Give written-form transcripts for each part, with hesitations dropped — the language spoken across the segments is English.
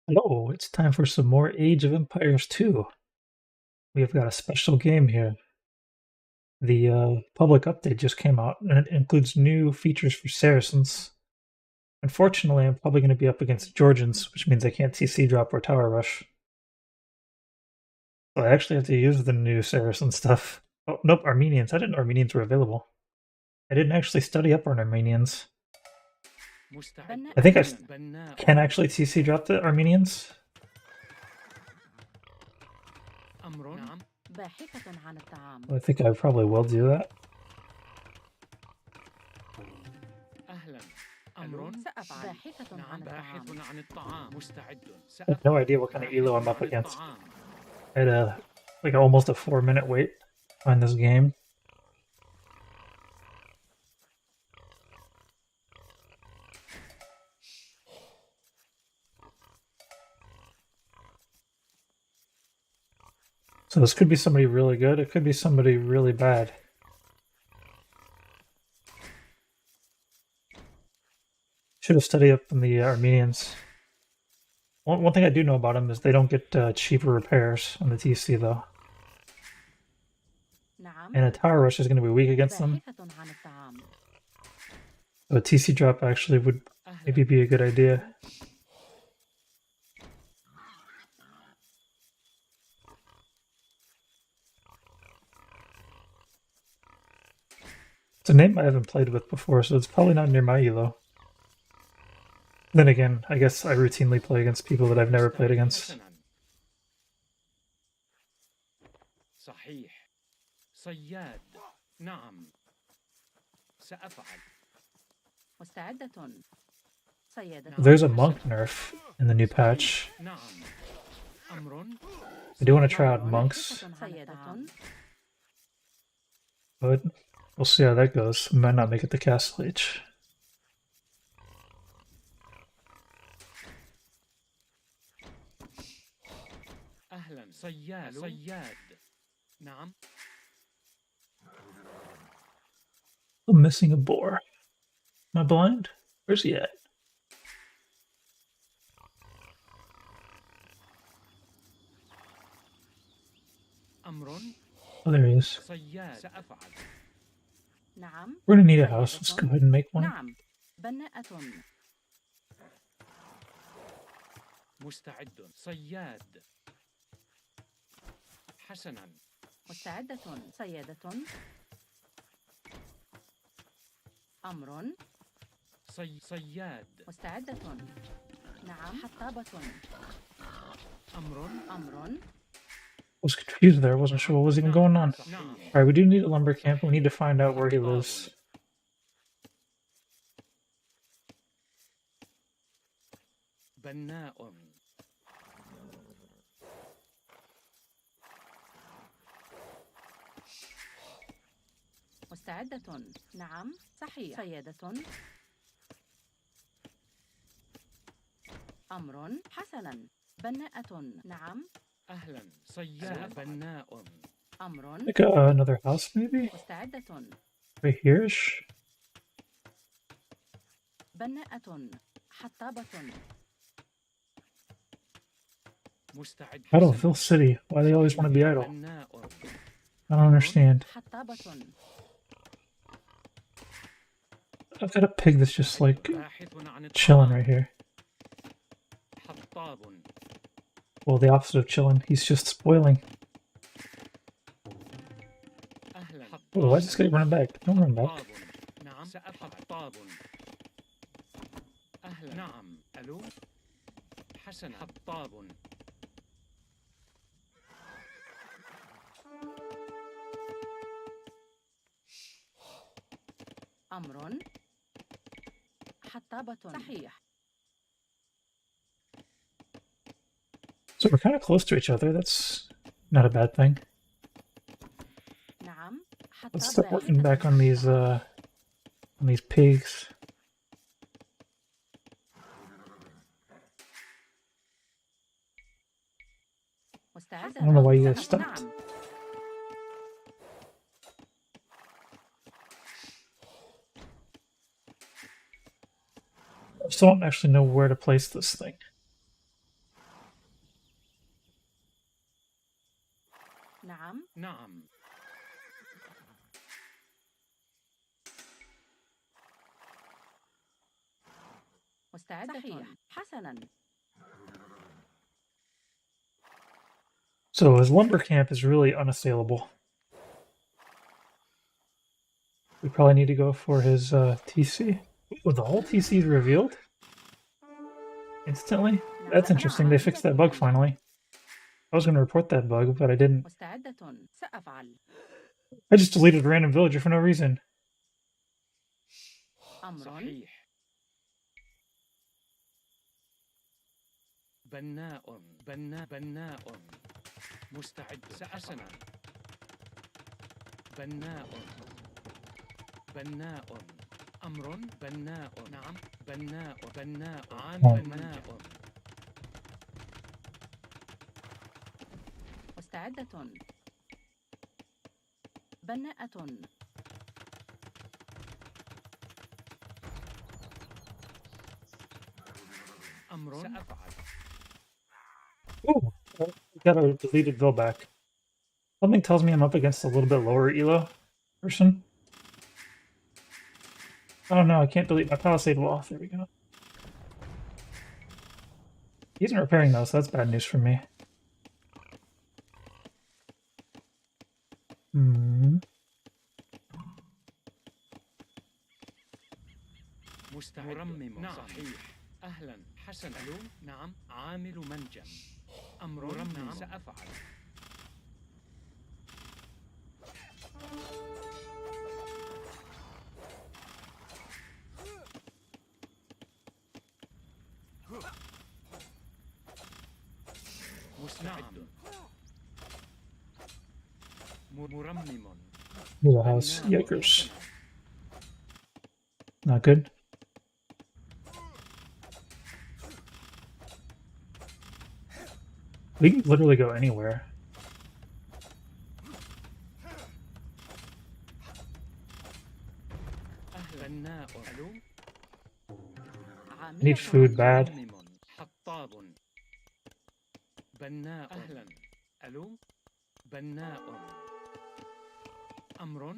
Hello, it's time for some more Age of Empires 2. We have got a special game here. The public update just came out, and it includes new features for Saracens. Unfortunately, I'm probably going to be up against Georgians, which means I can't CC drop or tower rush. So I actually have to use the new Saracen stuff. Oh, nope, Armenians. I didn't know Armenians were available. I didn't actually study up on Armenians. I think I can actually CC drop the Armenians. I think I probably will do that. I have no idea what kind of elo I'm up against. I had like almost a 4-minute wait on this game. So this could be somebody really good. It could be somebody really bad. Should have studied up on the Armenians. One thing I do know about them is they don't get cheaper repairs on the TC though. And a tower rush is going to be weak against them. So a TC drop actually would maybe be a good idea. It's a name I haven't played with before, so it's probably not near my elo. Then again, I guess I routinely play against people that I've never played against. There's a monk nerf in the new patch. I do want to try out monks, but we'll see how that goes. I might not make it to Castle H. I'm missing a boar. Am I blind? Where's he at? Oh, there he is. We're gonna need a house. Let's go ahead and make one. I was confused there. I wasn't sure what was even going on. Alright, we do need a lumber camp. We need to find out where he lives. Like another house, maybe? Right here-ish? Idleville City. Why do they always want to be idle? I don't understand. I've got a pig that's just like chilling right here. Well, the opposite of chilling. He's just spoiling. Oh, why is this guy running back? Don't run back. So we're kind of close to each other. That's not a bad thing. Let's start working back on these pigs. I don't know why you guys stopped. I still don't actually know where to place this thing. نعم. نعم. مستعدة. صحيح. حسنا. So his lumber camp is really unassailable. We probably need to go for his TC. Oh, the whole TC is revealed instantly? That's interesting. They fixed that bug finally. I was going to report that bug, but I didn't. مستعدة. سأفعل. I just deleted a random villager for no reason. أمر. صحيح. بناء. بناء. مستعد. سأصنع. بناء. أمر. بناء. نعم. بناء. عام. بناء. مستعدة. بناءة. أمر. سأفعل. Ooh, got a deleted Vil back. Something tells me I'm up against a little bit lower elo person. Oh no, I can't delete my palisade wall. There we go. He isn't repairing though, so that's bad news for me. مرمم. صحيح. أهلا. حسن. ألو. نعم. عامل منجم. أمر. مرمم. نعم. سأفعل. مستعد. مرمم. Here's a house. Yikers. Not good. We can literally go anywhere. بناء. ألو. Need food bad. حطاب. بناء. أهلا. ألو. بناء. أمر.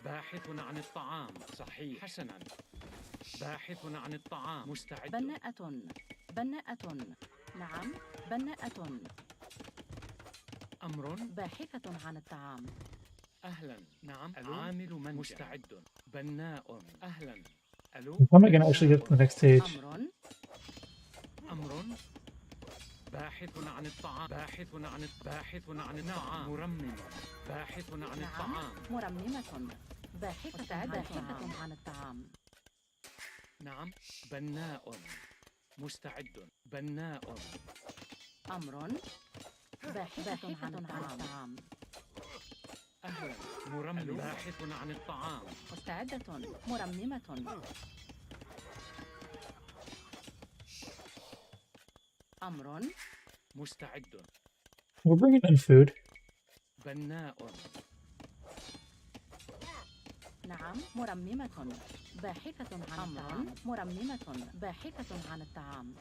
باحث عن الطعام. صحيح. حسنا. باحث عن الطعام. مستعد. بناءة. نعم. بناءة. أمر. باحثة عن الطعام. أهلا. نعم. ألو. عامل منجم. مستعد. بناء. أهلا. ألو. How am I gonna actually get to the next stage? أمر. باحث عن الطعام. باحث عن الطعام. مرمم. باحث عن الطعام. مرممة. باحثة عن الطعام. نعم. بناء. مستعد. بناء. أمر. باحثة عن الطعام. أهلا. مرمم. باحث عن الطعام. مستعدة. مرممة. أمر. مستعد. We're bringing in food. بناء. نعم. مرممة. باحثة عن الطعام. مرممة. باحثة عن الطعام.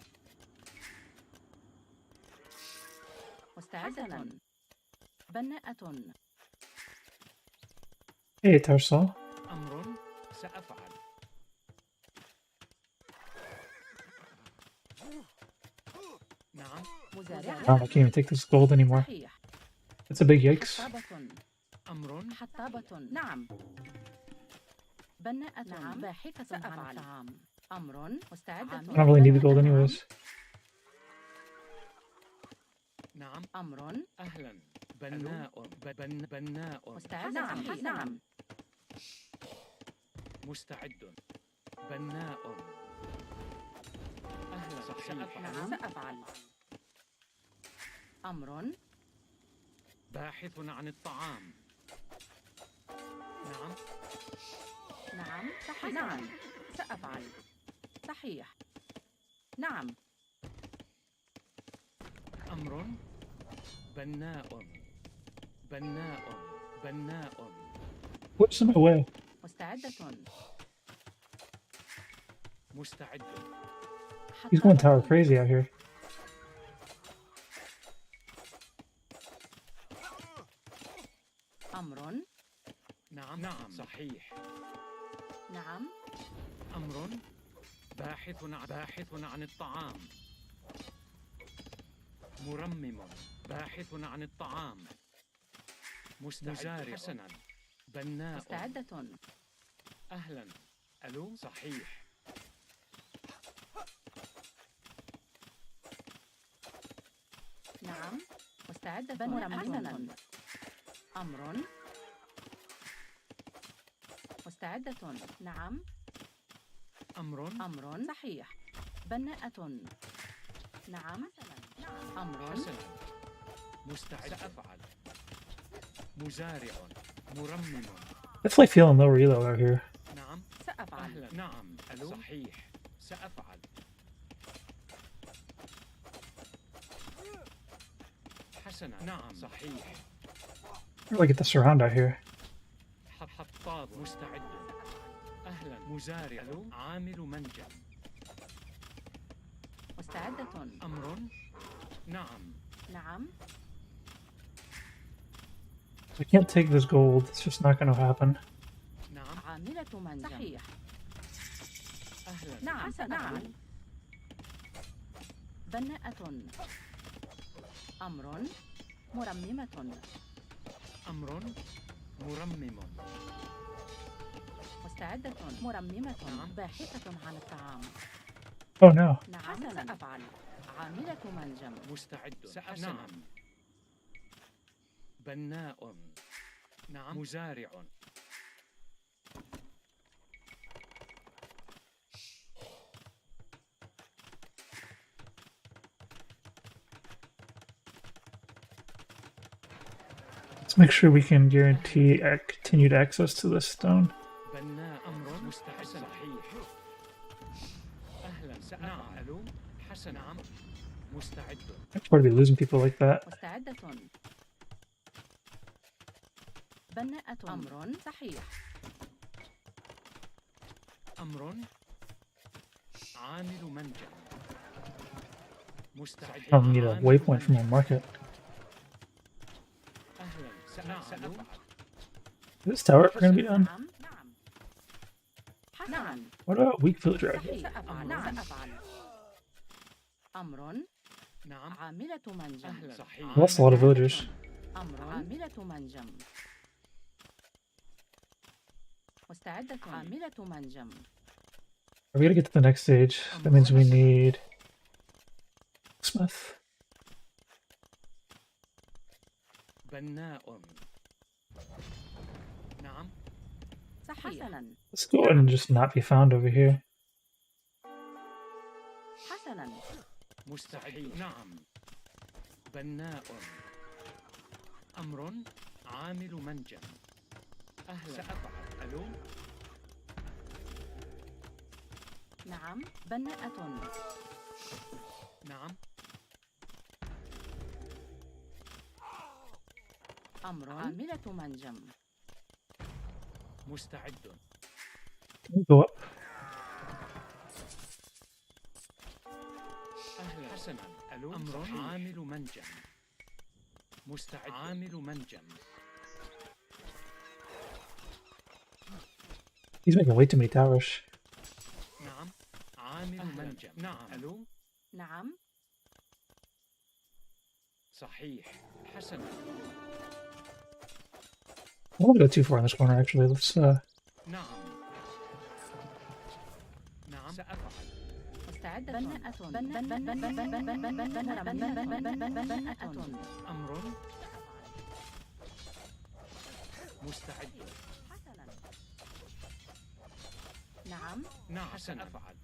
مستعدة. بناءة. Hey, Tarsal. أمر. سأفعل. نعم. I can't even take this gold anymore. صحيح. That's a big yikes. أمر. حطابة. نعم. بناءة. نعم. باحثة عن الطعام. أمر. مستعدة. I don't really need the gold anyways. نعم. أمر. أهلا. بناء. بناء. مستعد. نعم. مستعد. بناء. أهلا. صحيح. نعم. سأفعل. أمر. باحث عن الطعام. نعم. نعم. صحيح. نعم. سأفعل. صحيح. نعم. أمر. بناء. What's in my way? مستعدة. مستعد. He's going tower crazy out here. أمر. نعم صحيح. نعم. أمر. باحث عن الطعام. مرمم. باحث عن الطعام. مزارع. حسنا. بناء. مستعدة. أهلا. ألو صحيح. نعم. مستعدة. مرمم. أمر. مستعدة. نعم. أمر. صحيح. بناءة. نعم. أمر. حسنا. مستعد. سأفعل. مزارع. مرمم. Definitely feeling low reload out here. نعم. سأفعل. أهلا. نعم. ألو صحيح. سأفعل. حسنا. نعم صحيح. How do I get the surround out here? حطاب. مستعد. أهلا. مزارع. ألو عامل منجم. مستعدة. أمر. نعم. نعم. I can't take this gold. It's just not going to happen. نعم. عاملة منجم. صحيح. أهلا. نعم. نعم. بناءة. أمر. مرممة. أمر. مرمم. مستعدة. مرممة. نعم. باحثة عن الطعام. Oh no. نعم. سأفعل. عاملة منجم. مستعد. نعم. بناء. نعم. مزارع. Let's make sure we can guarantee continued access to this stone. بناء. أمر. مستعد. صحيح. أهلا. نعم. ألو حسن. نعم. مستعد. It's hard to be losing people like that. مستعدة. بناءة. أمر. صحيح. أمر. عامل منجم. مستعد. I don't need a waypoint from a market. أهلا. سأفعل. Is this tower ever going to be done? نعم. نعم. نعم. What about weak villager out here? صحيح. سأفعل. نعم. سأفعل. أمر. نعم. عاملة منجم. أهلا. صحيح. We lost a lot of villagers. أمر. عاملة منجم. مستعدة. عاملة منجم. We gotta get to the next stage. That means we need Smith. بناء. نعم. صحيح. حسنا. Let's go ahead and just not be found over here. حسنا. مستعد. نعم. بناء. أمر. عامل منجم. أهلا. سأفعل. ألو نعم. بناءة. نعم. أمر. عاملة منجم. مستعد. We'll go up. أهلا. حسنا. ألو أمر. عامل منجم. مستعد. عامل منجم. He's making way too many towers. نعم. عامل منجم. نعم. ألو نعم. صحيح. حسنا. I don't want to go too far in this corner, actually. Let's, نعم. نعم. سأفعل. مستعدة. بناءة. بناءة. أمر. مستعد. حسنا. نعم. نعم. سأفعل.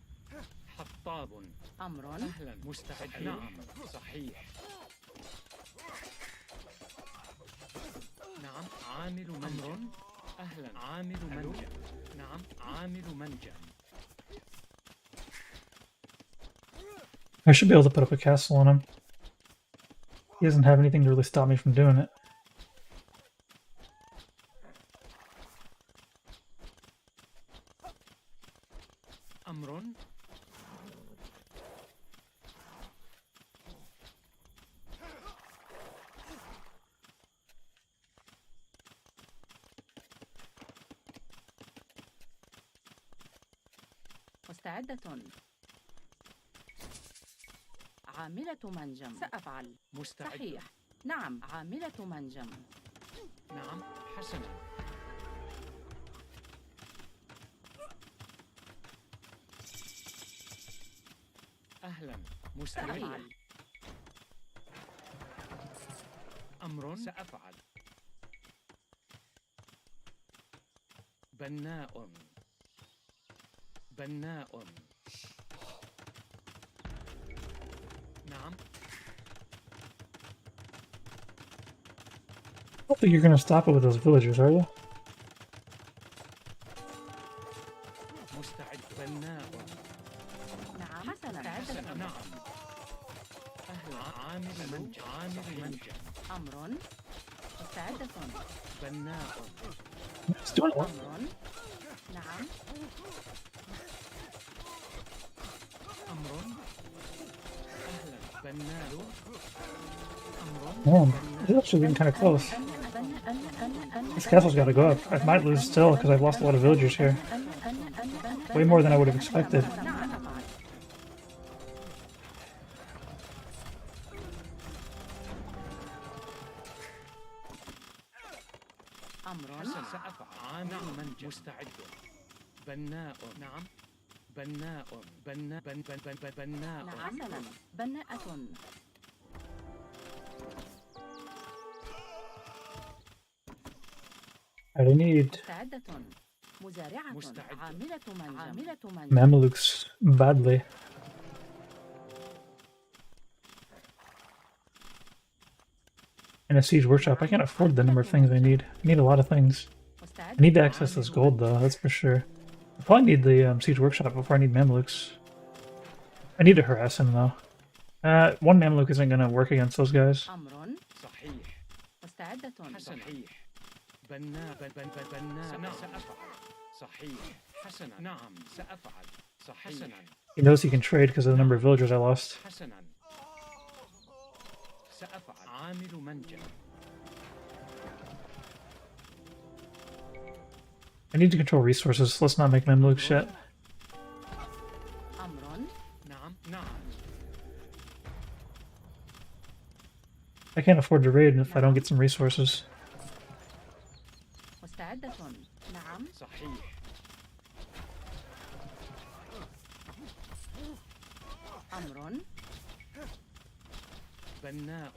حطاب. أمر. أهلا. مستعد. نعم. صحيح. نعم. عامل منجم. أهلا. عامل منجم. نعم. عامل منجم. I should be able to put up a castle on him. He doesn't have anything to really stop me from doing it. أمر. مستعدة. عاملة منجم. سأفعل. مستعد. صحيح. نعم، عاملة منجم. نعم، حسنا. أهلا. مستعد. سأفعل. أمر. سأفعل. بناء. بناء. نعم. I don't think you're gonna stop it with those villagers, are you? مستعد. بناء. نعم، حسنا. حسنا. نعم. أهلا. عامل منجم. عامل منجم. أمر. مستعدة. بناء. It's doing it. أمر. نعم. أمر. أهلا. بناء. أمر. Man, it's actually getting kind of close. This castle's got to go up. I might lose still because I've lost a lot of villagers here. Way more than I would have expected. أمر. سأفعل. عامل منجم. مستعد. بناء. نعم. بناء. بناء. بناء. نعم، حسنا. بناءة. I need مستعدة. مزارعة. مستعد. عاملة منجم. عاملة منجم. Mamelukes badly. And a siege workshop. I can't afford the number of things I need. I need a lot of things. I need to access this gold though, that's for sure. I probably need the siege workshop before I need Mamelukes. I need to harass him though. One Mameluke isn't gonna work against those guys. أمر. صحيح. مستعدة. صحيح. بناء. بناء. نعم. سأفعل. صحيح. حسنا. نعم. سأفعل. صحيح. حسنا. He knows he can trade because of the number of villagers I lost. حسنا. سأفعل. عامل منجم. I need to control resources. Let's not make Mamelukes yet. أمر. نعم. نعم. I can't afford to raid if I don't get some resources. مستعدة. نعم. صحيح. أمر. بناء.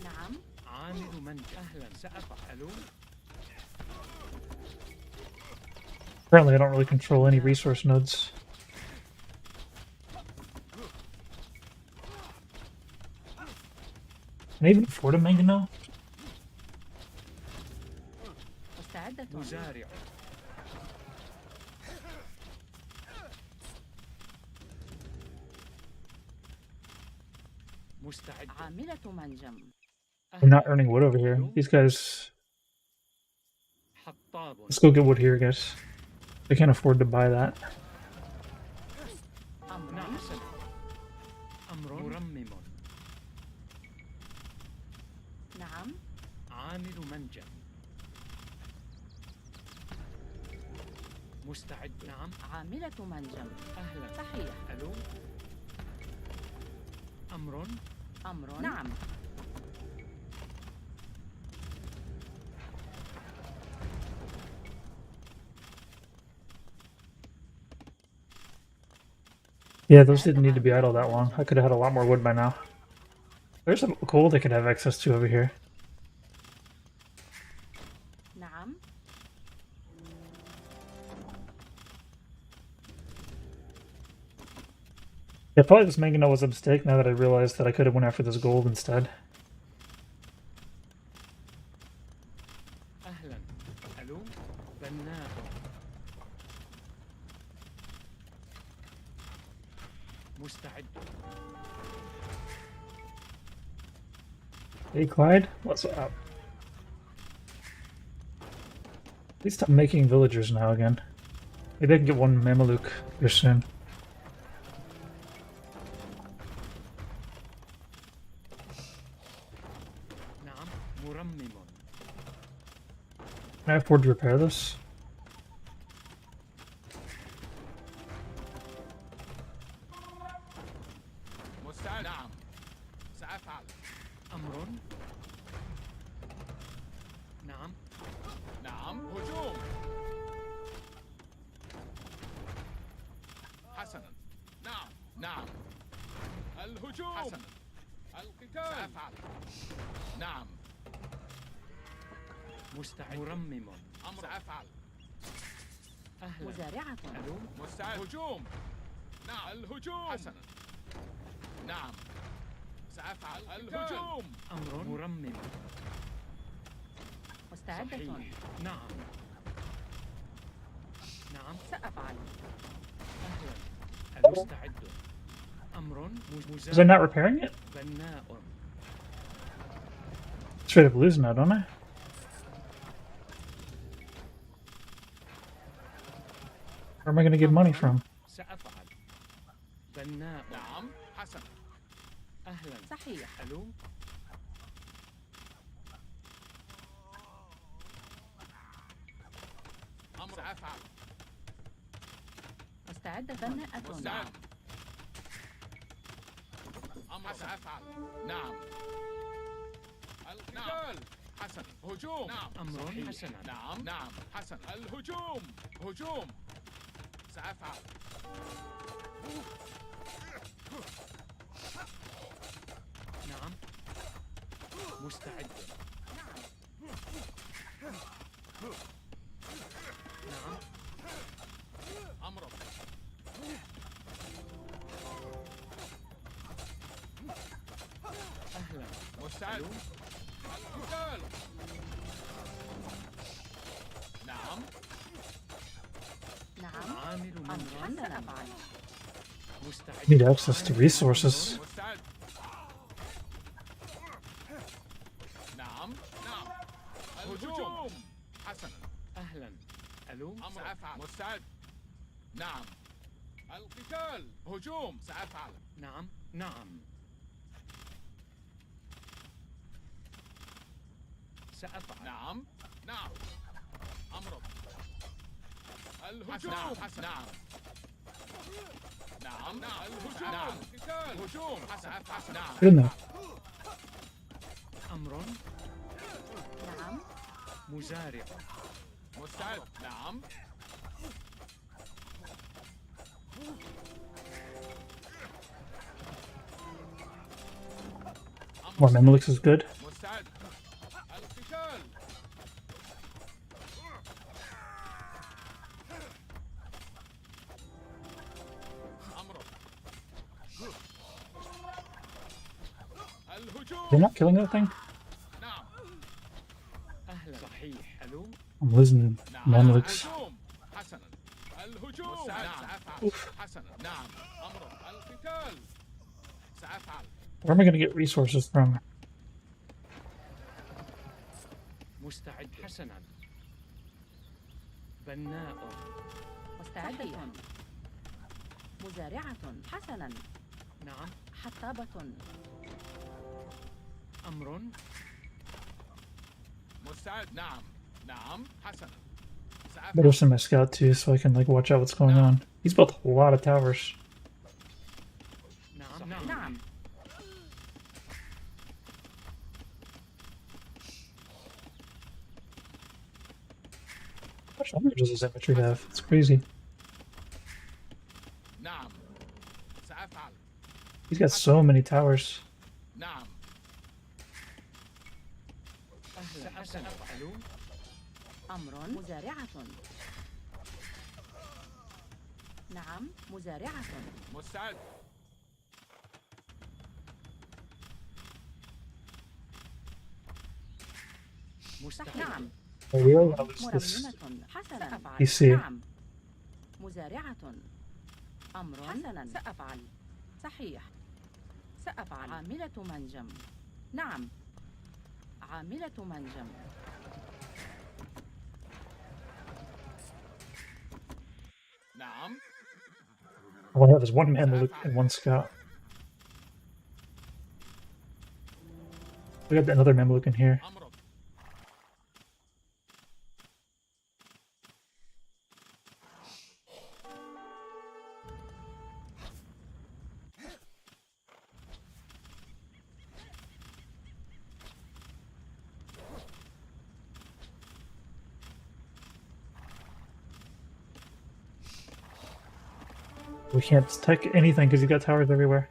نعم. عامل منجم. أهلا. سأفعل. Apparently I don't really control any resource nodes. Can I even afford a Mangano? مستعدة. مزارع. مستعد. عاملة منجم. We're not earning wood over here. These guys... حطاب. Let's go get wood here, guys. I can't afford to buy that. أمر. نعم. أمر. مرمم. نعم. عامل منجم. مستعد. نعم. عاملة منجم. أهلا. صحيح. ألو. أمر. أمر. نعم. Yeah, those didn't need to be idle that long. I could have had a lot more wood by now. There's some gold I could have access to over here. نعم. Yeah, probably this Mangano was a mistake now that I realized that I could have went after this gold instead. أهلا. ألو. بناء. مستعد. Hey Clyde, what's up? At least I'm making villagers now again. Maybe I can get one Mameluke here soon. نعم. مرمم. Can I afford to repair this? سأفعل. نعم. مستعد. مرمم. أمر. سأفعل. أهلا. مزارعة. ألو. مستعد. هجوم. نعم. الهجوم. حسنا. نعم. سأفعل. الهجوم. أمر. مرمم. مستعدة. صحيح. نعم. نعم. سأفعل. أهلا. مستعد. أمر. Was I not repairing it? بناء. Straight up losing now, don't I? Where am I gonna get money from? سأفعل. بناء. نعم. حسنا. أهلا. صحيح. ألو. أمر. سأفعل. مستعدة. بناءة. مستعد. أمر. سأفعل. نعم. القتال. حسن. هجوم. نعم. أمر. صحيح. حسنا. نعم. نعم. حسن. الهجوم. هجوم. سأفعل. نعم. مستعد. نعم. أمر. أهلا. مستعد. ألو. القتال. نعم. نعم. عامل أمر. من سأفعل. مستعد. Need access to resources. مستعد. نعم. نعم. الهجوم. حسنا. أهلا. ألو. أمر. سأفعل. مستعد. نعم. القتال. هجوم. سأفعل. نعم. نعم. سأفعل. نعم. نعم. أمر. الهجوم. حسن. نعم. نعم. نعم. الهجوم. نعم. القتال. هجوم. حسن. حسن. نعم. Good enough. أمر. نعم. مزارع. مستعد. نعم. More Mamluks is good. مستعد. القتال. أمر. الهجوم. They're not killing that thing? نعم. أهلا. صحيح. ألو. I'm losing نعم. Mamluks. الهجوم. حسنا. الهجوم. نعم. سأفعل. Oof. حسنا. نعم. أمر. القتال. سأفعل. Where am I gonna get resources from? مستعد. حسنا. بناء. مستعدة. مزارعة. حسنا. نعم. حطابة. أمر. مستعد. نعم. نعم. حسنا. Better سأفعل. send my scout too, so I can like watch out what's going on. He's built a lot of towers. نعم. نعم. نعم. How much armor does his infantry have? It's crazy. نعم. سأفعل. He's got so many towers. نعم. أهلا. سأفعل. أمر. مزارعة. نعم. مزارعة. مستعد. مستعد. نعم. I really want to lose this. مرممة. حسنا. سأفعل. PC. نعم. مزارعة. أمر. حسنا. سأفعل. صحيح. سأفعل. عاملة منجم. نعم. عاملة منجم. نعم. All I have is one Mamluk and one scout. We got another Mamluk in here. أمر. We can't tech anything because he's got towers everywhere.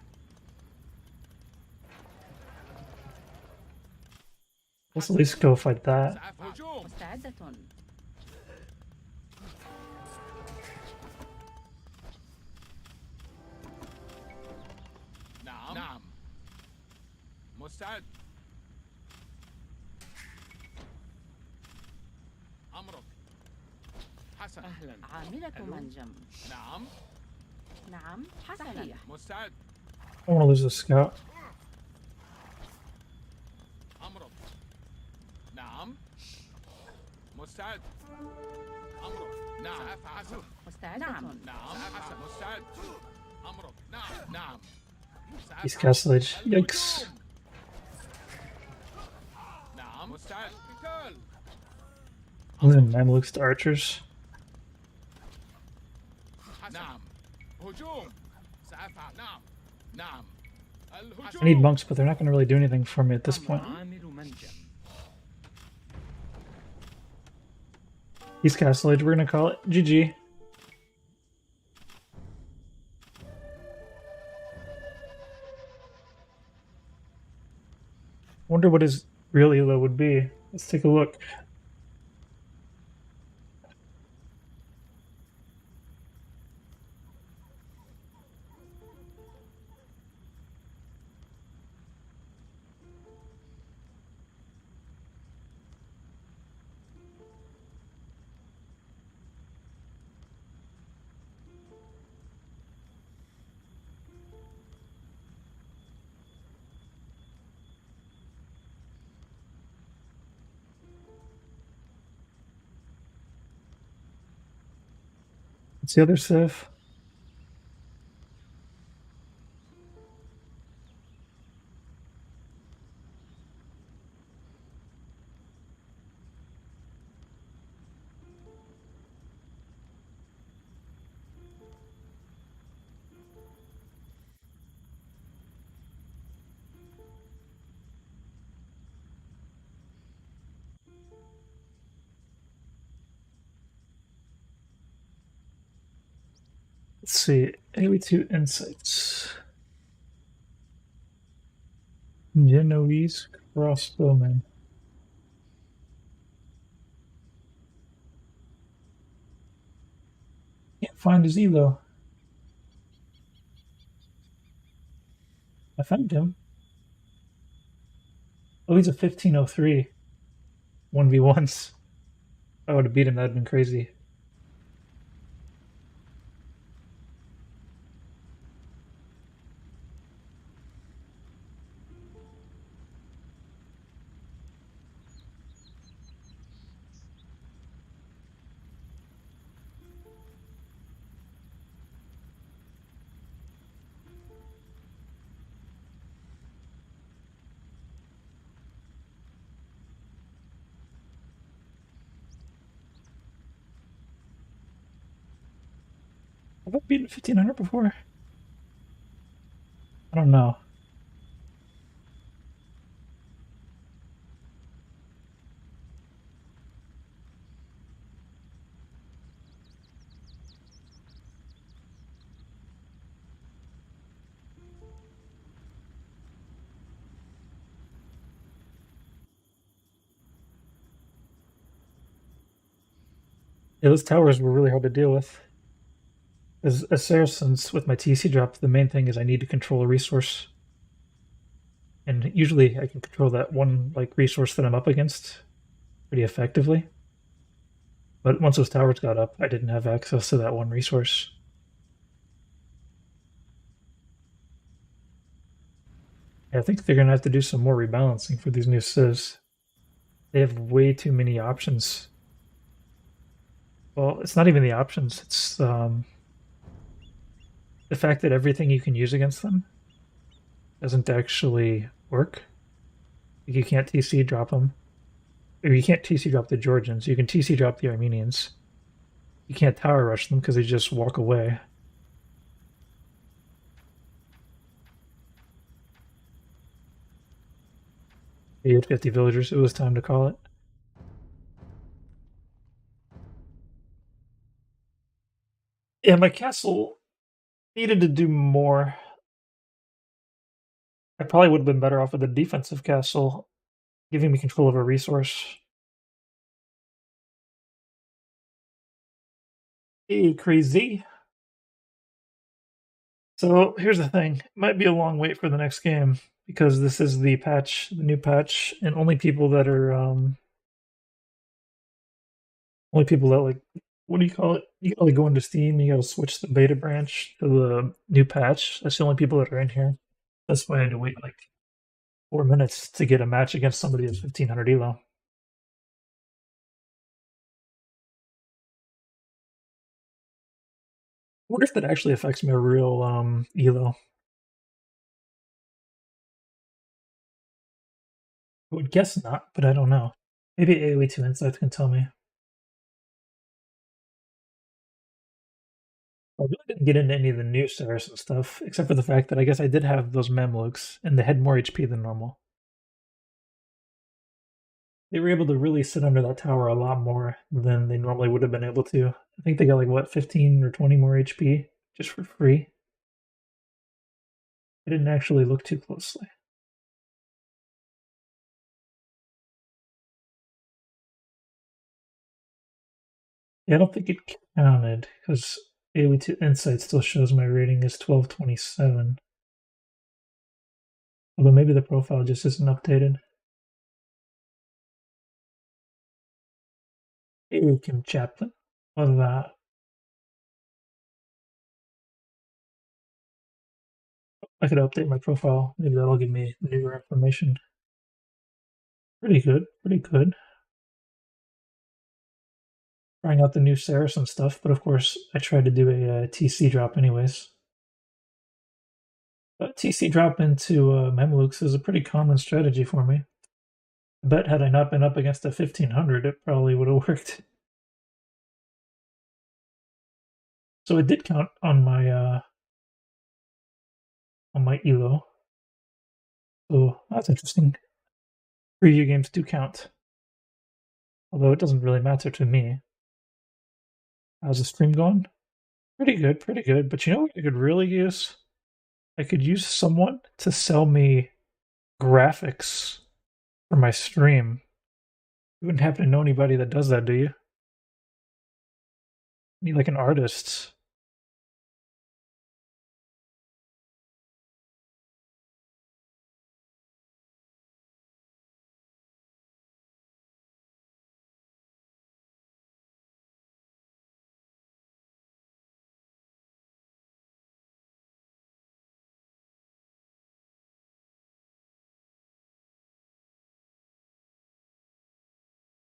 Let's at least go fight that. أسعف هجوم. مستعدة. نعم نعم. مستعد. أمرك. حسن. أهلا. عاملة ألو. منجم. نعم. نعم حسنا. مستعد. I don't want to lose this scout. أمرك. نعم. مستعد. أمرك. نعم. سأفعل. مستعدة. نعم. نعم. حسن. مستعد. أمرك. نعم نعم. He's castle age. Yikes. نعم. مستعد. قتال. Losing Mamelukes to archers. نعم. هجوم. سأفعل. نعم. نعم. الهجوم. I need monks, but they're not going to really do anything for me at this point. عامل منجم. He's castle age. We're going to call it GG. Wonder what his real elo would be. Let's take a look. What's the other civ? Let's see. AOE2 insights. Genoese crossbowman. Can't find his elo. I found him. Oh, he's a 1503. 1v1s. If I would have beat him, that'd been crazy. Have I beaten 1500 before? I don't know. Yeah, those towers were really hard to deal with. As Saracens, with my TC drop, the main thing is I need to control a resource. And usually I can control that one resource that I'm up against pretty effectively. But once those towers got up, I didn't have access to that one resource. Yeah, I think they're going to have to do some more rebalancing for these new civs. They have way too many options. Well, it's not even the options, it's the fact that everything you can use against them doesn't actually work. You can't TC drop them. Or you can't TC drop the Georgians. You can TC drop the Armenians. You can't tower rush them because they just walk away. You had 50 villagers. It was time to call it. Yeah, my castle needed to do more. I probably would have been better off with a defensive castle giving me control of a resource. Hey, crazy. So here's the thing. It might be a long wait for the next game because this is the patch, the new patch, and only people that are only people that like what do you call it? You gotta like, go into Steam, you gotta switch the beta branch to the new patch. That's the only people that are in here. That's why I had to wait like 4 minutes to get a match against somebody at 1500 elo. I wonder if that actually affects my real elo. I would guess not, but I don't know. Maybe AoE2 Insights can tell me. I really didn't get into any of the new Saracen stuff, except for the fact that I guess I did have those Mamluks, and they had more HP than normal. They were able to really sit under that tower a lot more than they normally would have been able to. I think they got like, what, 15 or 20 more HP just for free? I didn't actually look too closely. Yeah, I don't think it counted, because AoE2 Insight still shows my rating is 1227. Although maybe the profile just isn't updated. Hey, Kim Chaplin. What of that? I could update my profile. Maybe that'll give me newer information. Pretty good, pretty good. Trying out the new Saracen stuff, but of course I tried to do a TC drop anyways. But TC drop into Memlukes is a pretty common strategy for me. I bet had I not been up against a 1500, it probably would have worked. So it did count on my elo. So that's interesting. Preview games do count. Although it doesn't really matter to me. How's the stream going? Pretty good, pretty good. But you know what I could really use? I could use someone to sell me graphics for my stream. You wouldn't happen to know anybody that does that, do you? I need like an artist.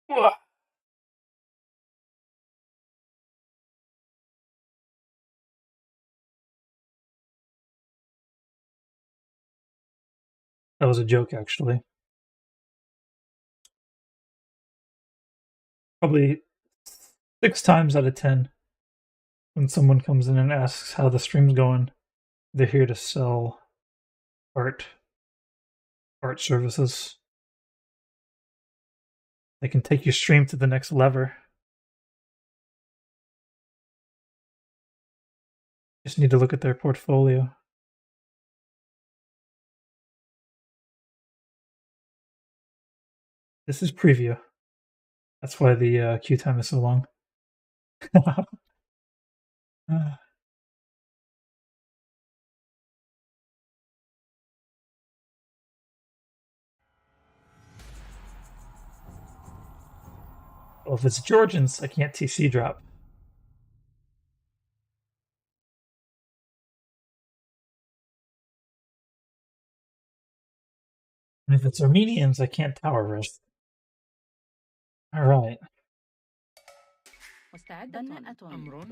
Whoa. That was a joke, actually. Probably 6 times out of 10, when someone comes in and asks how the stream's going, they're here to sell art services. They can take your stream to the next lever. Just need to look at their portfolio. This is preview. That's why the queue time is so long. Well, if it's Georgians, I can't TC drop. And if it's Armenians, I can't tower risk. Alright.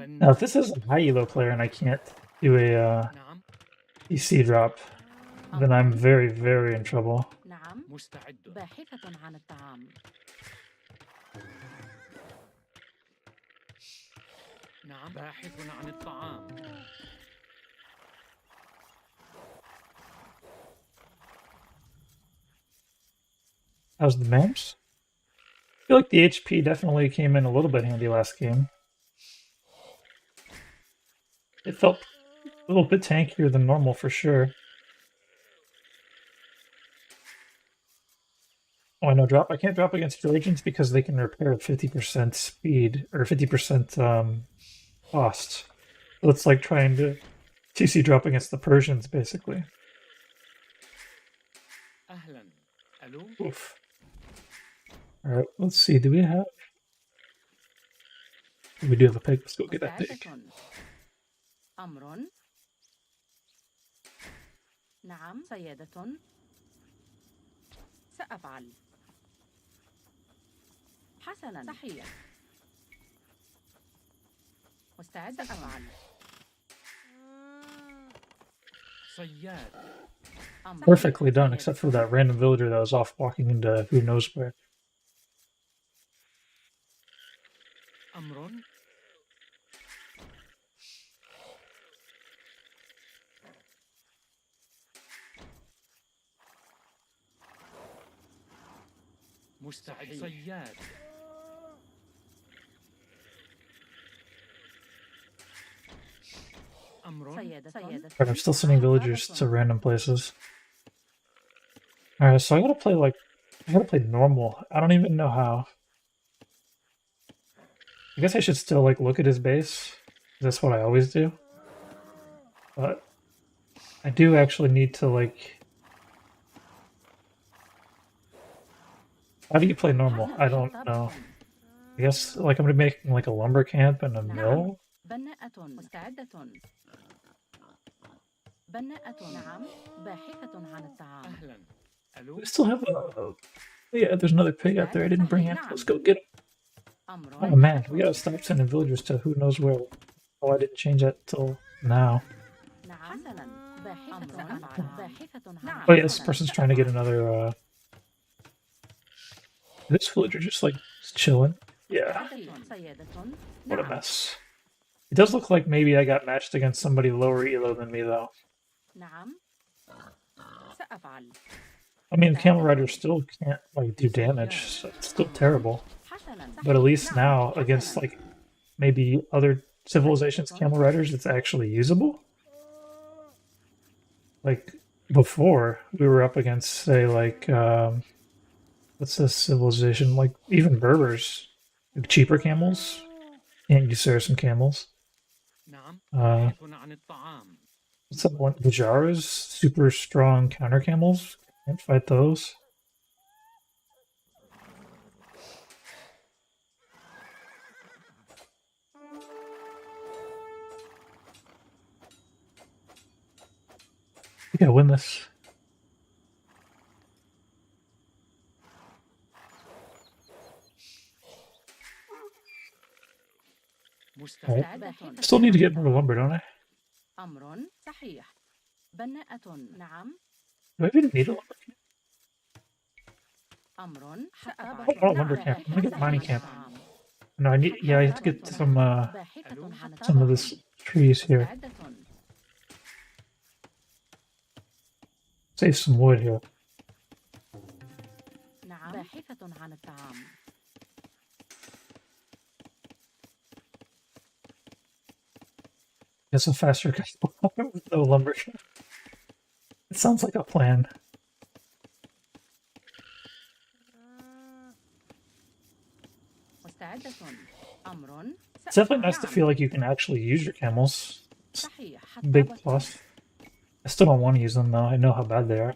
Now, if this is a high elo player and I can't do a TC drop, then I'm very, very in trouble. How's the Mams? I feel like the HP definitely came in a little bit handy last game. It felt a little bit tankier than normal for sure. Oh, I know. Drop. I can't drop against Georgians because they can repair at 50% speed or 50% cost. So it's like trying to CC drop against the Persians, basically. أهلا. ألو. Oof. All right. Let's see. Do we have? We do have a pig. Let's go get that pig. مستعدة. أمر. نعم سيادة. سأفعل. حسنا صحيح. مستعدة أفعل. صياد. Perfectly done, except for that random villager that was off walking into who knows where. أمر. مستعد. صياد. أمر. سيادة. But I'm still sending villagers to random places. Alright, so I gotta play normal. I don't even know how. I guess I should still like look at his base. That's what I always do. But I do actually need to like. How do you play normal? I don't know. I guess like I'm gonna make like a lumber camp and a mill. بناءة مستعدة. بناءة نعم باحثة عن الطعام. أهلا. ألو. We still have a. Yeah, there's another pig out there I didn't bring in. Let's go get him. أمر. Oh man, we gotta stop sending villagers to who knows where. Oh, I didn't change that till now. نعم. حسنا باحثة عن. Oh yeah, this person's trying to get another. This villager just like chilling. Yeah, سيادة. what a mess. It does look like maybe I got matched against somebody lower elo than me though. نعم سأفعل. I mean, camel riders still can't like do damage, so it's still terrible. حسنا. But at least now against like maybe other civilizations camel riders, it's actually usable. Like before, we were up against say like what's this civilization? Like even Berbers, like, cheaper camels. Can't use Saracen camels. نعم. Uh, باحث عن الطعام. what's that one? Bajara's super strong counter camels. Can't fight those. We gotta win this. مستعد. Still need to get more lumber, don't I? أمر صحيح. بناءة نعم. Do I even need a lumber camp? أمر Oh, oh, lumber camp. I'm gonna get a mining camp. No, I need. Yeah, I have to get some of this trees here. Save some wood here. نعم باحثة عن الطعام. Get some faster with no lumber camp. It sounds like a plan. مستعدة. أمر. It's definitely nice to feel like you can actually use your camels. صحيح. Big plus. I still don't want to use them though. I know how bad they are.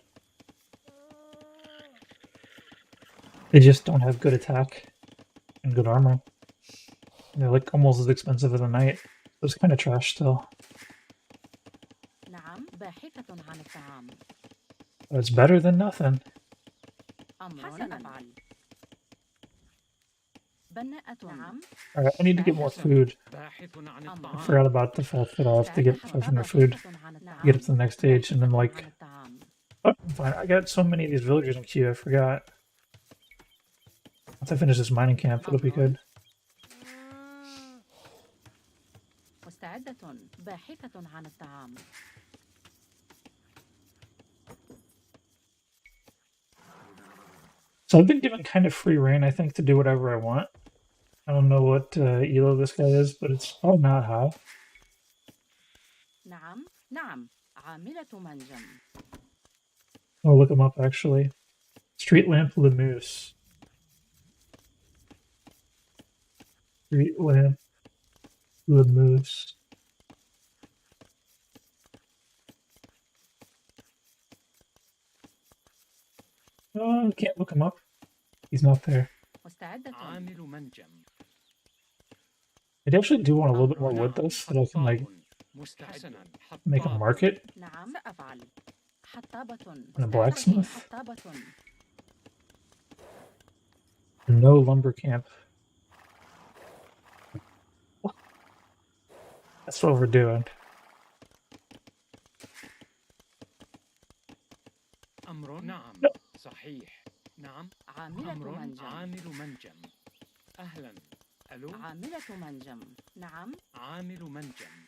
They just don't have good attack and good armor. They're like almost as expensive as a knight. It's kind of trash still. نعم باحثة عن الطعام. But it's better than nothing. أمر سأفعل. بناءة نعم. Alright, I need to get more food. باحث عن I الطعام. forgot about the fact that I have to get 500 food. Get up to the next stage and then like... Oh, fine. I got so many of these villagers in queue, I forgot. Once I finish this mining camp, it'll be good. مستعدة باحثة عن الطعام. So I've been given kind of free reign, I think, to do whatever I want. I don't know what elo this guy is, but it's probably not high. نعم عاملة منجم. I'll look him up actually. Let's Street lamp Lemurs. Street lamp Lemurs. Oh, I can't look him up. He's not there. مستعدة. عامل منجم. I actually do want a little bit more wood though, so that I can like مستحسنا. make a market نعم سأفعل. حطابة. and a blacksmith. حطابة. No lumber camp. That's what we're doing. أمر نعم صحيح نعم عاملة أمر منجم. عامل منجم. أهلا ألو عاملة منجم. نعم. عامل منجم.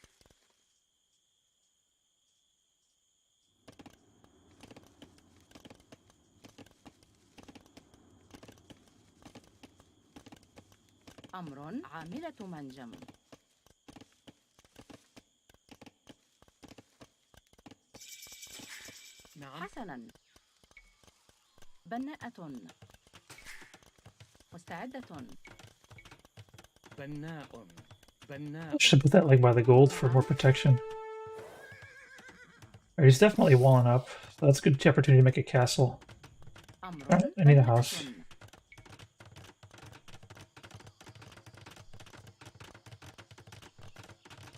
أمر عاملة منجم. نعم حسنا. بناءة. مستعدة. بناء I بناء. should put that like by the gold for more protection. Alright, he's definitely walling up, so that's a good opportunity to make a castle. أمر Alright, I need a بناءة. house.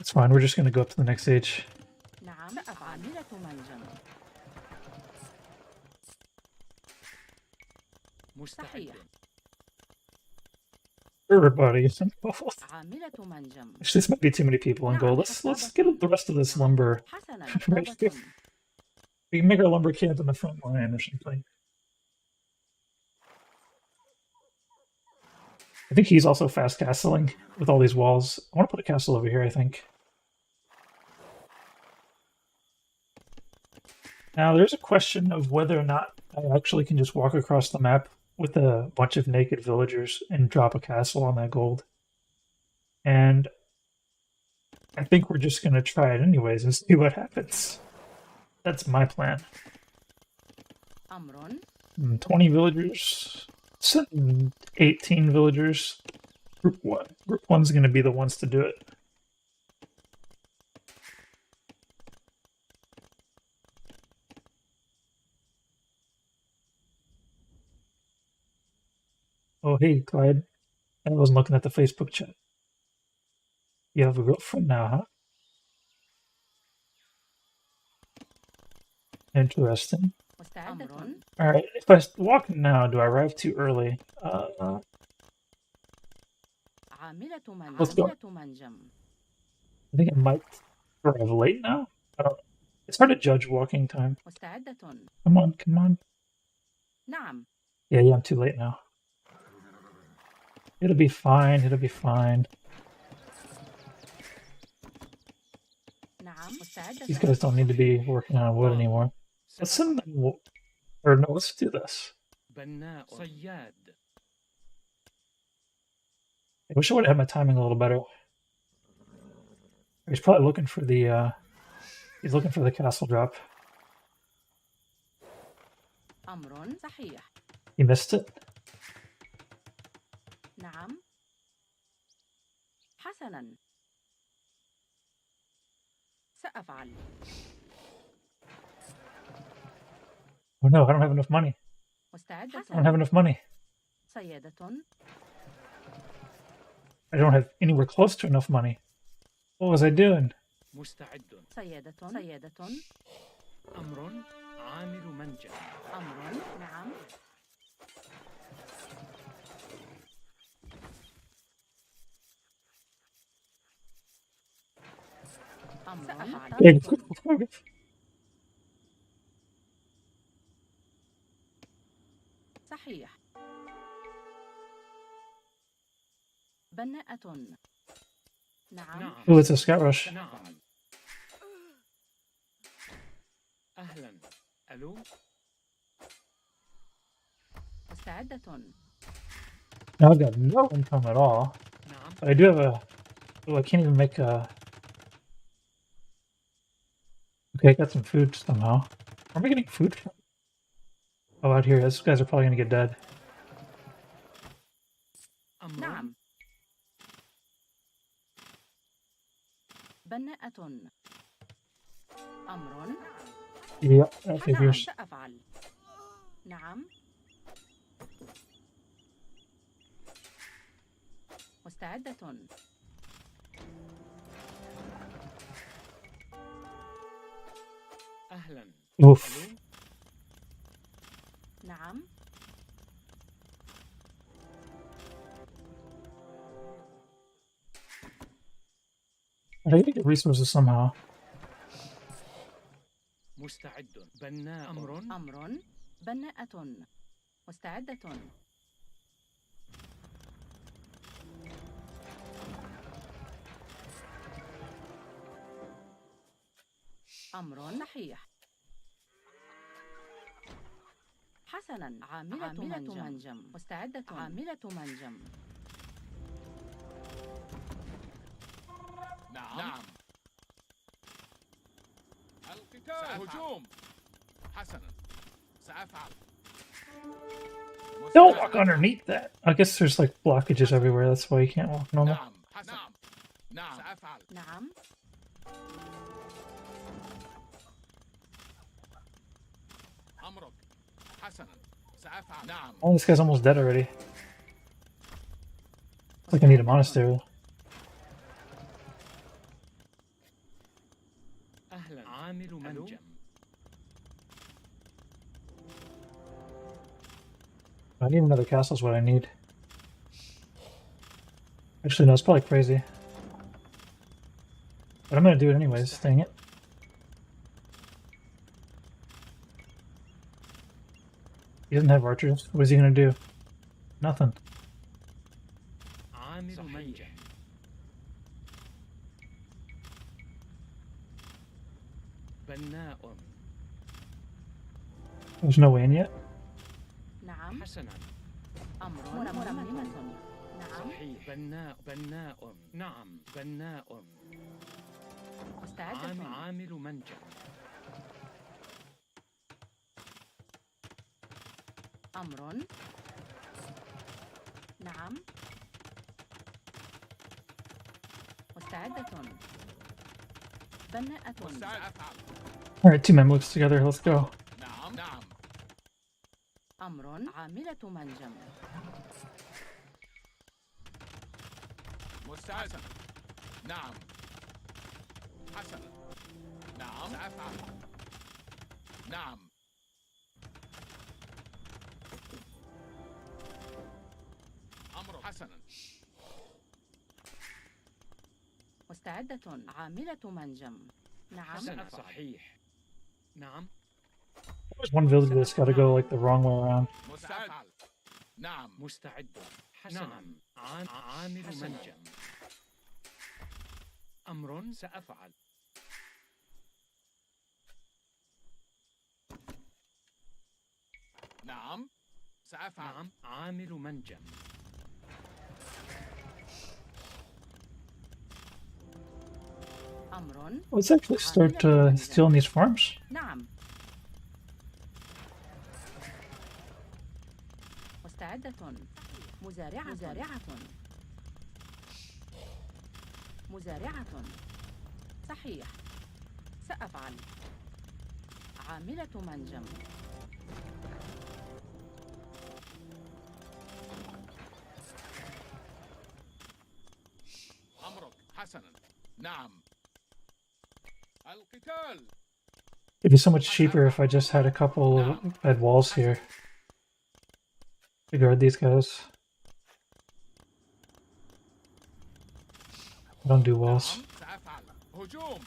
It's fine, we're just gonna go up to the next age. نعم عاملة منجم. مستعد. صحيح. Everybody is involved. عاملة منجم. Actually, this might be too many people on gold. Let's get the rest of this lumber. حسنا. Right here. حطابة. We can make our lumber camp in the front line or something. I think he's also fast castling with all these walls. I want to put a castle over here, I think. Now, there's a question of whether or not I actually can just walk across the map with a bunch of naked villagers and drop a castle on that gold. And I think we're just going to try it anyways and see what happens. That's my plan. أمر 20 villagers, 18 villagers. Group 1. Group 1's going to be the ones to do it. Oh, hey, Clyde. I wasn't looking at the Facebook chat. You have a girlfriend now, huh? Interesting. مستعدة. Alright, if I walk now, do I arrive too early? عاملة منجم. Let's go. عاملة منجم. I think I might arrive late now. I don't. It's hard to judge walking time. مستعدة. Come on, come on. نعم. Yeah, I'm too late now. It'll be fine, it'll be fine. نعم. مستعدة. These guys don't need to be working on wood anymore. Let's send them. Or no, let's do this. بناء صياد. I wish I would have had my timing a little better. He's probably looking for the, he's looking for the castle drop. أمر صحيح. He missed it. نعم. حسنا. سأفعل. Oh no, I don't have enough money. مستعدة. I don't have enough money. صيادة. I don't have anywhere close to enough money. What was I doing? مستعد. صيادة. صيادة. أمر عامل منجم. أمر نعم. أمر صحيح. بناءة. نعم. Oh, it's a scout rush. نعم. أهلا ألو مستعدة. Now I've got no income at all. نعم. But I do have a. Oh, I can't even make a. Okay, I got some food somehow. Where am I getting food from? Oh, out here, these guys are probably gonna get dead. أمر نعم. بناءة. أمر. Yep, that نعم figures. سأفعل. نعم. مستعدة. أهلا. Oof. ألو؟ نعم. I gotta get resources somehow. مستعد. بناء. أمر. بناءة. مستعدة. أمر صحيح. حسنا. عاملة منجم. مستعدة. عاملة منجم. نعم. القتال. هجوم. حسنا. سأفعل. Don't walk underneath that. I guess there's like blockages everywhere. That's why you can't walk normal. نعم. حسنا. نعم. سأفعل. نعم. أمرك. حسنا. سأفعل. نعم. Oh, this guy's almost dead already. It's like I need a monastery. أهلا. عامل منجم. I need another castle is what I need. Actually, no, it's probably crazy. But I'm gonna do it anyways, dang it. He doesn't have archers. What is he gonna do? Nothing. عامل منجم. بناء. There's no way in yet. نعم. حسنا. أمر. مرممة. نعم. صحيح. بناء. نعم. بناء. مستعدة. عامل منجم. أمر. نعم. مستعدة. بناءة. سأفعل. Alright, two Mamluks together, let's go. نعم. نعم. أمر. عاملة منجم. مستعد. نعم. حسنا. نعم. سأفعل. نعم. أمر. حسنا. مستعدة. عاملة منجم. نعم. حسنا. صحيح. نعم. There's one village that's gotta go like the wrong way around. مستعد. نعم. مستعد. حسنا. عامل منجم. أمر سأفعل. نعم. سأفعل. نعم. عامل منجم. أمر. Let's actually start stealing these farms. نعم. مستعدة. مزارعة. مزارعة. صحيح. سأفعل. عاملة منجم. أمرك. حسنا. نعم. القتال. It'd be so much cheaper if I just had a couple had walls here to guard these guys. I don't do walls. نعم. سأفعل. هجوم.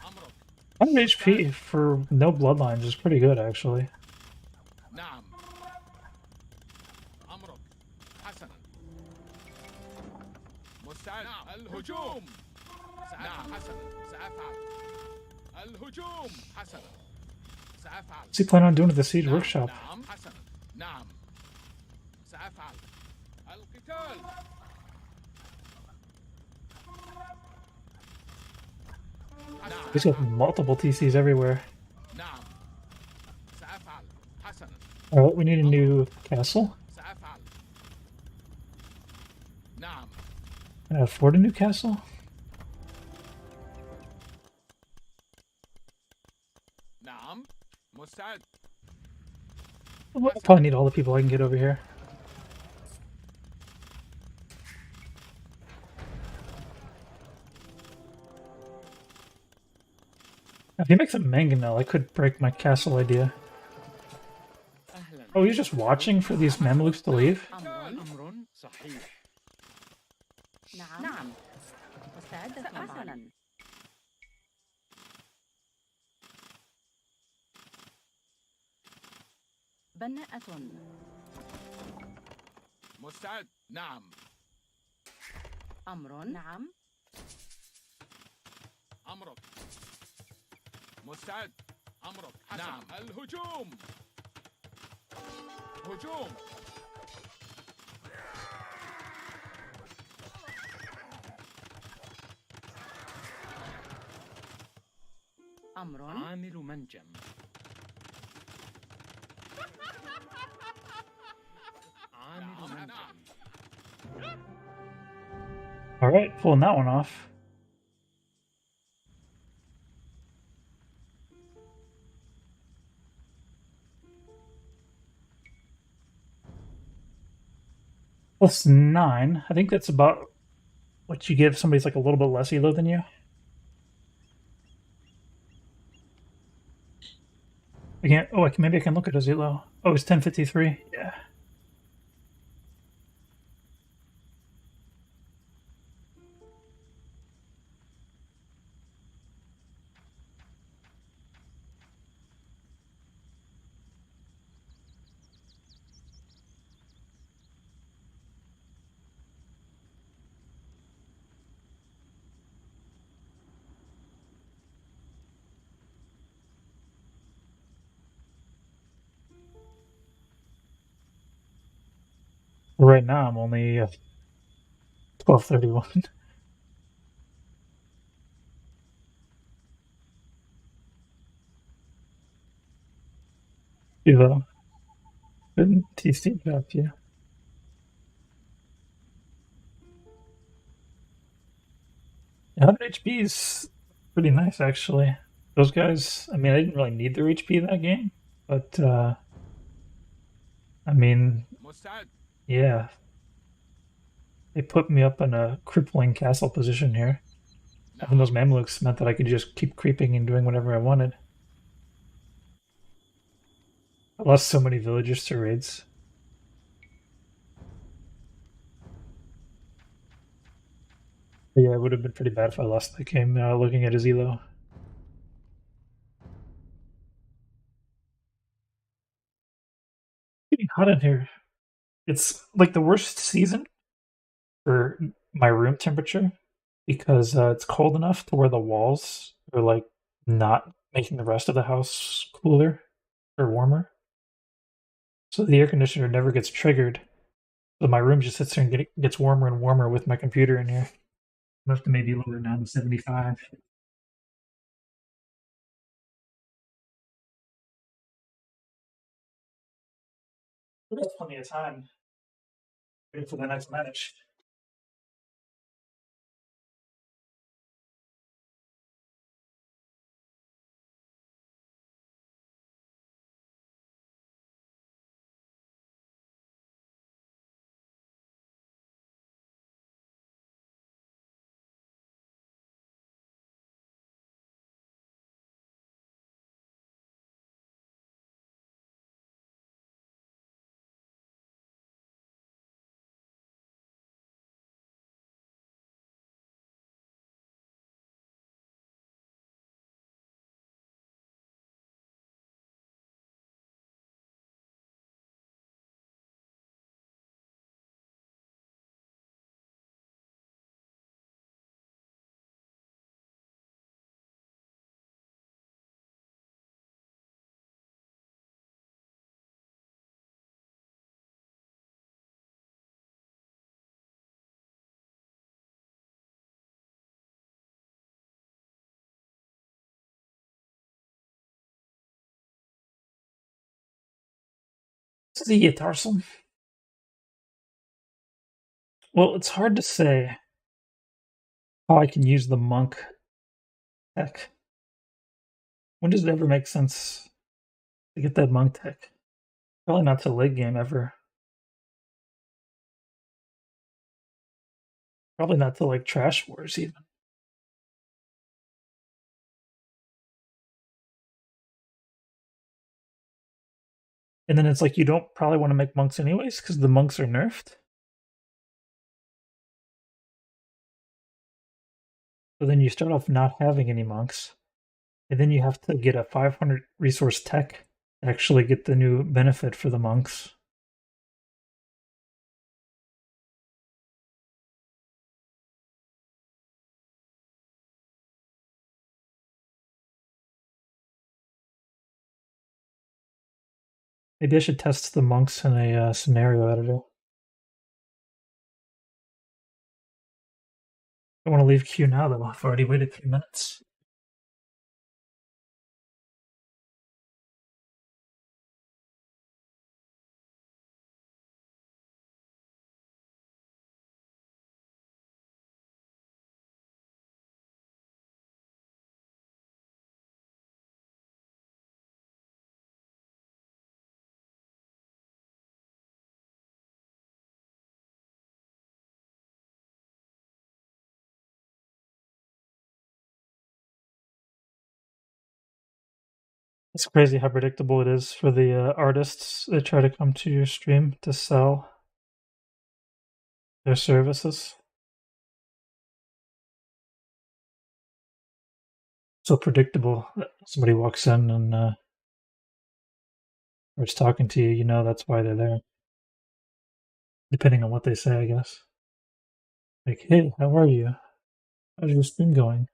أمرك. 100 HP for no bloodlines is pretty good actually. نعم. أمرك. حسنا. مستعد. نعم. الهجوم. نعم. حسنا. سأفعل. الهجوم. حسنا. سأفعل. What's he planning on doing to the siege نعم. workshop? نعم. حسنا. نعم. سأفعل. القتال. He's got multiple TCs everywhere. نعم سأفعل. حسنا Alright, we need a new castle. سأفعل. نعم Can I afford a new castle? نعم مستعد. I probably need all the people I can get over here. If he makes a mangonel, I could break my castle idea. أهلا. Oh, he's just watching for these Mamluks to leave? أمر صحيح. نعم مستعدة حسنا. بناءة. مستعد. نعم أمر. نعم أمرك. مستعد. أمرك. حسنا. نعم الهجوم. هجوم. أمر. عامل منجم. عامل منجم. Alright, pulling that one off. +9. I think that's about what you give somebody's like a little bit less elo than you. I can't. Oh, maybe I can look at his elo. Oh, it's 1053. Yeah. Right now, I'm only 1231. Do the good TC job, yeah. Yeah, 100 HP is pretty nice, actually. Those guys, I mean, I didn't really need their HP in that game, but I mean, مستعد. yeah, they put me up in a crippling castle position here. Having those Mamluks meant that I could just keep creeping and doing whatever I wanted. I lost so many villagers to raids. But yeah, it would have been pretty bad if I lost that game looking at his elo. It's getting hot in here. It's like the worst season for my room temperature because it's cold enough to where the walls are like not making the rest of the house cooler or warmer. So the air conditioner never gets triggered. So my room just sits there and gets warmer and warmer with my computer in here. I have to maybe lower it down to 75. But that's plenty of time. Wait for the next match. See you, Tarsum. Well, it's hard to say how I can use the monk tech. When does it ever make sense to get that monk tech? Probably not to late game ever. Probably not to like Trash Wars even. And then it's like you don't probably want to make monks anyways because the monks are nerfed. So then you start off not having any monks, and then you have to get a 500 resource tech to actually get the new benefit for the monks. Maybe I should test the monks in a scenario editor. I want to leave queue now though. I've already waited 3 minutes. It's crazy how predictable it is for the artists that try to come to your stream to sell their services. So predictable that somebody walks in and starts talking to you, you know that's why they're there. Depending on what they say, I guess. Like, hey, how are you? How's your stream going?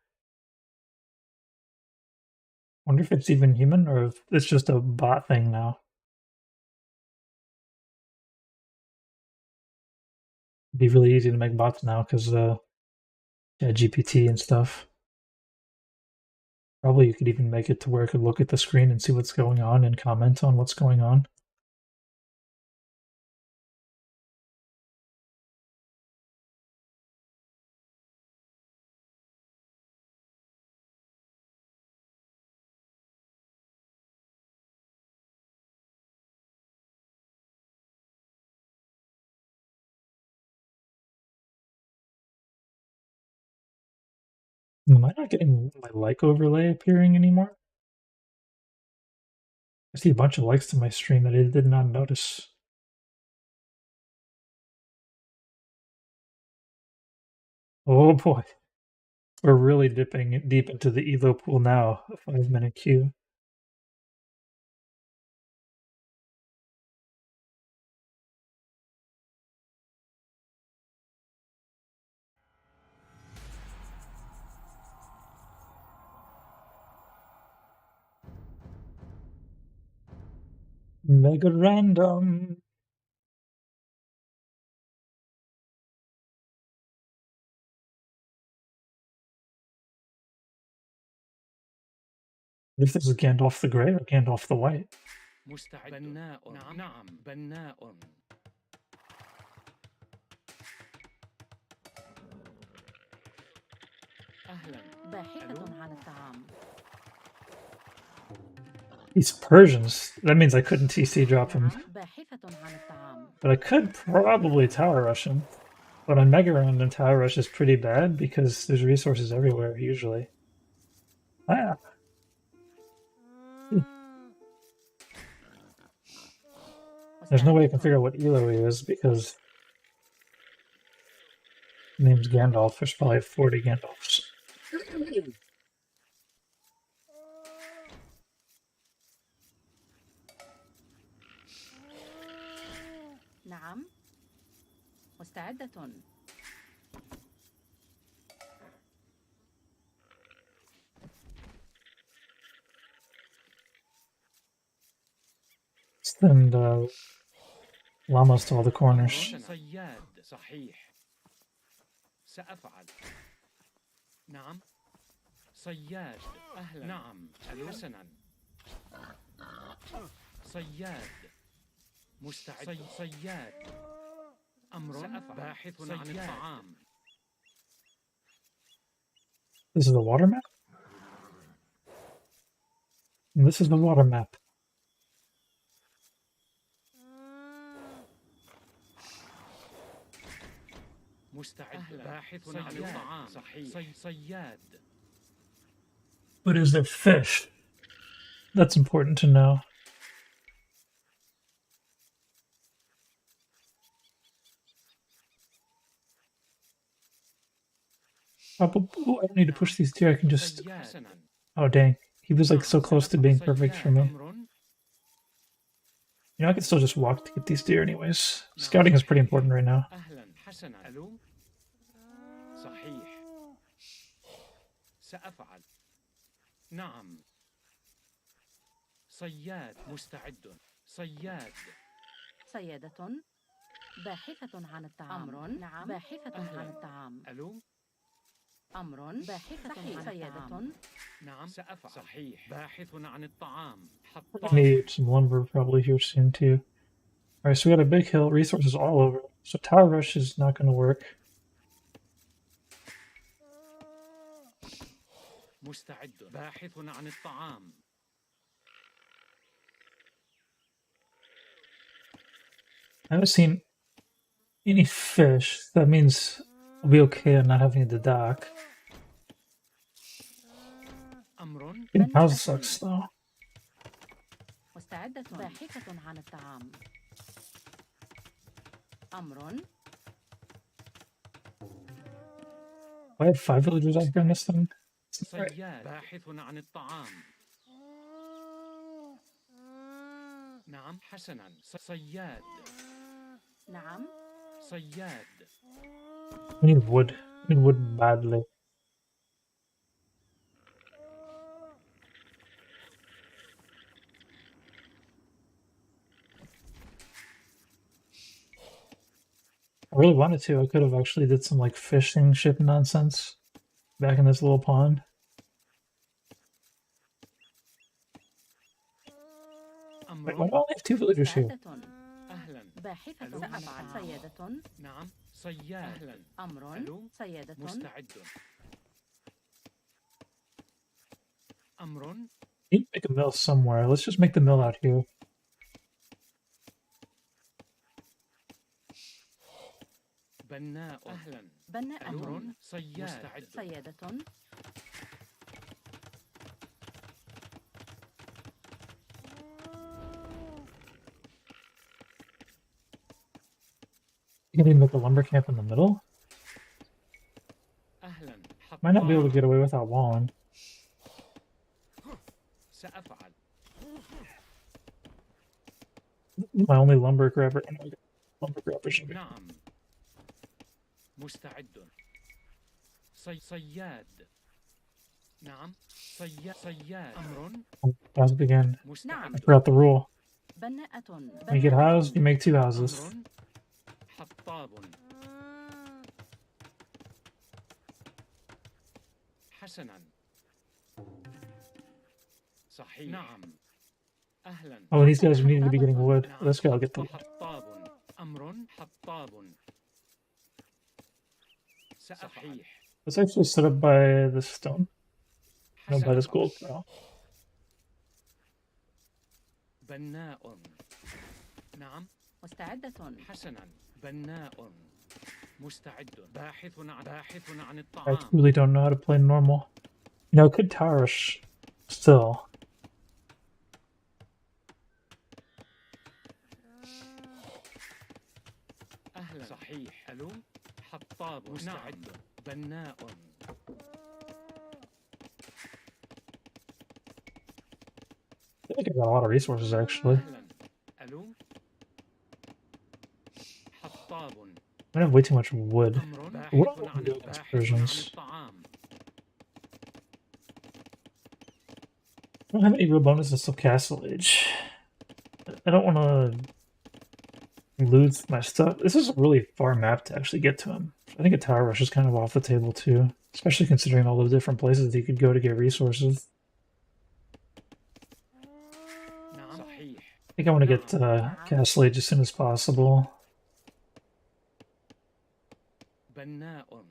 Wonder if it's even human or if it's just a bot thing now. It'd be really easy to make bots now because yeah, GPT and stuff. Probably you could even make it to where it could look at the screen and see what's going on and comment on what's going on. Am I not getting my like overlay appearing anymore? I see a bunch of likes to my stream that I did not notice. Oh boy. We're really dipping deep into the Elo pool now, a 5-minute queue. Mega random. If this is Gandalf the Grey or Gandalf the White. مستعد بناء نعم بناء أهلا باحثة عن الطعام. He's Persians. That means I couldn't TC drop him. نعم باحثة عن الطعام. But I could probably tower rush him. But on Mega Round and tower rush is pretty bad because there's resources everywhere usually. Ah. There's no way I can figure out what Elo he is because his name's Gandalf. There's probably 40 Gandalfs. نعم مستعدة. Send llamas to all the corners. صياد صحيح سأفعل نعم صياد أهلا نعم حسنا صياد مستعد. صياد. أمر باحث عن الطعام. This is the water map? And this is the water map. مستعد. باحث عن الطعام. صحيح. صياد. But is there fish? That's important to know. Probably, I don't need to push these two, I can just... Oh dang, he was like so close to being perfect for me. You know, I can still just walk to get these deer anyways. Scouting is pretty important right now. صحيح. سأفعل. نعم. صياد مستعد. صياد. صيادة باحثة عن الطعام. أمر. نعم. باحثة عن الطعام. ألو. أمر. باحثة عن صيادة. نعم. سأفعل. صحيح. باحث عن الطعام. I need some lumber probably here soon too. Alright, so we got a big hill, resources all over. So tower rush is not going to work. مستعد. باحث عن الطعام. I haven't seen any fish. That means I'll be okay on not having to dock. Getting houses sucks though. مستعدة باحثة عن الطعام. أمر. I have 5 villagers out here in this thing. صياد باحث عن الطعام. نعم حسنا. صياد. نعم. صياد. We need wood. We need wood badly. I really wanted to. I could have actually did some like fishing ship nonsense back in this little pond. Wait, why do I only have 2 villagers here? باحثة عن صيادة. نعم. صياد. أمر. صيادة. مستعد. أمر. We need to make a mill somewhere. Let's just make the mill out here. بناء. أهلا. بناء. أمر. صياد. مستعد. صيادة. You can even make a lumber camp in the middle. أهلا. Might not be able to get away without walling. سأفعل. My only lumber grabber. Lumber grabber should be. نعم. مستعد. صياد. نعم. صياد. أمر. Pause it again. نعم. I forgot the rule. بناءة. When you get housed, you make 2 houses. أمر. حطاب. حسنا. صحيح. نعم. أهلا. Oh, and these guys needed to be getting wood. Let's go get the wood. حطاب. أمر. حطاب. صحيح. Let's actually set up by this stone. No, by this gold pile. بناء. نعم. مستعدة. حسنا. بناء. مستعد. باحث عن I الطعام. really don't know how to play normal. You know, I could tower rush still. أهلا. صحيح. ألو. حطاب. مستعد. بناء. I think I got a lot of resources actually. أهلا. ألو. حطاب. I have way too much wood. أمر. What باحث do I عن do with عن excursions? الطعام. I don't have any real bonuses till Castle Age. I don't want to lose my stuff. This is a really far map to actually get to him. I think a tower rush is kind of off the table too, especially considering all the different places that you could go to get resources. نعم. صحيح. think I want to get Castle Age as soon as possible. بناء.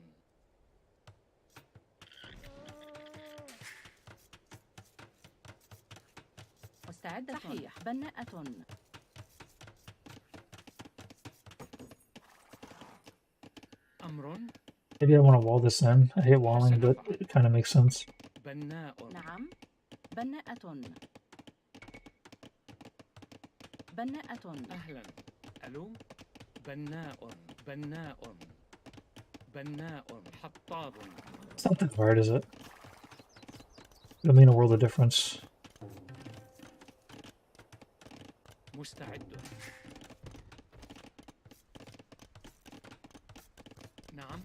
مستعدة. صحيح. بناءة. أمر. Maybe I want to wall this in. I hate walling, but it kind of makes sense. بناء. نعم. بناءة. بناءة. أهلا. ألو. بناء. بناء. بناء. حطاب. It's not that hard, is it? It'll mean a world of difference. مستعد. نعم.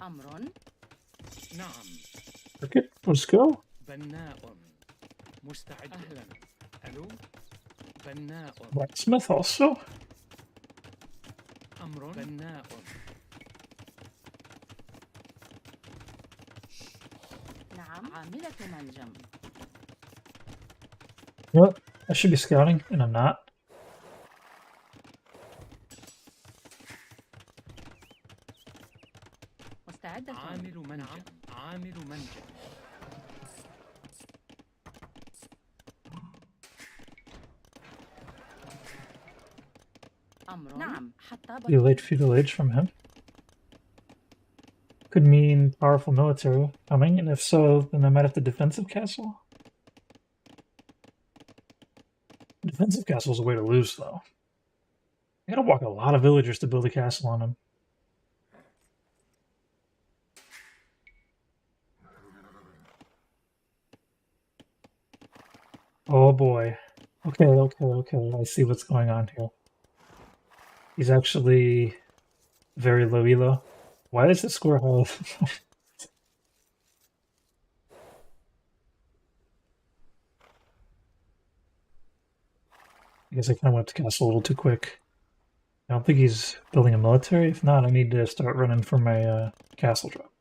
أمر. نعم. Okay, let's go. بناء. مستعد. أهلا. ألو. بناء. Blacksmith also. أمر. بناء. نعم. عاملة منجم. Yep, I should be scouting, and I'm not. مستعدة. عامل منجم. عامل منجم. أمر. نعم. حطابة. Feudal age from him. Could mean powerful military coming, and if so, then I might have to defensive castle. Defensive castle is a way to lose, though. I gotta walk a lot of villagers to build a castle on them. Oh boy. Okay. I see what's going on here. He's actually very low elo. Why does the score have... I guess I kind of went to castle a little too quick. I don't think he's building a military. If not, I need to start running for my castle drop.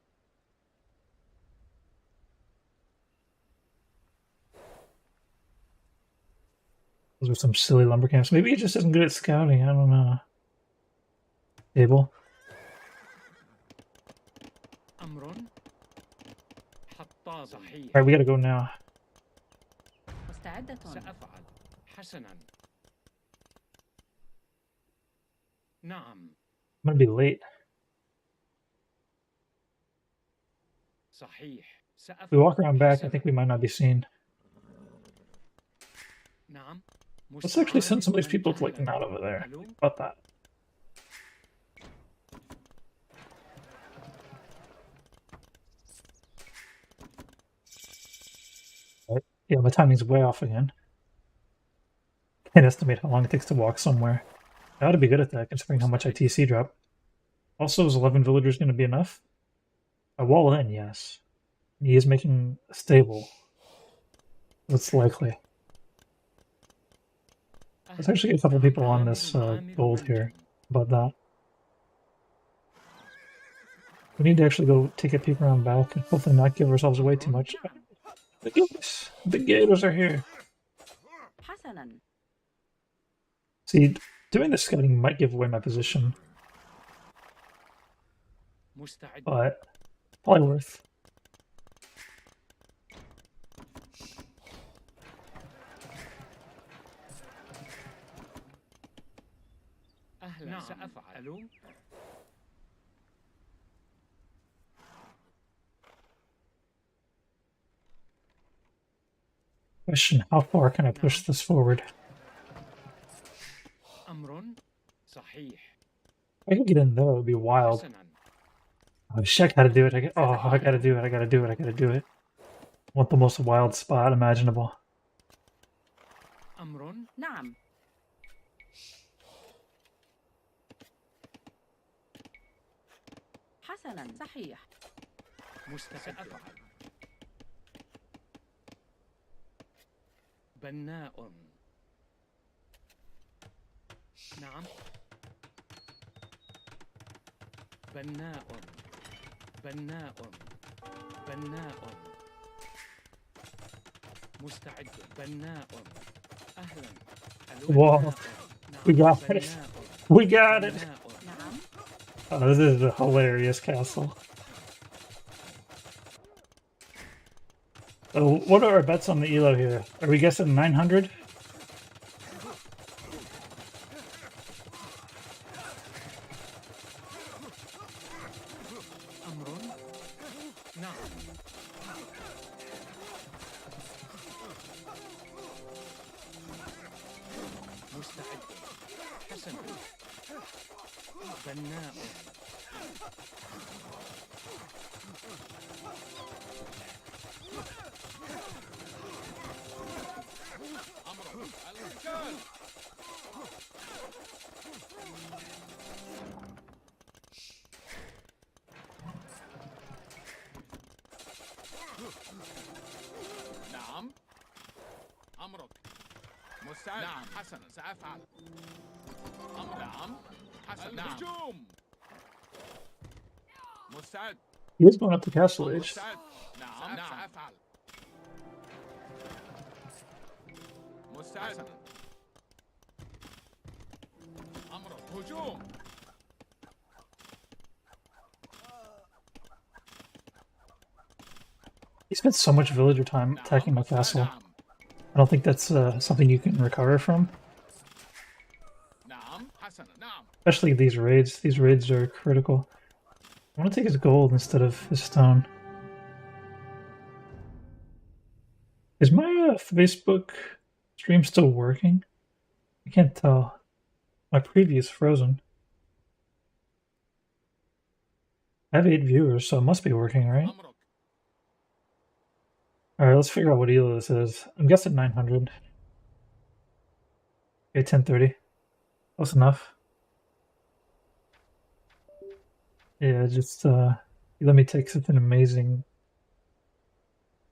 Those are some silly lumber camps. Maybe he just isn't good at scouting. I don't know. Table. أمر. حطاب. صحيح. Alright, we gotta go now. مستعدة. سأفعل. حسنا. نعم. I'm gonna be late. صحيح. If we walk around back, I think we might not be seen. نعم. Let's actually send some of these people to like not over there. ألو. How about that? Right. Yeah, my timing's way off again. Can't estimate how long it takes to walk somewhere. I ought to be good at that, considering how much I TC drop. Also, is 11 villagers going to be enough? A wall in, yes. He is making a stable. That's likely. Let's actually get a couple people on this gold here. How about that? We need to actually go take a peek around back and hopefully not give ourselves away too much. The gators are here. حسنا. See, doing the scouting might give away my position, مستعد. but probably worth. أهلا. نعم. سأفعل. ألو. Question, how far can I push this forward? أمر. صحيح. If I could get in there, it would be wild. حسنا. Oh shit, I gotta do it. I gotta do it. I want the most wild spot imaginable. أمر. نعم. حسنا. صحيح. سأفعل. بناء. نعم. بناء. بناء. بناء. مستعد. بناء. أهلا. Whoa, we got it. We got it. نعم. Oh, this is a hilarious castle. So, what are our bets on the elo here? Are we guessing 900? أمر. نعم. مستعد. حسنا. بناء. أمرك القتال. نعم. أمرك. مستعد. نعم حسنا سأفعل. أمر. نعم حسنا. الهجوم. مستعد. He is going up to castle age. مستعد. نعم سأفعل. مستعد. أمرك. هجوم. He spent so much villager time attacking my castle. I don't think that's something you can recover from. نعم حسنا. نعم. Especially these raids. These raids are critical. I want to take his gold instead of his stone. Is my Facebook stream still working? I can't tell. My preview is frozen. I have 8 viewers, so it must be working, right? أمرك. Alright, let's figure out what elo this is. I'm guessing 900. Okay, 1030. Close enough. Yeah, just let me take such an amazing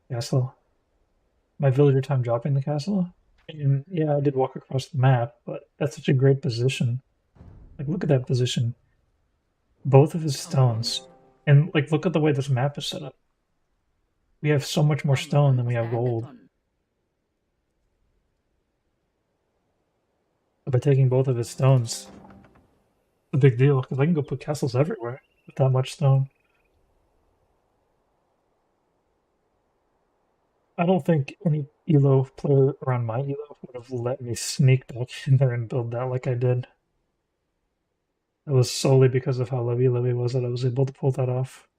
castle. My villager time dropping the castle. And yeah, I did walk across the map, but that's such a great position. Like, look at that position. Both of his stones. And, like, look at the way this map is set up. We have so much more stone than we have gold. مستعدة. But by taking both of his stones, it's a big deal, because I can go put castles everywhere with that much stone. I don't think any elo player around my elo would have let me sneak back in there and build that like I did. It was solely because of how low elo he was that I was able to pull that off.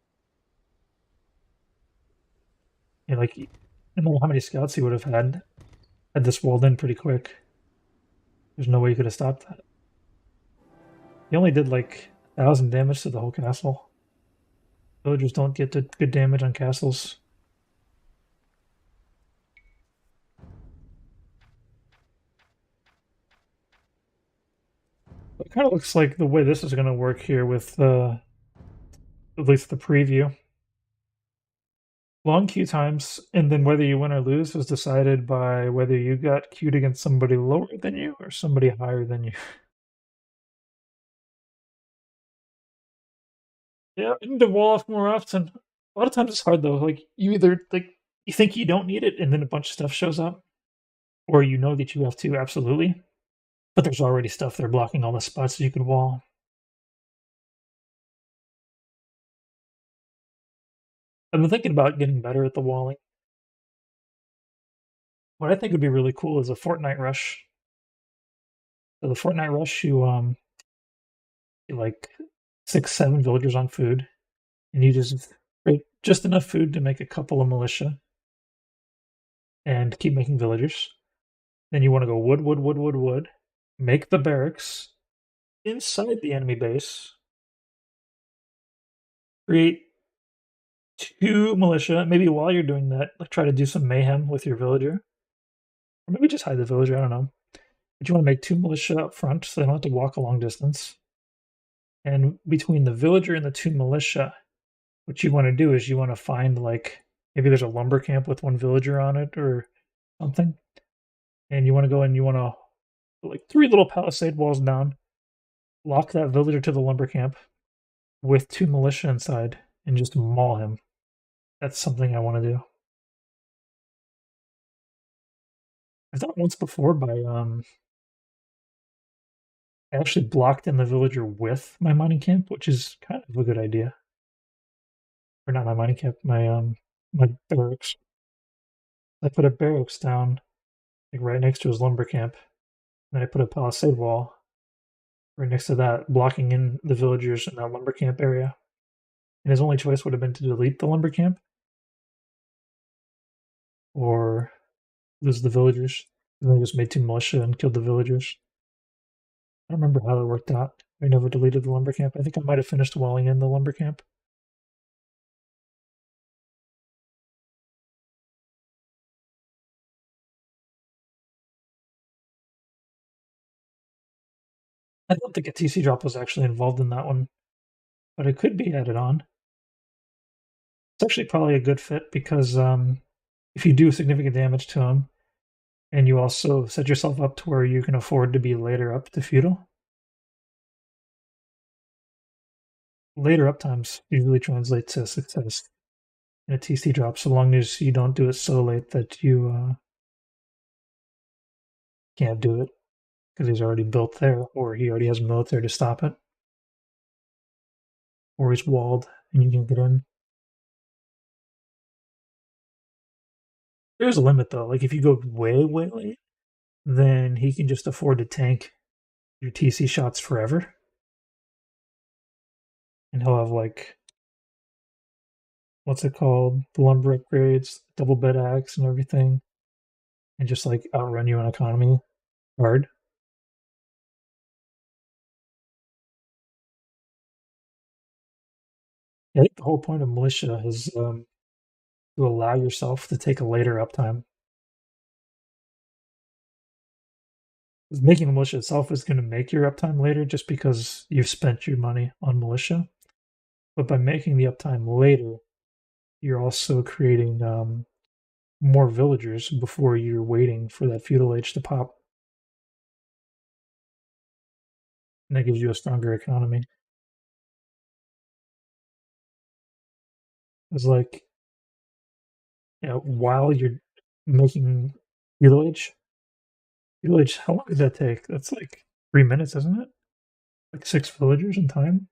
Yeah, like, I don't know how many scouts he would have had this walled in pretty quick. There's no way he could have stopped that. He only did like 1,000 damage to the whole castle. Villagers don't get good damage on castles. It kind of looks like the way this is going to work here with at least the preview. Long queue times, and then whether you win or lose is decided by whether you got queued against somebody lower than you or somebody higher than you. Yeah, I need to wall off more often. A lot of times it's hard though. Like, you either you think you don't need it, and then a bunch of stuff shows up, or you know that you have to absolutely, but there's already stuff there blocking all the spots that you could wall. I've been thinking about getting better at the walling. What I think would be really cool is a Fortnite rush. So the Fortnite rush, you get like 6-7 villagers on food, and you just create just enough food to make a couple of militia, and keep making villagers. Then you want to go wood, wood, wood, wood, wood. Make the barracks inside the enemy base. Create 2 militia. Maybe while you're doing that, like, try to do some mayhem with your villager. Or maybe just hide the villager, I don't know. But you want to make 2 militia up front so they don't have to walk a long distance. And between the villager and the 2 militia, what you want to do is you want to find, like, maybe there's a lumber camp with 1 villager on it or something. And you want to go and you want to put like 3 little palisade walls down, lock that villager to the lumber camp with 2 militia inside, and just maul him. That's something I want to do. I've done it once before by I actually blocked in the villager with my mining camp, which is kind of a good idea. Or not my mining camp, my barracks. I put a barracks down like right next to his lumber camp. And then I put a palisade wall right next to that, blocking in the villagers in that lumber camp area. And his only choice would have been to delete the lumber camp or lose the villagers. And then he just made two militia and killed the villagers. I don't remember how it worked out. I never deleted the lumber camp. I think I might have finished walling in the lumber camp. I don't think a TC drop was actually involved in that one, but it could be added on. It's actually probably a good fit because if you do significant damage to him, and you also set yourself up to where you can afford to be later up to feudal, later up times usually translate to success in a TC drop, so long as you don't do it so late that you can't do it because he's already built there, or he already has military to stop it, or he's walled and you can't get in. There's a limit though. Like if you go way late, then he can just afford to tank your TC shots forever, and he'll have like what's it called, the lumber upgrades, double bed axe, and everything, and just like outrun you in economy hard. I think the whole point of militia is to allow yourself to take a later uptime. Making the militia itself is going to make your uptime later just because you've spent your money on militia. But by making the uptime later, you're also creating more villagers before you're waiting for that feudal age to pop. And that gives you a stronger economy. It's like, while you're making feudal age, how long does that take? That's like 3 minutes, isn't it? Like 6 villagers in time?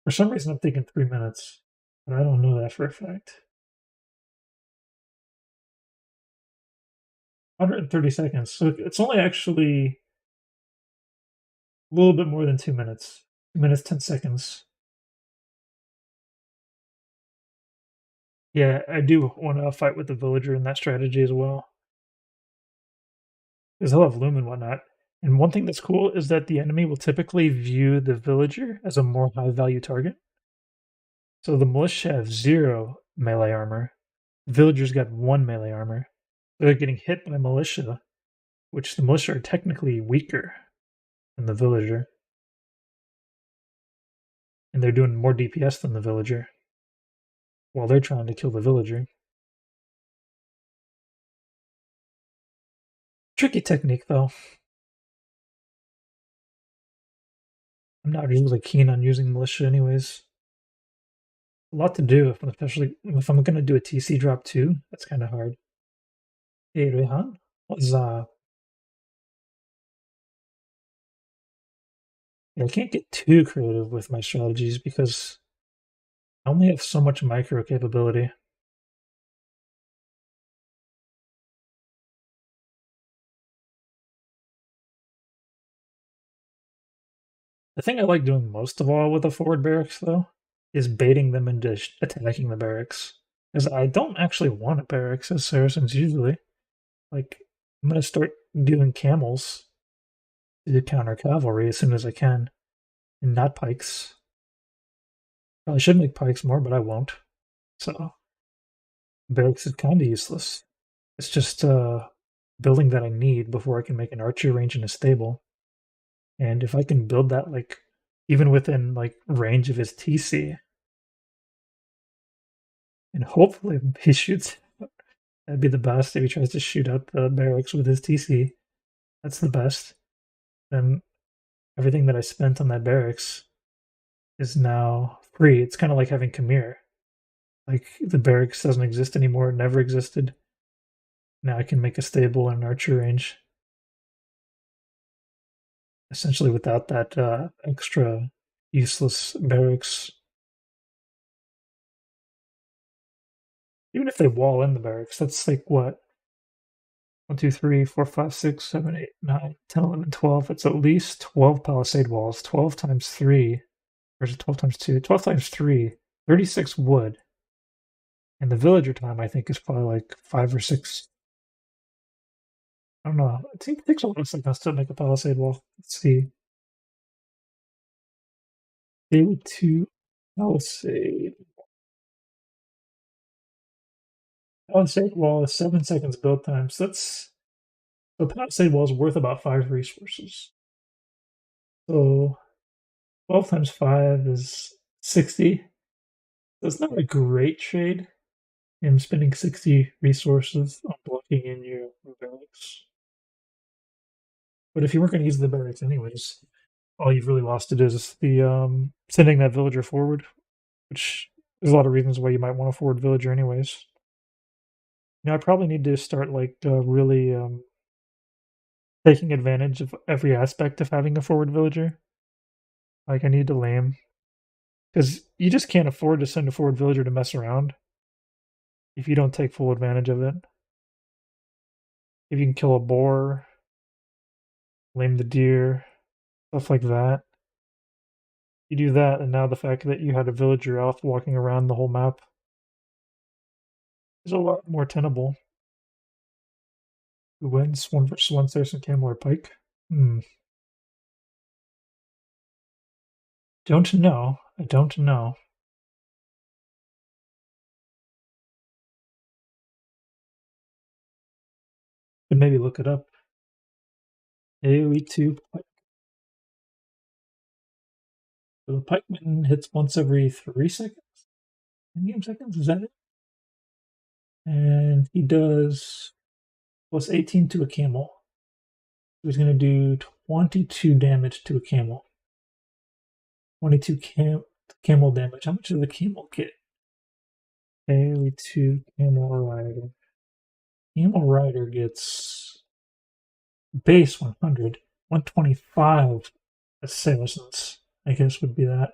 For some reason, I'm thinking 3 minutes, but I don't know that for a fact. 130 seconds. So it's only actually a little bit more than 2 minutes. 2 minutes, 10 seconds. Yeah, I do want to fight with the villager in that strategy as well. Because he'll have loom and whatnot. And one thing that's cool is that the enemy will typically view the villager as a more high value target. So the militia have 0 melee armor. Villagers got 1 melee armor. They're getting hit by militia, which the militia are technically weaker than the villager. And they're doing more DPS than the villager while they're trying to kill the villager. Tricky technique, though. I'm not usually keen on using militia anyways. A lot to do, especially if I'm going to do a TC drop too. That's kind of hard. Hey, Rehan, what's I can't get too creative with my strategies because I only have so much micro capability. The thing I like doing most of all with the forward barracks, though, is baiting them into attacking the barracks. Because I don't actually want a barracks as Saracens usually. Like, I'm going to start doing camels to counter cavalry as soon as I can, and not pikes. Probably should make pikes more, but I won't. So, barracks is kind of useless. It's just building that I need before I can make an archery range in a stable. And if I can build that, like, even within, like, range of his TC, and hopefully he shoots, that'd be the best if he tries to shoot out the barracks with his TC. That's the best. Then everything that I spent on that barracks is now free. It's kind of like having Khmer. Like, the barracks doesn't exist anymore, it never existed. Now I can make a stable and archer range. Essentially without that extra useless barracks. Even if they wall in the barracks, that's like what? 1, 2, 3, 4, 5, 6, 7, 8, 9, 10, 11, 12. It's at least 12 palisade walls. 12 times 3. Or is it 12 times 2? 12 times 3. 36 wood. And the villager time, I think, is probably like 5 or 6. I don't know. It takes a lot of seconds to make a palisade wall. Let's see. Daily 2 palisade. Palisade wall is 7 seconds build time. So that's. The palisade wall is worth about 5 resources. So 12 times 5 is 60. That's not a great trade. I'm spending 60 resources on blocking in your barracks. But if you weren't going to use the barracks anyways, all you've really lost it is the sending that villager forward, which there's a lot of reasons why you might want a forward villager anyways. Now I probably need to start like really taking advantage of every aspect of having a forward villager. Like I need to lame, because you just can't afford to send a forward villager to mess around if you don't take full advantage of it. If you can kill a boar, lame the deer, stuff like that. You do that, and now the fact that you had a villager elf walking around the whole map is a lot more tenable. Who wins? 1 versus 1 Saracen camel or pike? Don't know. I don't know. Could maybe look it up. AoE 2 pike. So the pikeman hits once every 3 seconds? In-game seconds? Is that it? And he does plus 18 to a camel. He's going to do 22 damage to a camel. 22 camel damage. How much does the camel get? AoE 2 camel rider. Camel rider gets base 100. 125 as Saracens, I guess would be that.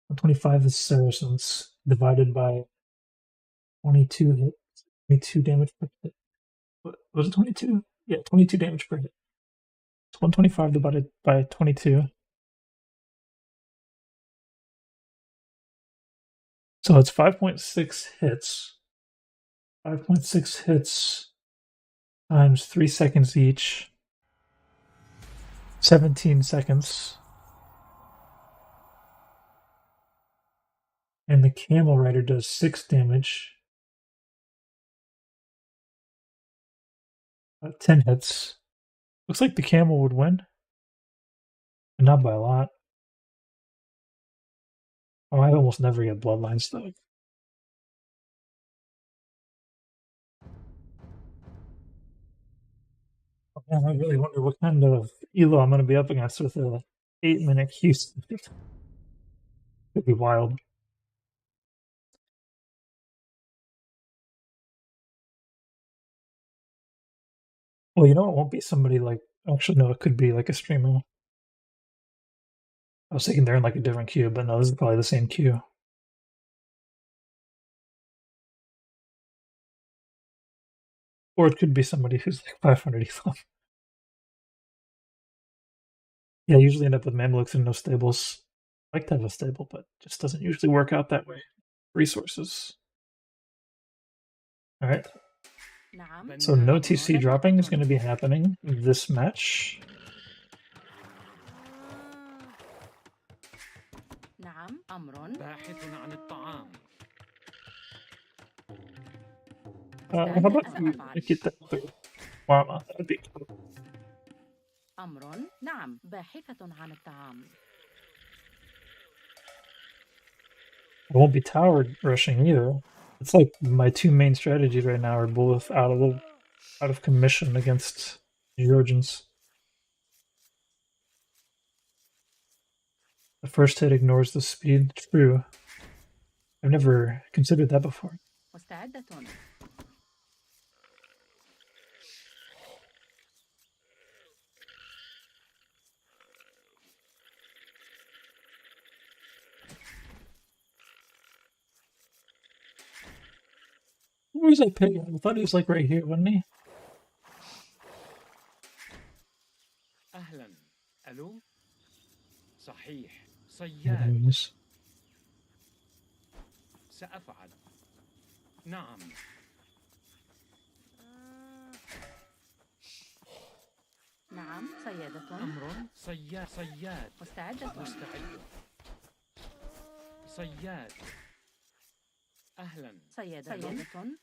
125 is Saracens divided by 22 hit. 22 damage per hit. What, was it 22? Yeah, 22 damage per hit. It's 125 divided by 22. So it's 5.6 hits. 5.6 hits times 3 seconds each. 17 seconds. And the camel rider does 6 damage. 10 hits. Looks like the camel would win. But not by a lot. Oh, I almost never get bloodlines though. Oh, man, I really wonder what kind of elo I'm going to be up against with a 8-minute queue. Could be wild. Well, you know, it won't be somebody like. Actually, no, it could be like a streamer. I was thinking they're in like a different queue, but no, this is probably the same queue. Or it could be somebody who's like 500 elo. Yeah, I usually end up with Mamluks and no stables. I like to have a stable, but it just doesn't usually work out that way. Resources. Alright. So no TC dropping is going to be happening this match. نعم أمر باحث عن الطعام. How about you get that through llama? That'd be cool. أمر نعم باحثة عن الطعام. I won't be tower rushing either. It's like my 2 main strategies right now are both out of commission against Georgians. The first hit ignores the speed. True. I've never considered that before. مستعدة. Where's that pig? I thought he was like right here, wasn't he? أهلا. ألو. صحيح. There صياد. he is. سأفعل. نعم. نعم سيدة. أمر. صياد. صياد. مستعدة. مستعد. صياد. أهلا. سيدة.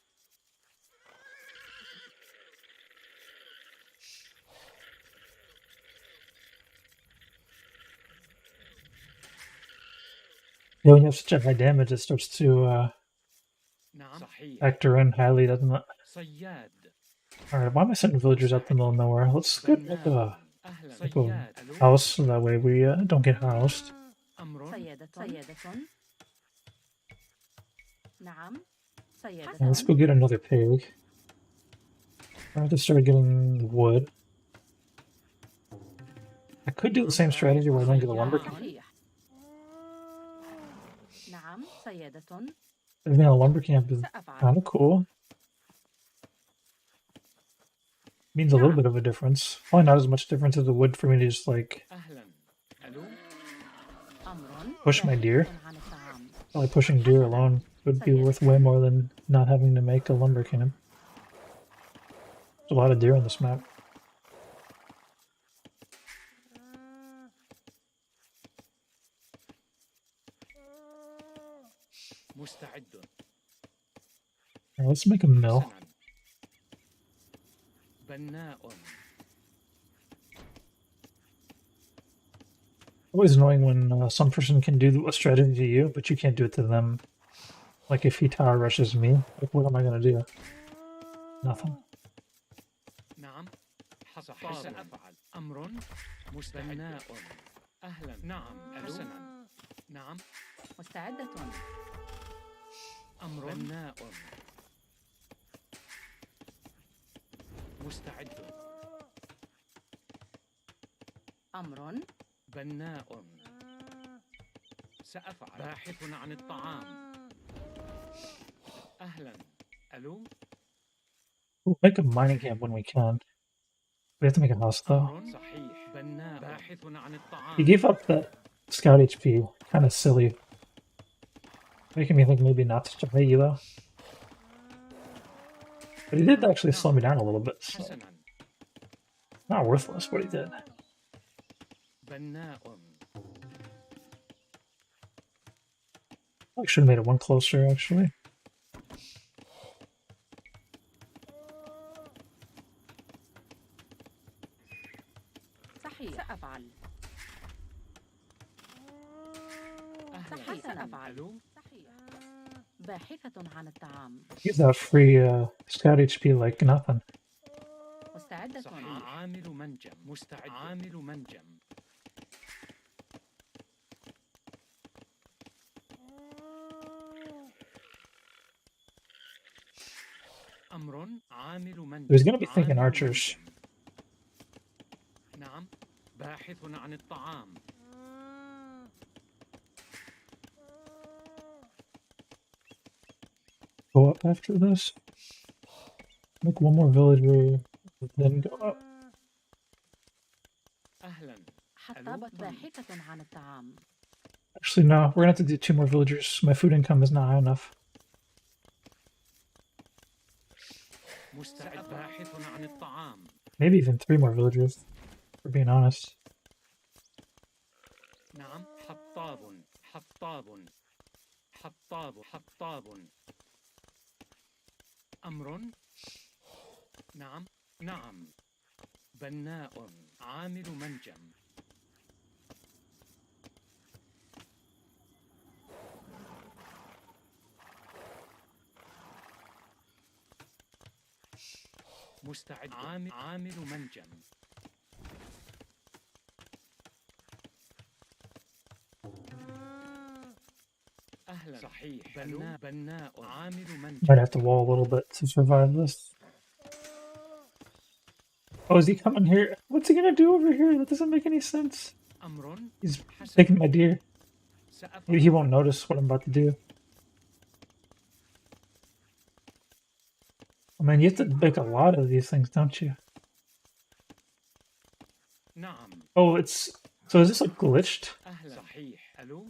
Yeah, when you have such a high damage, it starts to نعم. صحيح. factor in highly, doesn't it? صياد. Alright, why am I sending villagers out the middle of nowhere? Let's get like a أهلا. a صياد. house, so that way we don't get housed. أمر. سيدة. نعم سيدة. And let's go get another pig. I have to start getting wood. I could do the same strategy where I don't get a lumber camp. صحيح. نعم سيدة. Having a lumber camp is سأفعل. kind of cool. Means a little bit of a difference. Probably not as much difference as it would for me to just like أهلا. ألو. أمر. push my deer. عن الطعام. Probably pushing deer alone would be worth way more than not having to make a lumber camp. There's a lot of deer on this map. مستعد. Alright, let's make a mill. حسناً. بناء. Always annoying when some person can do a strategy to you, but you can't do it to them. Like if he tower rushes me, like what am I gonna do? Nothing. نعم. صحيح. سأفعل. أمر. بناء. أهلا. نعم. حسنا. نعم. مستعدة. أمر. بناء. مستعد. أمر. بناء. سأفعل. باحث عن الطعام. أهلا. ألو. We'll make a mining camp when we can. We have to make a house though. أمر. صحيح. بناء. باحث عن الطعام. He gave up that scout HP. Kind of silly. Making me think maybe not to try you though. But he did actually slow me down a little bit, so حسنا. not worthless what he did. بناء. I should have made it one closer actually. صحيح. سأفعل. صحيح. سأفعل. ألو. صحيح. باحثة عن الطعام. Use that free scout HP like nothing. مستعدة. صحيح. عامل منجم. مستعد. عامل منجم. أمر. عامل منجم. He's gonna be thinking عامل archers. منجم. نعم. باحث عن الطعام. Go up after this. Make one more villager, then go up. أهلا. حطابة باحثة عن الطعام. Actually, no. We're gonna have to do 2 more villagers. My food income is not high enough. مستعد. باحث عن الطعام. Maybe even 3 more villagers, for being honest. نعم. حطاب. حطاب. حطاب. حطاب. أمر. نعم. نعم. بناء. عامل منجم. مستعد. عامل منجم. أهلا. صحيح. بناء. عامل منجم. Might have to wall a little bit to survive this. Oh, is he coming here? What's he gonna do over here? That doesn't make any sense. أمر. He's taking my deer. سأفعل. Maybe he won't notice what I'm about to do. I mean, you have to make a lot of these things, don't you? نعم. Oh, it's... So is this like glitched? أهلا. صحيح. ألو.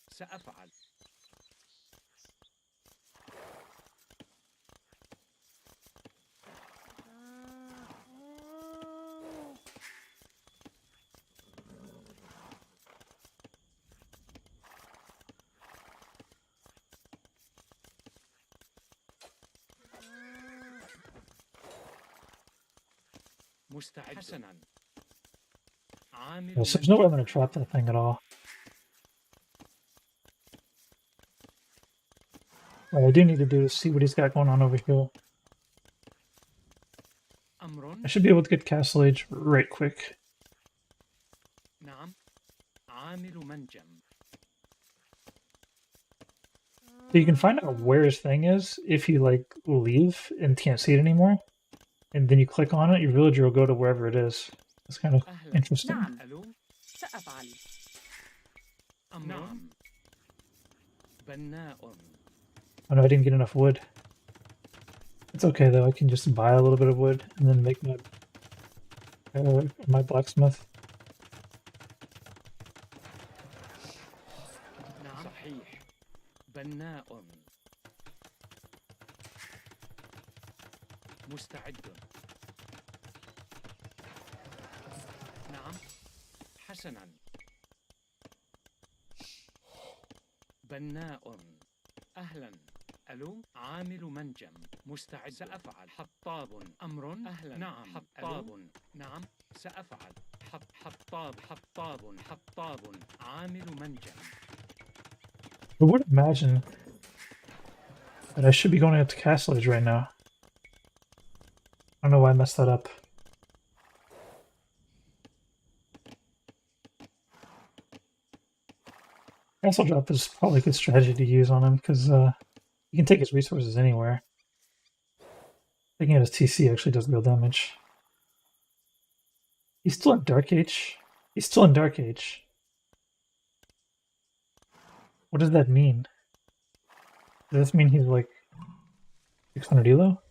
سأفعل. مستعد. حسنا. عامل. Yes, there's no way I'm gonna trap that thing at all. What I do need to do is see what he's got going on over here. أمر. I should be able to get Castle Age right quick. نعم. عامل منجم. So you can find out where his thing is if you like leave and can't see it anymore. And then you click on it, your villager will go to wherever it is. It's kind of أهلا. interesting. نعم. ألو. سأفعل. أمر. نعم. بناء. Oh no, I didn't get enough wood. It's okay though, I can just buy a little bit of wood and then make my blacksmith. نعم. صحيح. بناء. مستعد. نعم. حسنا. بناء. أهلا. ألو. عامل منجم. مستعد. سأفعل. حطاب. أمر. أهلا. نعم. حطاب. نعم. سأفعل. حطاب. عامل منجم. I would imagine that I should be going up to Castle Age right now. I don't know why I messed that up. Castle Drop is probably a good strategy to use on him because you can take his resources anywhere. Taking out his TC actually does real damage. He's still in Dark Age. He's still in Dark Age. What does that mean? Does this mean he's like 600 elo?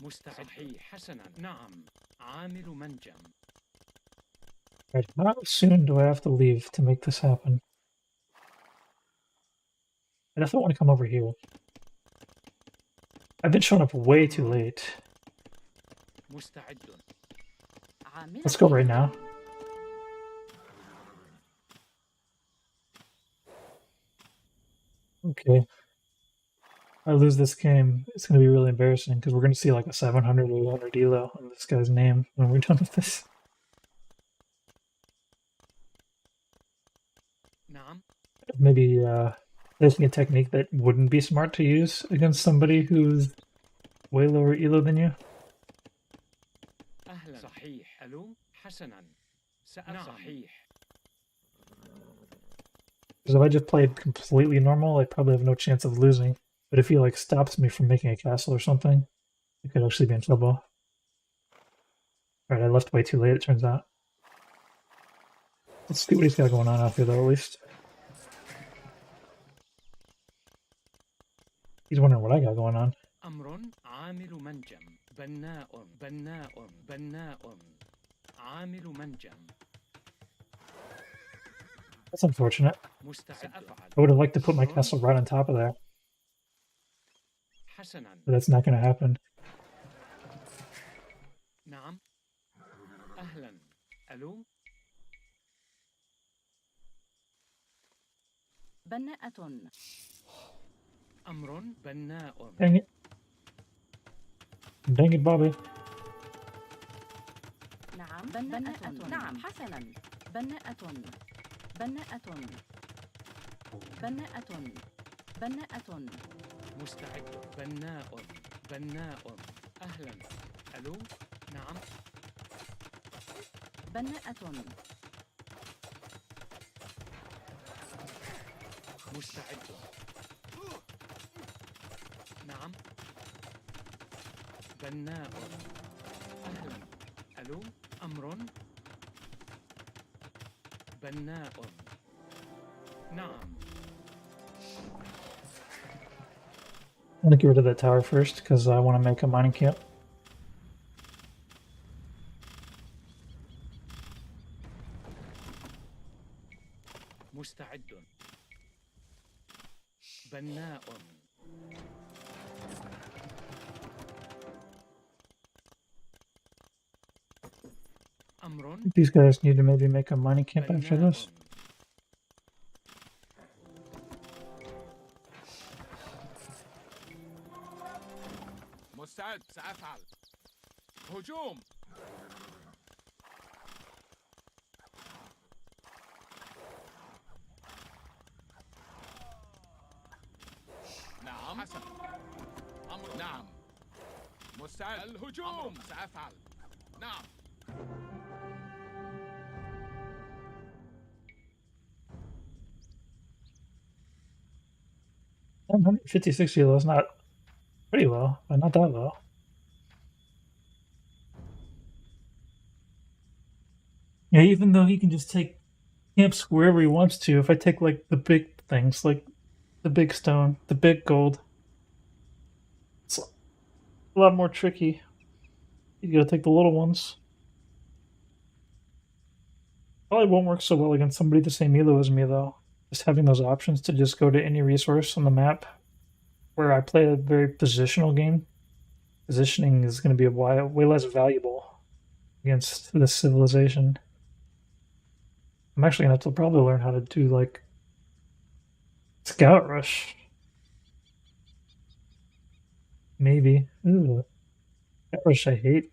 مستعد. صحيح. حسنا. نعم. عامل منجم. Right, how soon do I have to leave to make this happen? I definitely want to come over here. I've been showing up way too late. مستعد. Let's go right now. Okay. If I lose this game, it's going to be really embarrassing because we're going to see like a 700 or 800 elo on this guy's name when we're done with this. نعم. Maybe there's a technique that wouldn't be smart to use against somebody who's way lower elo than you. أهلا. صحيح. ألو. حسنا. نعم. صحيح. Because if I just played completely normal, I probably have no chance of losing. But if he like stops me from making a castle or something, I could actually be in trouble. Alright, I left way too late, it turns out. Let's see what he's got going on out here, though, at least. He's wondering what I got going on. أمر. عامل منجم. بناء. عامل منجم. That's unfortunate. مستعد. I would have liked to put my castle right on top of there, حسنا. but that's not going to happen. نعم. أهلا. ألو. بناءة. أمر. بناء. Dang it. Dang it, Bobby. نعم. بناءة. نعم. حسنا. بناءة. مستعد. بناء. أهلا. ألو. نعم. بناءة. مستعد. نعم. بناء. أهلا. ألو أمر بناء نعم I'm gonna get rid of that tower first because I want to make a mining camp. مستعد بناء أمر These guys need to maybe make a mining camp after بناء this. مستعد سأفعل. هجوم. نعم حسن. أمر نعم. مستعد. الهجوم. سأفعل. نعم. 156 elo is not pretty low, but not that low. Yeah, even though he can just take camps wherever he wants to, if I take like the big things, like the big stone, the big gold, it's a lot more tricky. You gotta take the little ones. Probably won't work so well against somebody the same elo as me though. Just having those options to just go to any resource on the map where I play a very positional game. Positioning is going to be way less valuable against this civilization. I'm actually going to have to probably learn how to do like Scout Rush. Maybe. Ooh. Scout Rush I hate.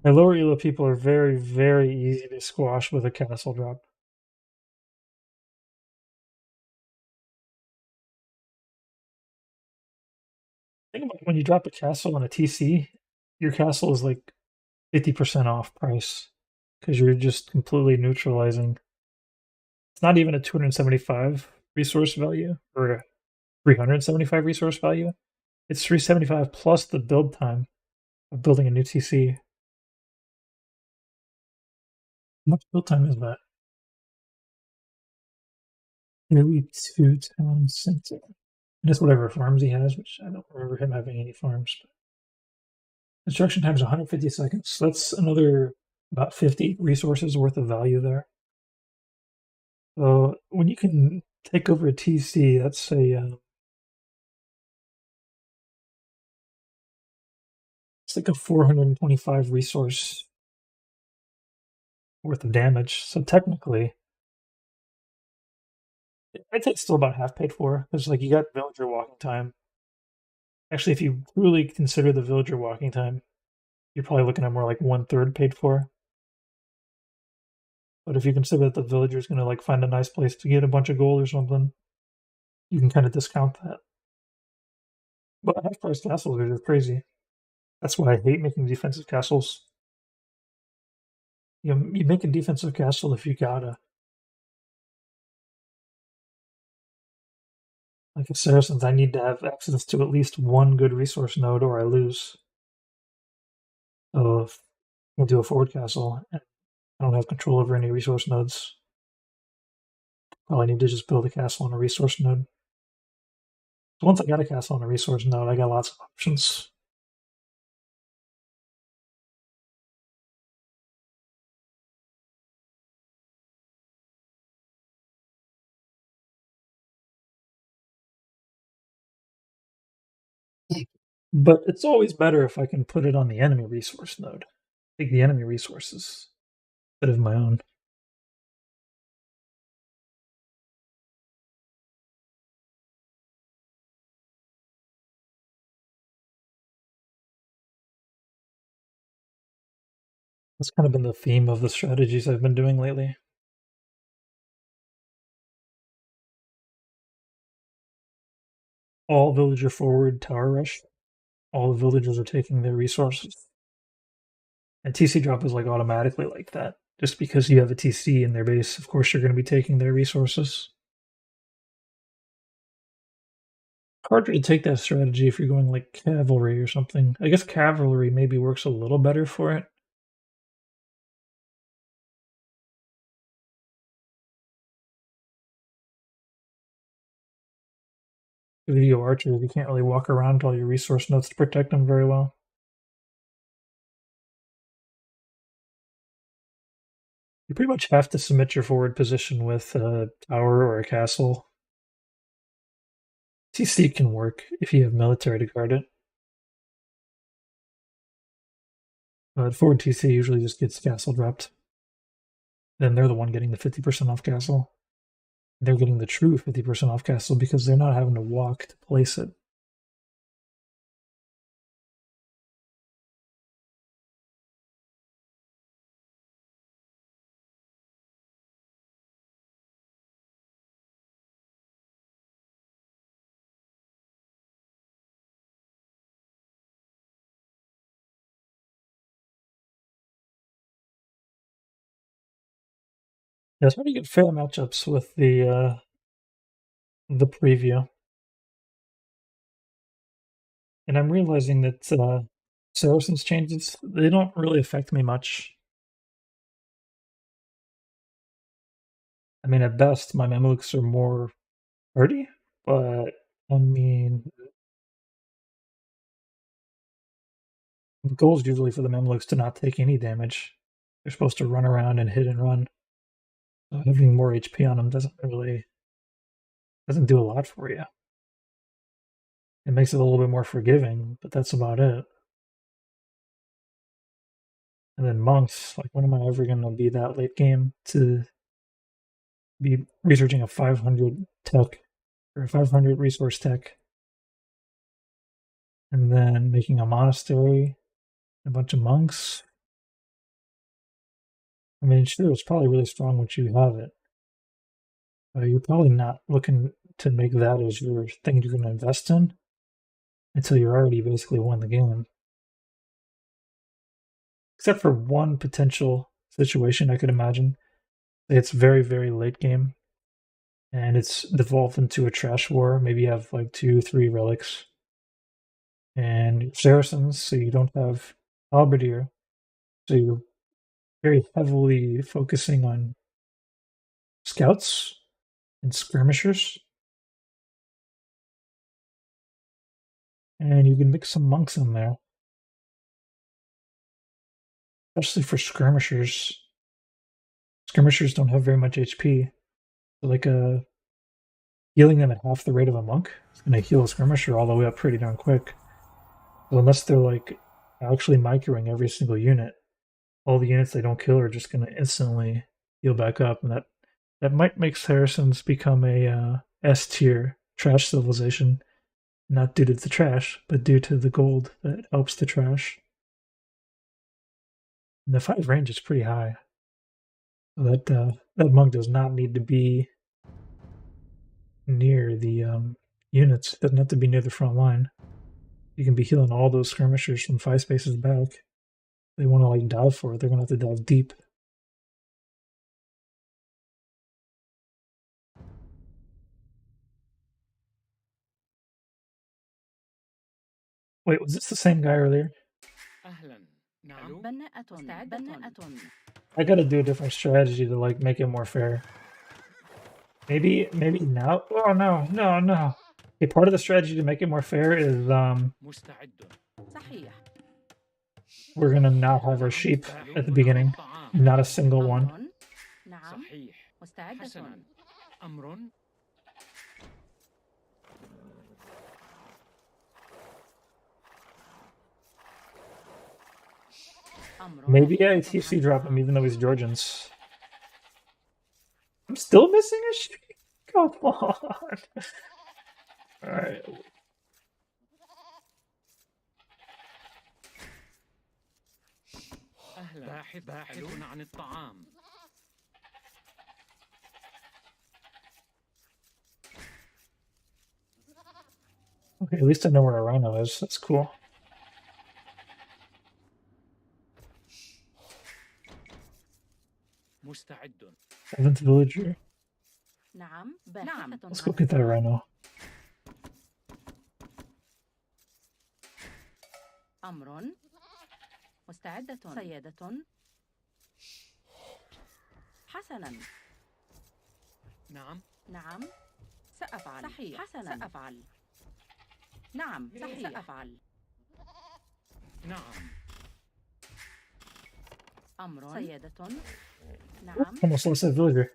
My lower elo people are very, very easy to squash with a castle drop. Think about when you drop a castle on a TC, your castle is like 50% off price because you're just completely neutralizing. It's not even a 275 resource value or a 375 resource value. It's 375 plus the build time of building a new TC. How much build time is that? Maybe 2 times since just whatever farms he has, which I don't remember him having any farms. But construction time is 150 seconds. So that's another about 50 resources worth of value there. So when you can take over a TC, that's it's like a 425 resource worth of damage. So technically, I'd say it's still about half paid for. Because like you got villager walking time. Actually, if you truly consider the villager walking time, you're probably looking at more like 1/3 paid for. But if you consider that the villager's going to like find a nice place to get a bunch of gold or something, you can kind of discount that. But half-price castles are just crazy. That's why I hate making defensive castles. You make a defensive castle if you gotta. Like with Saracens, I need to have access to at least one good resource node or I lose. So if I do a forward castle and I don't have control over any resource nodes, probably need to just build a castle on a resource node. So once I got a castle on a resource node, I got lots of options. But it's always better if I can put it on the enemy resource node. Take the enemy resources instead of my own. That's kind of been the theme of the strategies I've been doing lately. All villager forward tower rush. All the villagers are taking their resources. And TC drop is like automatically like that. Just because you have a TC in their base, of course you're going to be taking their resources. Harder to take that strategy if you're going like cavalry or something. I guess cavalry maybe works a little better for it. If you go archers, you can't really walk around all your resource nodes to protect them very well. You pretty much have to submit your forward position with a tower or a castle. TC can work if you have military to guard it. But forward TC usually just gets castle dropped. Then they're the one getting the 50% off castle. They're getting the true 50% off castle because they're not having to walk to place it. Yeah, it's hard to get fair matchups with the preview. And I'm realizing that Saracens changes, they don't really affect me much. I mean, at best, my Mamluks are more hardy, but I mean, the goal is usually for the Mamluks to not take any damage. They're supposed to run around and hit and run. So having more HP on them doesn't do a lot for you. It makes it a little bit more forgiving, but that's about it. And then monks, like when am I ever gonna be that late game to be researching a 500 tech or a 500 resource tech, and then making a monastery, a bunch of monks? I mean, sure, it's probably really strong once you have it. You're probably not looking to make that as your thing you're going to invest in until you're already basically won the game. Except for one potential situation I could imagine. It's very, very late game, and it's devolved into a trash war. Maybe you have like 2-3 relics, and Saracens, so you don't have Halberdier, so you're very heavily focusing on scouts and skirmishers, and you can mix some monks in there, especially for skirmishers. Skirmishers don't have very much HP, so like healing them at half the rate of a monk is going to heal a skirmisher all the way up pretty darn quick. So unless they're like actually microing every single unit, all the units they don't kill are just going to instantly heal back up, and that might make Saracens become a S tier trash civilization, not due to the trash, but due to the gold that helps the trash. And the 5 range is pretty high. So that monk does not need to be near the units. It doesn't have to be near the front line. You can be healing all those skirmishers from 5 spaces back. If they want to like dive for it, they're gonna have to dive deep. Wait, was this the same guy earlier? أهلا نعم بناءة I gotta do a different strategy to like make it more fair. Maybe now. Oh no. Okay, part of the strategy to make it more fair is مستعد صحيح we're gonna not have our sheep at the beginning, not a single one. أمر نعم صحيح مستعدة حسنا أمر أمر Maybe I TC drop him even though he's Georgians. I'm still missing a sheep. Come on. Alright. أهلا باحث عن الطعام Okay, at least I know where a rhino is. That's cool. مستعد. 7th villager. نعم باحثة Let's عن go get that الطعام. rhino. أمر مستعدة سيادة. حسنا. نعم. نعم سأفعل. صحيح. حسنا سأفعل. نعم صحيح. سأفعل. نعم. أمر سيادة. نعم Almost lost that villager.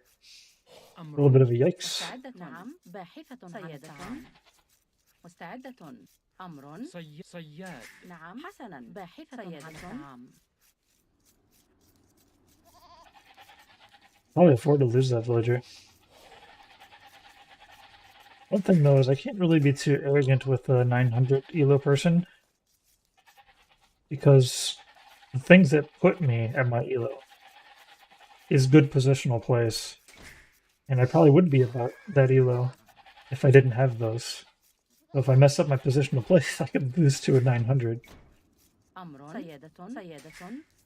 A little أمر bit of a yikes. مستعدة. نعم باحثة سيادة. مستعدة. أمر صياد. نعم حسنا باحثة عن الطعام. Probably afford to lose that villager. One thing though is I can't really be too arrogant with a 900 elo person, because the things that put me at my elo is good positional plays, and I probably would be about that elo if I didn't have those. So if I mess up my positional plays, I could lose to a 900. أمر سيادة.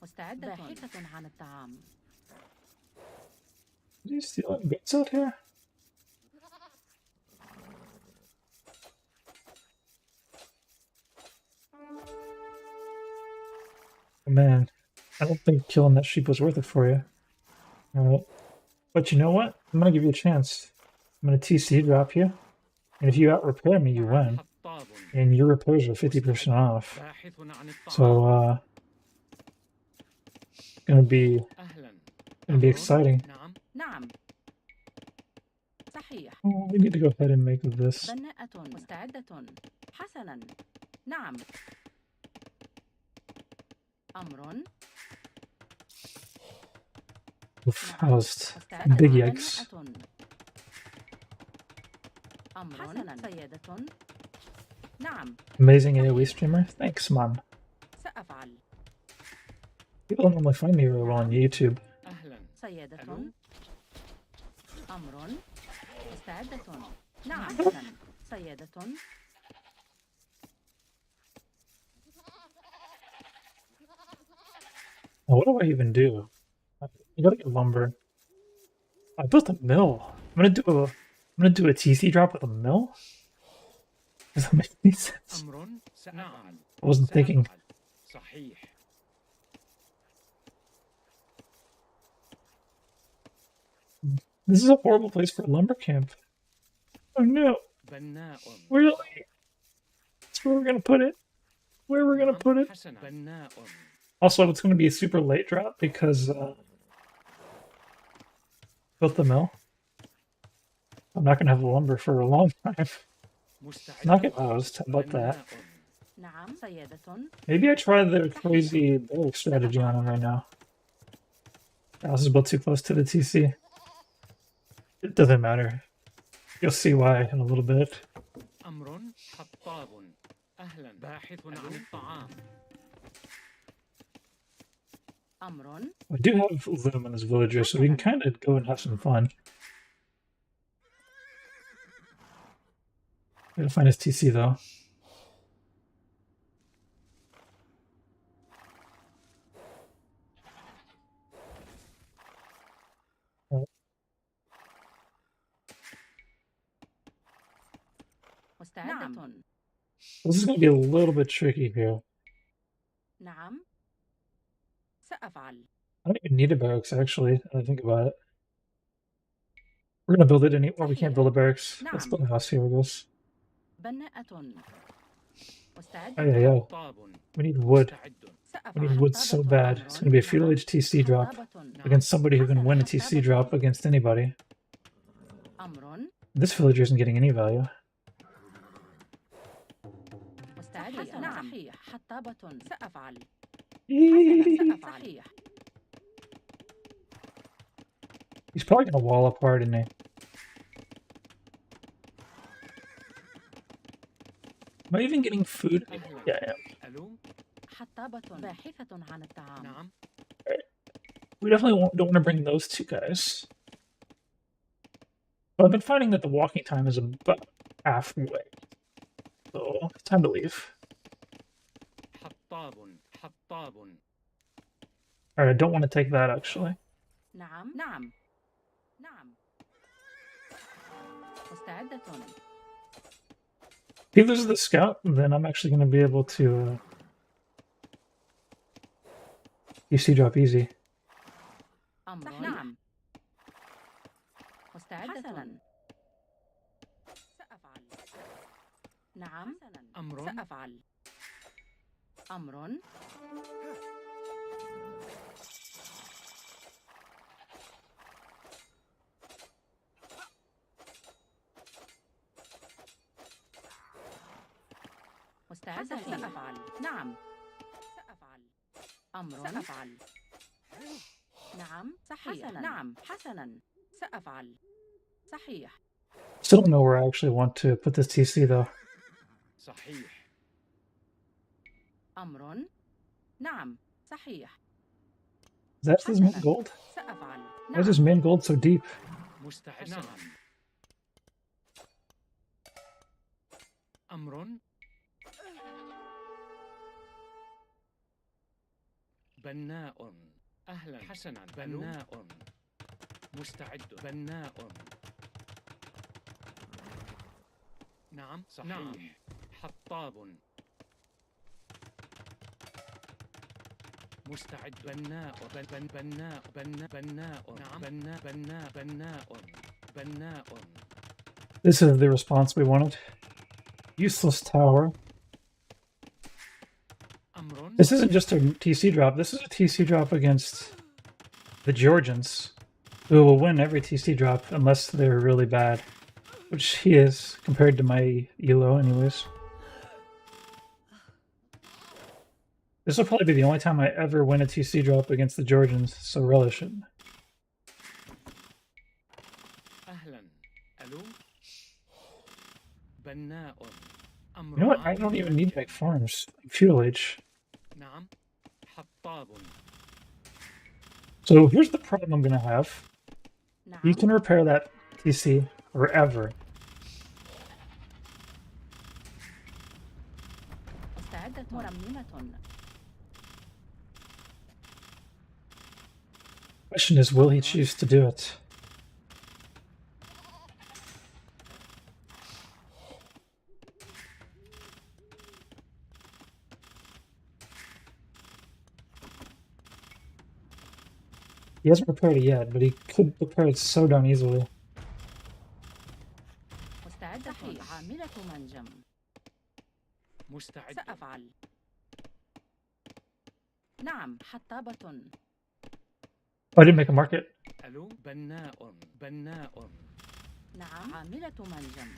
مستعدة باحثة عن الطعام. Did you steal bits out here? Oh, man, I don't think killing that sheep was worth it for you. Alright. But you know what? I'm gonna give you a chance. I'm gonna TC drop you, and if you out repair me, you win. حطاب. And your repairs are 50% off. باحث عن الطعام. So, gonna be أهلا. exciting. نعم. نعم صحيح. Oh, we need to go ahead and make this. بناءة مستعدة. حسنا. نعم. أمر Oof, that was مستعدة. big yikes. بناءة. أمر حسنا سيادة. نعم Amazing AoE streamer. Thanks, man. سأفعل. People don't normally find me very well on YouTube. أهلا. سيادة. ألو. أمر مستعدة. نعم حسنا سيادة. Now, what do I even do? I gotta get lumber. I built a mill. I'm gonna do a TC drop with a mill? Does that make any sense? أمر سأفعل. I wasn't thinking. سأفعل. صحيح. This is a horrible place for a lumber camp. Oh no. بناء. Really? That's where we're gonna put it. Where we're gonna نعم. put it. حسنا. بناء. Also, it's gonna be a super late drop because built the mill. I'm not gonna have the lumber for a long time. مستعد. Not get housed. How about that? بناء. نعم سيادة. Maybe I try the crazy barrack strategy on him right now. The house is built too close to the TC. It doesn't matter. You'll see why in a little bit. أمر حطاب. أهلا. باحث عن الطعام. أمر I do have Loom in this villager, so we can kind of go and have some fun. Gotta find his TC though. مستعدة. This is gonna be a little bit tricky here. نعم سأفعل. I don't even need a barracks actually, now that I think about it. We're gonna build it anywhere. We can't build a barracks. Let's build a house here, I guess. بناءة. مستعدة. Oh yeah, yeah. حطاب. We need wood. سأفعل. We need wood so bad. It's gonna be a feudal age TC drop against somebody who can win a TC drop against anybody. أمر This villager isn't getting any value. مستعدة. نعم صحيح. حطابة. سأفعل. He's صحيح. probably gonna wall apart, isn't he? Am I even getting food? Yeah, I am. ألو. حطابة. باحثة عن الطعام. نعم. We definitely don't want to bring those two guys. But I've been finding that the walking time is about halfway. So, it's time to leave. حطاب. حطاب. Alright, I don't want to take that actually. نعم نعم نعم مستعدة. If he loses the scout, then I'm actually going to be able to DC drop easy. أمر. نعم مستعدة. حسنا سأفعل. نعم أمر سأفعل. أمر مستعدة. سأفعل. نعم سأفعل. أمر سأفعل. نعم صحيح. حسنا. نعم حسنا سأفعل. صحيح. Still don't know where I actually want to put this TC though. صحيح. أمر نعم صحيح. Is that his main gold? سأفعل. Why is his main gold so deep? مستعد. نعم. أمر بناء. أهلا. حسنا. بناء. مستعد. بناء. نعم صحيح. نعم. حطاب. مستعد. بناء. بناء. بناء. نعم. بناء. This is the response we wanted. Useless tower. This isn't just a TC drop, this is a TC drop against the Georgians, who will win every TC drop unless they're really bad. Which he is, compared to my ELO anyways. This will probably be the only time I ever win a TC drop against the Georgians, so relish it. You know what? I don't even need to make farms. Feudal Age. So here's the problem I'm gonna have. You can repair that TC forever. Question is, will he choose to do it? He hasn't prepared it yet, but he could prepare it so darn easily. سأفعل. نعم حطابة. Oh, I didn't make a market. بناء. نعم عاملة منجم.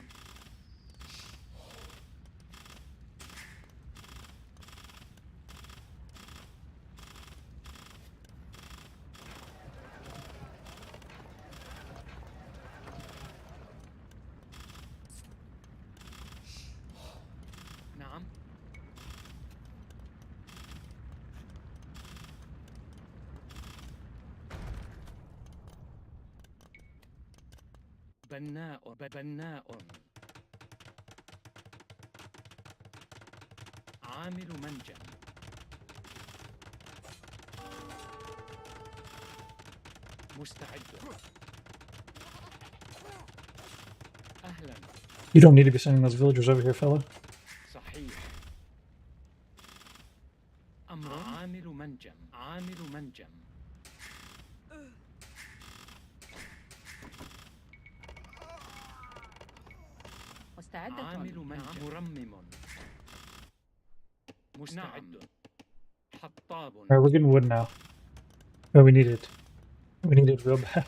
بناء. عامل منجم. مستعد. أهلا. You don't need to be sending those villagers over here, fella. صحيح. أمر. عامل منجم. عامل منجم. عامل منجم. مرمم. مستعد. حطاب. Alright, we're getting wood now. Oh, we need it. We need it real bad.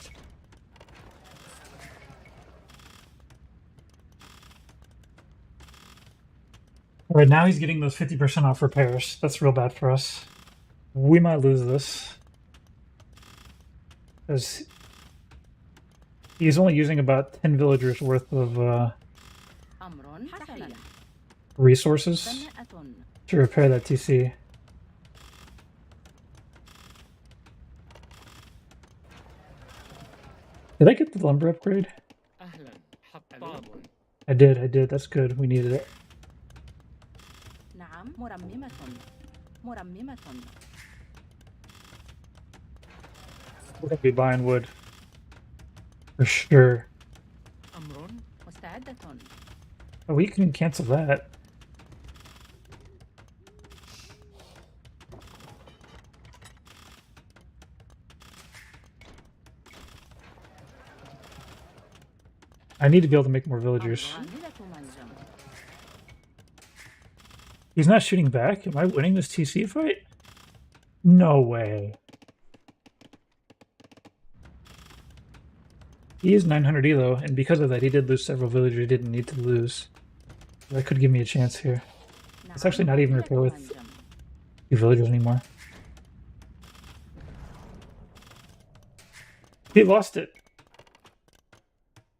Alright, now he's getting those 50% off repairs. That's real bad for us. We might lose this. Because he's only using about 10 villagers worth of resources to repair that TC. Did I get the lumber upgrade? I did. That's good. We needed it. نعم مرممة. مرممة. We're gonna be buying wood. For sure. أمر مستعدة. Oh, we can cancel that. I need to be able to make more villagers. عاملة منجم. He's not shooting back? Am I winning this TC fight? No way. He is 900 elo, and because of that he did lose several villagers he didn't need to lose. That could give me a chance here. It's actually not even repair with منجم. 2 villagers anymore. He lost it.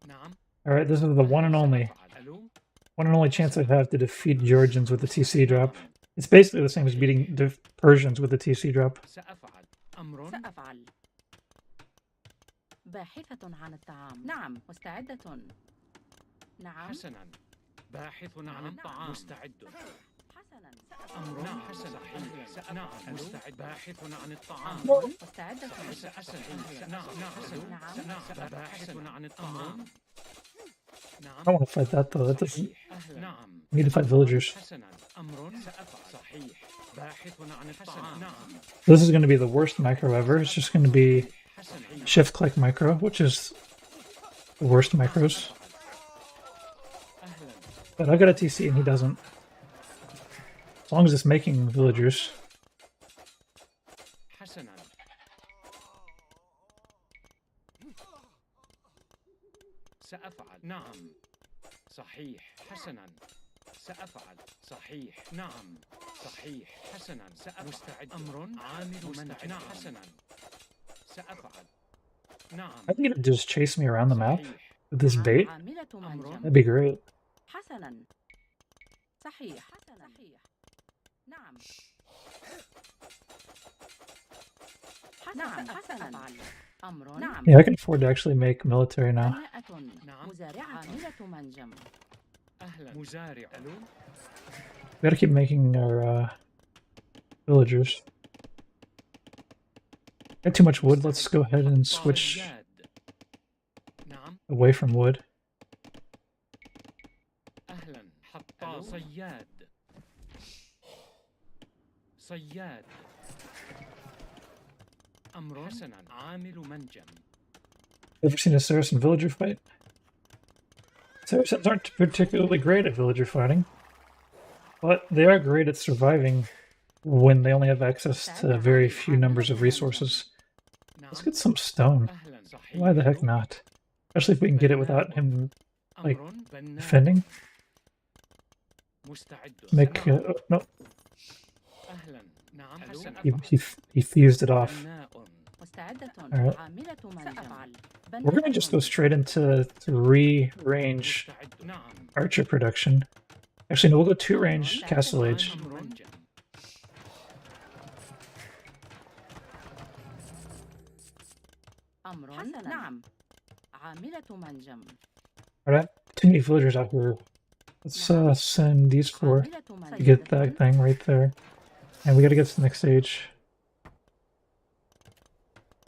نعم. Alright, this is the one and only. ألو. One and only chance I have to defeat Georgians with the TC drop. It's basically the same as beating the Persians with the TC drop. سأفعل. أمر سأفعل. باحثة عن الطعام. نعم مستعدة. نعم. حسنا. باحث عن الطعام. مستعد. حسنا أمر حسنا. نعم مستعد. باحث عن الطعام. مستعدة. حسنا. نعم باحث عن الطعام. I don't want to fight that though. That doesn't نعم. need to fight villagers. حسنا. أمر سأفعل. صحيح. باحث عن الطعام. نعم. This is going to be the worst micro ever. It's just going to be حسنا. shift click micro, which is the worst micros. أهلا. But I got a TC and he doesn't. As long as it's making villagers. حسنا. سأفعل. نعم. صحيح. حسنا. سأفعل. صحيح. نعم. صحيح. حسنا. مستعد. أمر عامل مستعد. حسنا. سأفعل. نعم. I think it'd just chase me around the map صحيح. with this bait. عاملة منجم. That'd be great. حسنا. صحيح. صحيح. نعم. نعم حسنا. أمر. نعم. Yeah, I can afford to actually make military now. بناءة. نعم. مزارعة. عاملة منجم. أهلا. مزارع. ألو. We gotta keep making our villagers. Got too much wood. Let's go ahead and switch صياد. نعم. away from wood. أهلا. حطاب. صياد. صياد. أمر حسنا. عامل منجم. Ever seen a Saracen villager fight? Saracens aren't particularly great at villager fighting, but they are great at surviving when they only have access to very few numbers of resources. Let's get some stone. أهلا. صحيح. Why the heck not? Especially if we can get it without him like, أمر بناء. defending. مستعد. Make نعم. no, أهلا. نعم. حسنا. he fused it off. بناء. مستعدة. Alright. عاملة منجم. We're gonna just go straight into 3-range مستعد. نعم. archer production. Actually, no, we'll go 2-range castle age. عامل منجم. أمر. حسنا. نعم. عاملة منجم. Alright, too many villagers out here. Let's send these 4 عاملة to منجم. get that thing right there. And we gotta get to the next stage.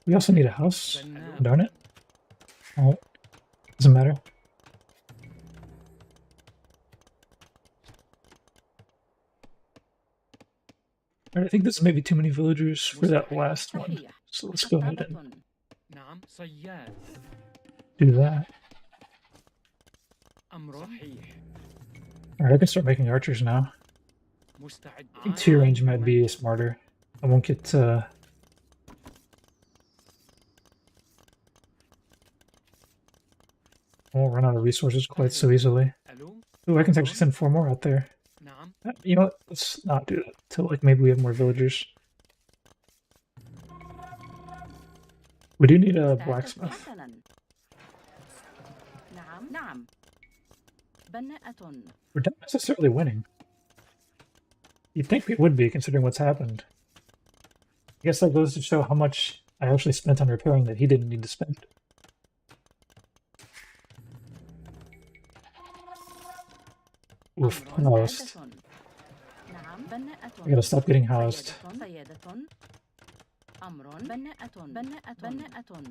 We also need a house. بناء. Darn it. Alright. Doesn't matter. Alright, I think this is maybe too many villagers for that last one. صحيح. So let's go ahead and حطابة. نعم. صياد. do that. أمر صحيح. Alright, I can start making archers now. مستعد. I think 2-range might be smarter. I won't get I won't run out of resources quite so easily. ألو. Ooh, I can actually send 4 more out there. نعم. You know what? Let's not do that till like maybe we have more villagers. We do need a مستعدة. blacksmith. حسنا. نعم. نعم. بناءة. We're not necessarily winning. You'd think we would be considering what's happened. I guess that goes to show how much I actually spent on repairing that he didn't need to spend. Oof, أمر. housed. مستعدة. نعم. بناءة. I gotta stop getting housed. صيادة. أمر بناءة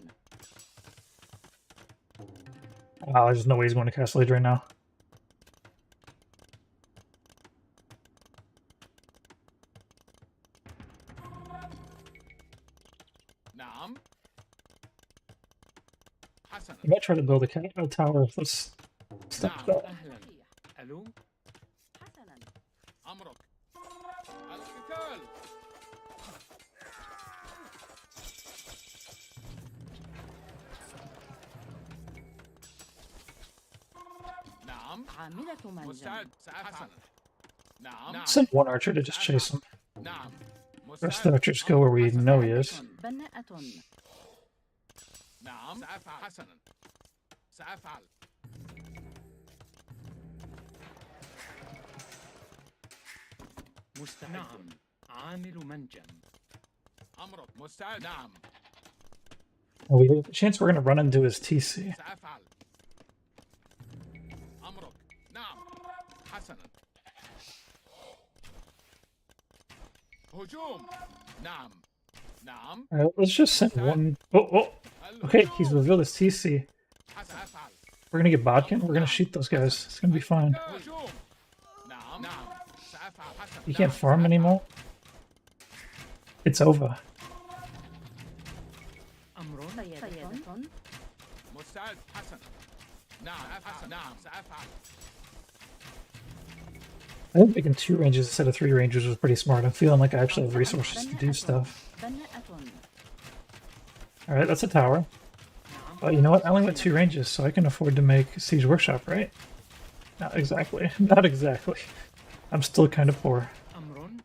Oh, there's no way he's going to Castle Age right now. نعم. حسنا. I might try to build a tower if this stuff نعم. up. أهلا. ألو. حسنا أمرك. القتال. نعم. عاملة منجم مستعد. سأفعل. نعم. Send one archer to just chase him. نعم. The rest of the archers go where we know he is. بناءة نعم. سأفعل. حسنا. سأفعل. مستعد. نعم. عامل منجم. أمرك. مستعد. نعم. Well, we have a chance we're going to run into his TC. سأفعل. أمرك. نعم. حسنا. هجوم. نعم. نعم. Alright, let's just send one. Oh! Okay, he's revealed his TC. سأفعل. We're going to get Bodkin. We're going to shoot those guys. It's going to be fine. هجوم. نعم. نعم. سأفعل. حسنا. You can't farm anymore. It's over. أمر. صيادة مستعد. حسنا. نعم. حسنا. نعم. سأفعل. I think making 2 ranges instead of 3 ranges was pretty smart. I'm feeling like I actually have resources to do stuff. بناءة Alright, that's a tower. But you know what? I only went 2 ranges, so I can afford to make Siege Workshop, right? Not exactly. Not exactly. I'm still kind of poor. أمر.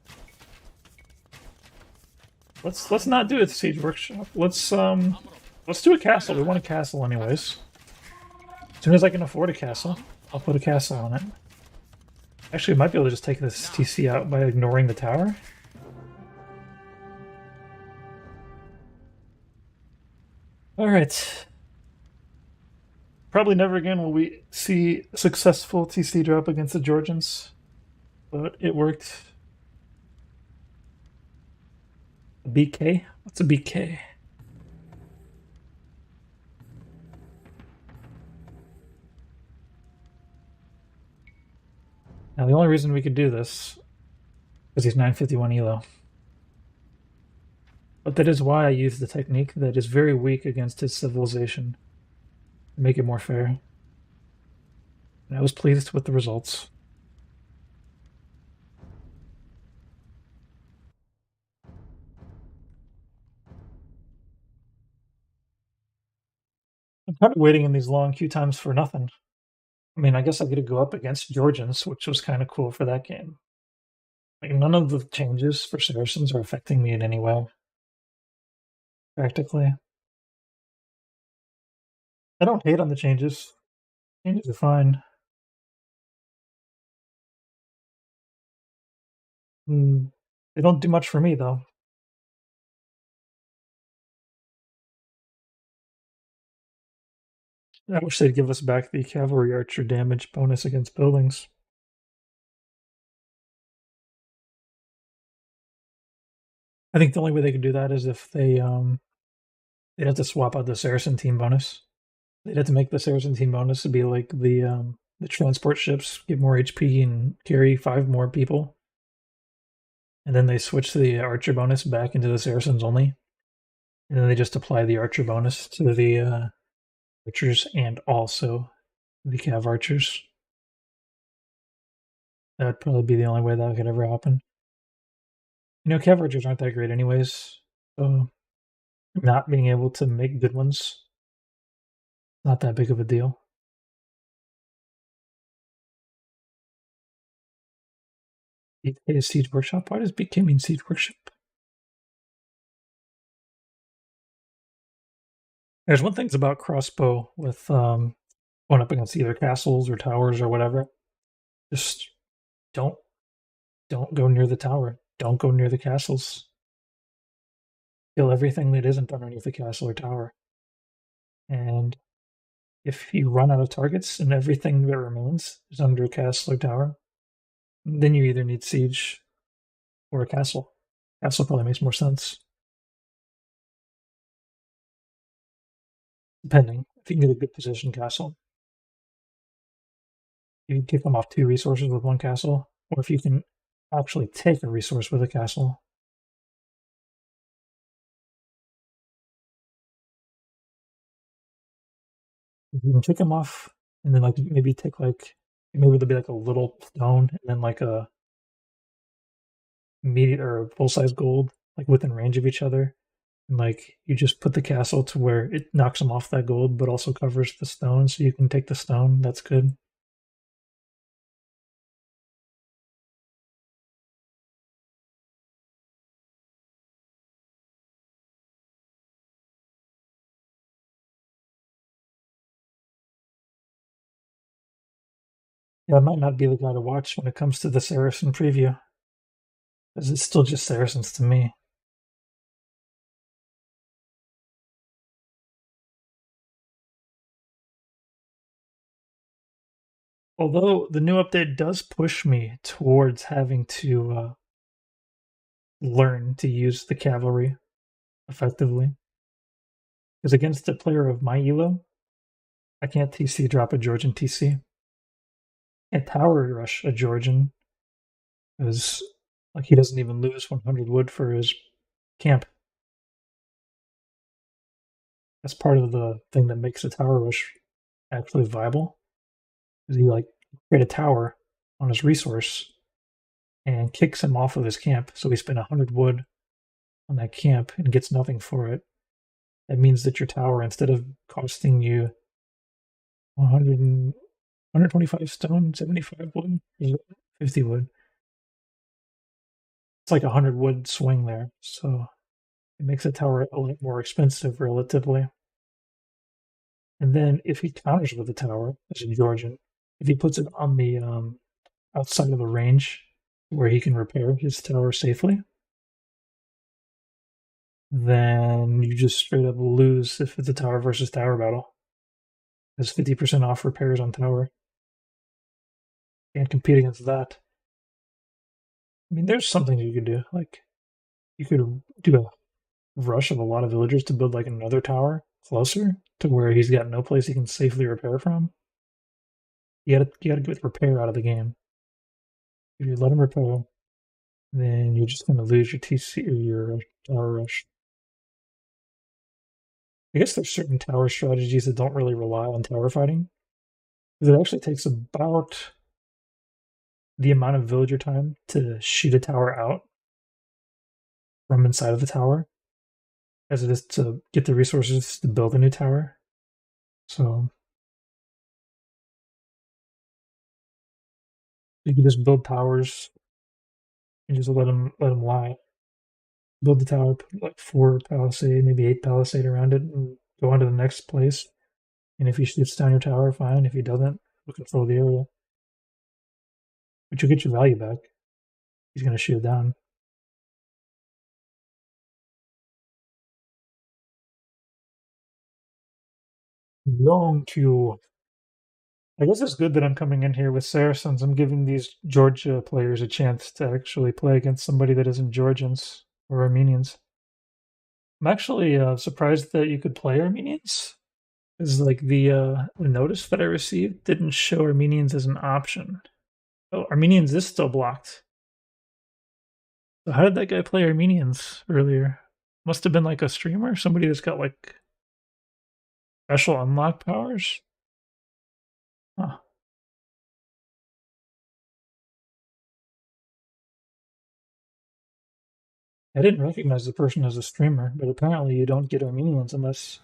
Let's not do a Siege Workshop. Let's do a castle. We want a castle anyways. As soon as I can afford a castle, I'll put a castle on it. Actually, we might be able to just take this TC out by ignoring the tower. Alright. Probably never again will we see a successful TC drop against the Georgians, but it worked. A BK? What's a BK? Now the only reason we could do this is he's 951 elo. But that is why I use the technique that is very weak against his civilization to make it more fair. And I was pleased with the results. I'm kind of waiting in these long queue times for nothing. I mean, I guess I get to go up against Georgians, which was kind of cool for that game. Like, none of the changes for Saracens are affecting me in any way. Practically. I don't hate on the changes. Changes are fine. They don't do much for me, though. I wish they'd give us back the cavalry archer damage bonus against buildings. I think the only way they could do that is if they'd have to swap out the Saracen team bonus. They'd have to make the Saracen team bonus to be like the transport ships, give more HP and carry 5 more people. And then they switch the archer bonus back into the Saracens only. And then they just apply the archer bonus to the archers and also the cav archers. That would probably be the only way that could ever happen. You know, cav archers aren't that great anyways, so not being able to make good ones, not that big of a deal. BK is Siege Workshop? Why does BK mean Siege Workshop? There's one thing about crossbow with going up against either castles or towers or whatever. Just don't go near the tower. Don't go near the castles. Kill everything that isn't underneath the castle or tower. And if you run out of targets and everything that remains is under a castle or tower, then you either need siege or a castle. Castle probably makes more sense. depending. If you can get a good position castle, you can kick them off 2 resources with 1 castle, or if you can actually take a resource with a castle. You can kick them off, and then like maybe take like maybe there'll be like a little stone, and then like a medium or a full size gold, like within range of each other. And like you just put the castle to where it knocks them off that gold, but also covers the stone, so you can take the stone. That's good. Yeah, I might not be the guy to watch when it comes to the Saracen preview, because it's still just Saracens to me. Although the new update does push me towards having to learn to use the cavalry effectively. Because against a player of my elo, I can't TC drop a Georgian TC. I can't tower rush a Georgian, because like he doesn't even lose 100 wood for his camp. That's part of the thing that makes a tower rush actually viable. Is he like create a tower on his resource and kicks him off of his camp, so he spent 100 wood on that camp and gets nothing for it. That means that your tower, instead of costing you 100 125 stone, 75 wood, 50 wood, it's like 100 wood swing there. So it makes the tower a lot more expensive relatively. And then if he counters with the tower, as in Georgian, if he puts it on the outside of the range where he can repair his tower safely, then you just straight up lose if it's a tower versus tower battle. There's 50% off repairs on tower. Can't compete against that. I mean, there's something you could do. Like, you could do a rush of a lot of villagers to build like another tower closer to where he's got no place he can safely repair from. You gotta get repair out of the game. If you let him repair, then you're just gonna lose your TC or your tower rush. I guess there's certain tower strategies that don't really rely on tower fighting, because it actually takes about the amount of villager time to shoot a tower out from inside of the tower as it is to get the resources to build a new tower. So you can just build towers and just let them lie. Build the tower, put like 4 palisade, maybe 8 palisade around it, and go on to the next place. And if he shoots down your tower, fine. If he doesn't, we'll control the area. But you'll get your value back. He's going to shoot it down. Long queue. I guess it's good that I'm coming in here with Saracens. I'm giving these Georgia players a chance to actually play against somebody that isn't Georgians or Armenians. I'm actually surprised that you could play Armenians, because like the notice that I received didn't show Armenians as an option. Oh, Armenians is still blocked. So how did that guy play Armenians earlier? Must have been like a streamer, somebody that's got like special unlock powers. Huh. I didn't recognize the person as a streamer, but apparently you don't get Armenians unless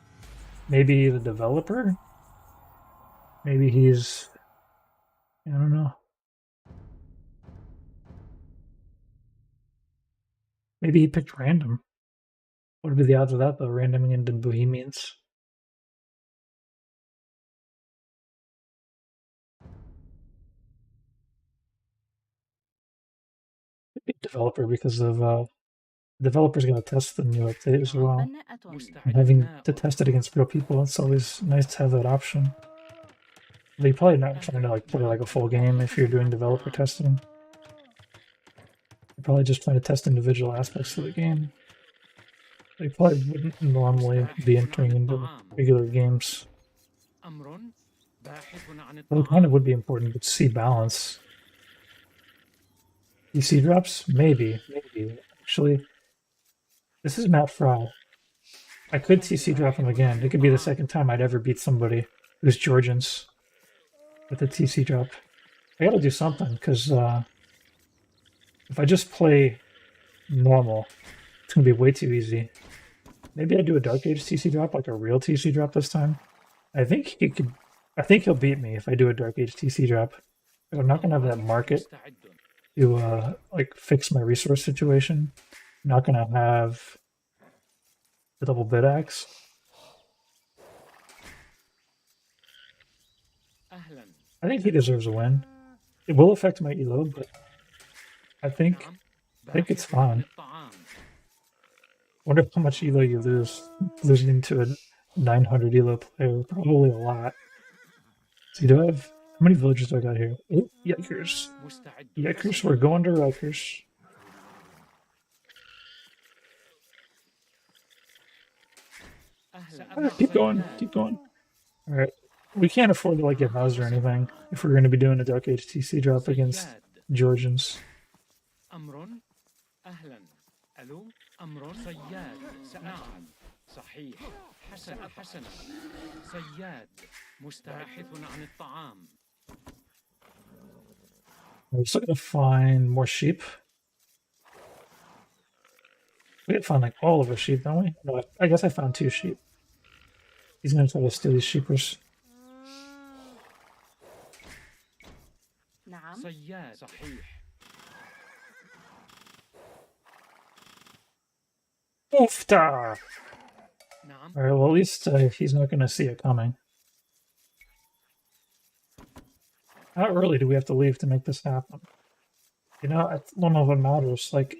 maybe the developer? Maybe he's... I don't know. Maybe he picked random. What would be the odds of that, though, randoming into Bohemians? Maybe developer, because of developers got to test the new update as well. And having to test it against real people, it's always nice to have that option. But you're probably not trying to like play like a full game if you're doing developer testing. You're probably just trying to test individual aspects of the game. They probably wouldn't normally be entering into regular games. أمر باحث عن But it kind of would be important to see balance. DC drops? Maybe. Actually, this is Matt Fry. I could TC drop him again. It could be the second time I'd ever beat somebody who's Georgians with a TC drop. I gotta do something, because if I just play normal, it's gonna be way too easy. Maybe I do a Dark Age TC drop, like a real TC drop this time. I think he'll beat me if I do a Dark Age TC drop. But I'm not gonna have that market to like fix my resource situation. I'm not gonna have the double bid axe. I think he deserves a win. It will affect my elo, but I think it's fine. Wonder how much elo you lose losing to a 900 elo player. Probably a lot. See, do I have how many villagers do I got here? Oh, yikers! Yikers, we're going to Rikers. Keep going, keep going. All right, we can't afford to like get housed or anything if we're going to be doing a Dark Age TC drop against Georgians. أمر أهلا ألو أمر صياد نعم صحيح حسنا صياد مستبحث عن الطعام. We're still gonna find more sheep. We gotta find like all of our sheep, don't we? No, I guess I found 2 sheep. He's gonna try to steal these sheepers. نعم صياد صحيح. Oofta! نعم Alright, well at least he's not gonna see it coming. How early do we have to leave to make this happen? You know, I don't know what matters. Like,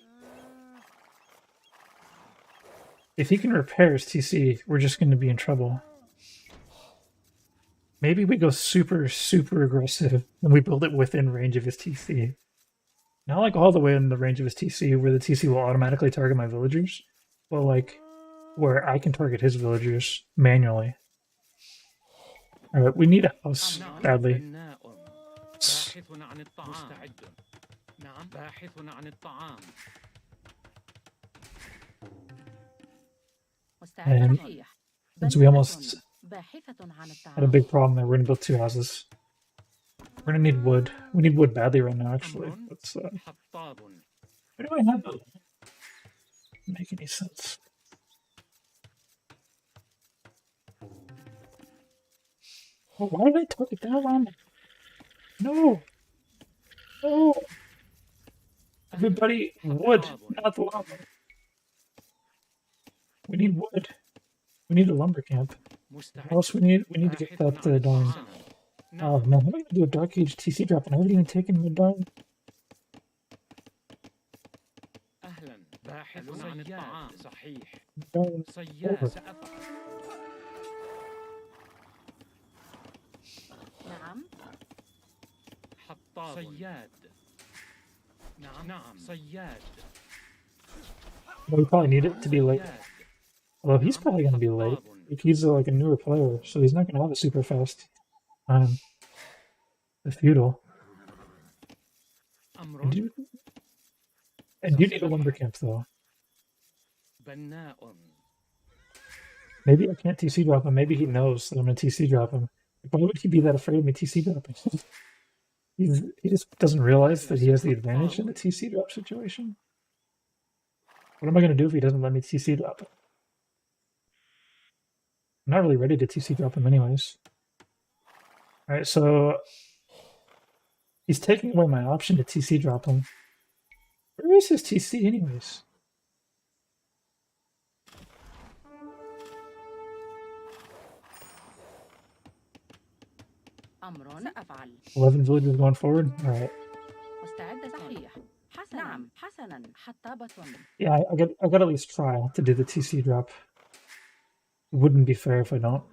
if he can repair his TC, we're just going to be in trouble. Maybe we go super, super aggressive and we build it within range of his TC. Not like all the way in the range of his TC where the TC will automatically target my villagers, but like where I can target his villagers manually. Alright, we need a house badly. باحث عن الطعام مستعد نعم باحث عن الطعام And صحيح since we almost باحثة عن had a الطعام big problem there, we're gonna build 2 houses. We're gonna need wood. We need wood badly right now, actually. Let's, حطاب where do I have it? Doesn't make any sense. Oh, why did I target that one? No! No! Everybody, wood, not the lava. We need wood. We need a lumber camp. What else we need? We need to get that darn. Oh man, I'm gonna do a Dark Age TC drop and I haven't even taken the darn. أهلا باحث عن الطعام صحيح darn صياد over. سأفعل نعم حطاب صياد نعم صياد Well, we probably need it to be late. Although he's probably gonna be late. Like, he's like a newer player, so he's not gonna have a super fast time. The feudal. أمر And you need a lumber camp though. بناء Maybe I can't TC drop him. Maybe he knows that I'm gonna TC drop him. Why would he be that afraid of me TC dropping? He just doesn't realize that he has the advantage in a TC drop situation. What am I gonna do if he doesn't let me TC drop him? I'm not really ready to TC drop him anyways. Alright, so he's taking away my option to TC drop him. Where is his TC anyways? أمر سأفعل 11 villagers going forward? Alright. مستعدة صحيح حسنا نعم حسنا حطابة Yeah, I got at least try to do the TC drop. It wouldn't be fair if I don't.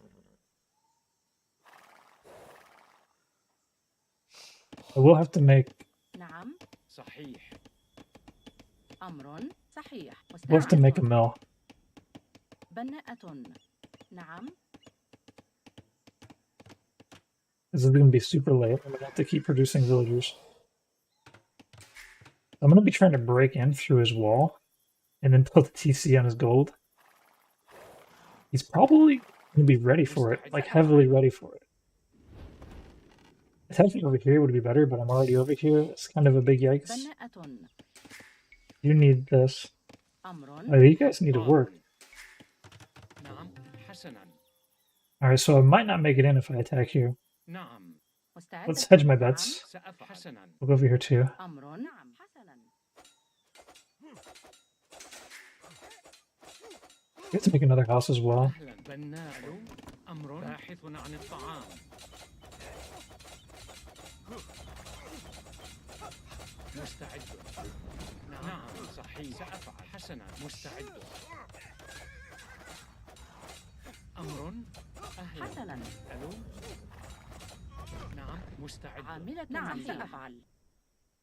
I will have to make نعم صحيح أمر صحيح we'll have to make a mill. بناءة. نعم. This is going to be super late. I'm going to have to keep producing villagers. I'm going to be trying to break in through his wall and then put the TC on his gold. He's probably going to be ready for it, like heavily ready for it. Attacking over here would be better, but I'm already over here. It's kind of a big yikes. بناءة. You need this. أمر. Oh, you guys need to work. نعم حسنا. Alright, so I might not make it in if I attack here. نعم. مستعدة. Let's hedge my bets. سأفعل. حسنا. We'll go over here too. أمر. نعم. حسنا. We have to make another house as well. أهلا. بناء. أمر باحث عن الطعام. مستعد. نعم صحيح. سأفعل. حسنا. مستعد. أمر. أهلا. حسنا. ألو. نعم مستعد. عاملة. نعم سأفعل.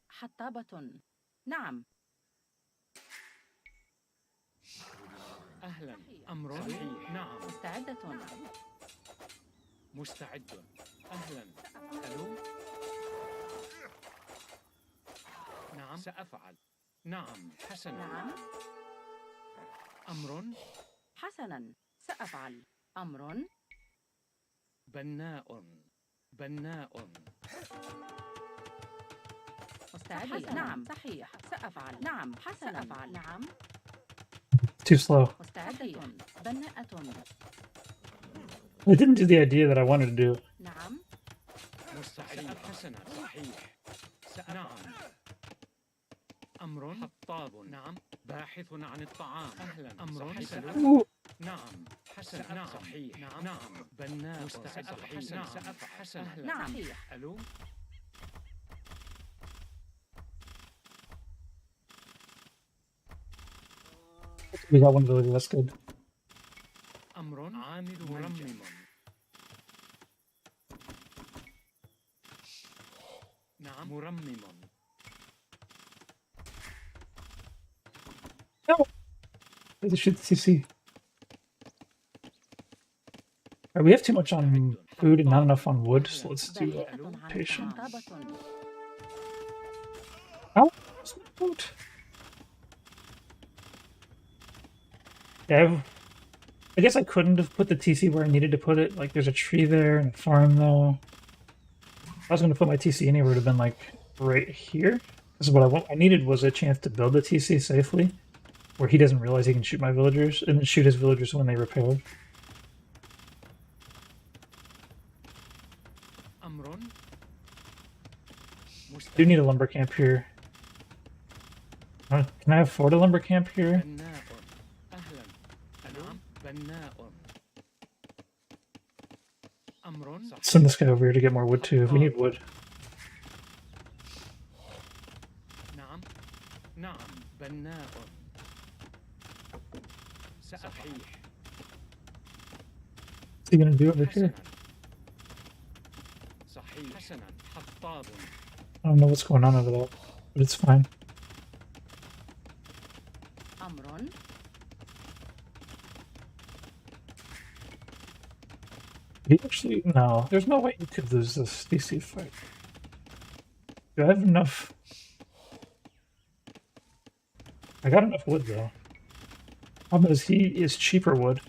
حطابة. نعم. أهلا. أمر. صحيح. نعم. مستعدة. مستعد. أهلا. ألو. نعم سأفعل. نعم حسنا. نعم. أمر. حسنا سأفعل. أمر. بناء. بناء. مستعد. نعم صحيح سأفعل. نعم حسنا. سأفعل. نعم. Too slow. مستعدة. بناءة. I didn't do the idea that I wanted to do. نعم. مستعد. حسنا. صحيح. نعم. أمر. حطاب. نعم. باحث عن الطعام. أهلا. أمر. حسنا. نعم. حسنا. نعم. صحيح. نعم. نعم. بناء. مستعد. حسنا. نعم. سأفعل. حسنا. نعم صحيح. ألو. We got one villager, that's good. أمر. عامل مرمم. نعم مرمم. No! Let's shoot the CC. Alright, we have too much on food and not enough on wood, so let's do باحثة عن patient. حطابة. Ow! That's my boat. Yeah, I guess I couldn't have put the TC where I needed to put it. Like, there's a tree there and a farm there. If I was going to put my TC anywhere, it would have been like right here. This is what I needed was a chance to build the TC safely, where he doesn't realize he can shoot my villagers, and then shoot his villagers when they repair. أمر. Do need a lumber camp here. Can I afford a lumber camp here? بناء. أهلا. نعم. بناء. أمر. Send this guy over here to get more wood too. We need wood. نعم. نعم. بناء. صحيح. What's he gonna do over حسنا. here? صحيح. حسنا. حطاب. I don't know what's going on over there, but it's fine. أمر. He actually no. There's no way you could lose this DC fight. Do I have enough? I got enough wood though. Problem is he is cheaper wood.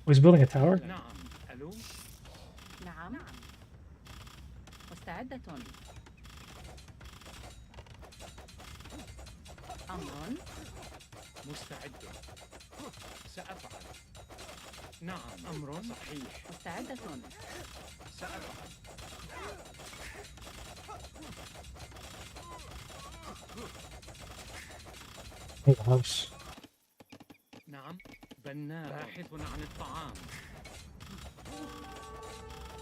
Oh, he's building a tower? نعم. ألو. نعم. مستعدة. أمر. مستعد. سأفعل. نعم. أمر. صحيح. مستعدة. سأفعل. Make a house. نعم. بناء. باحث عن الطعام.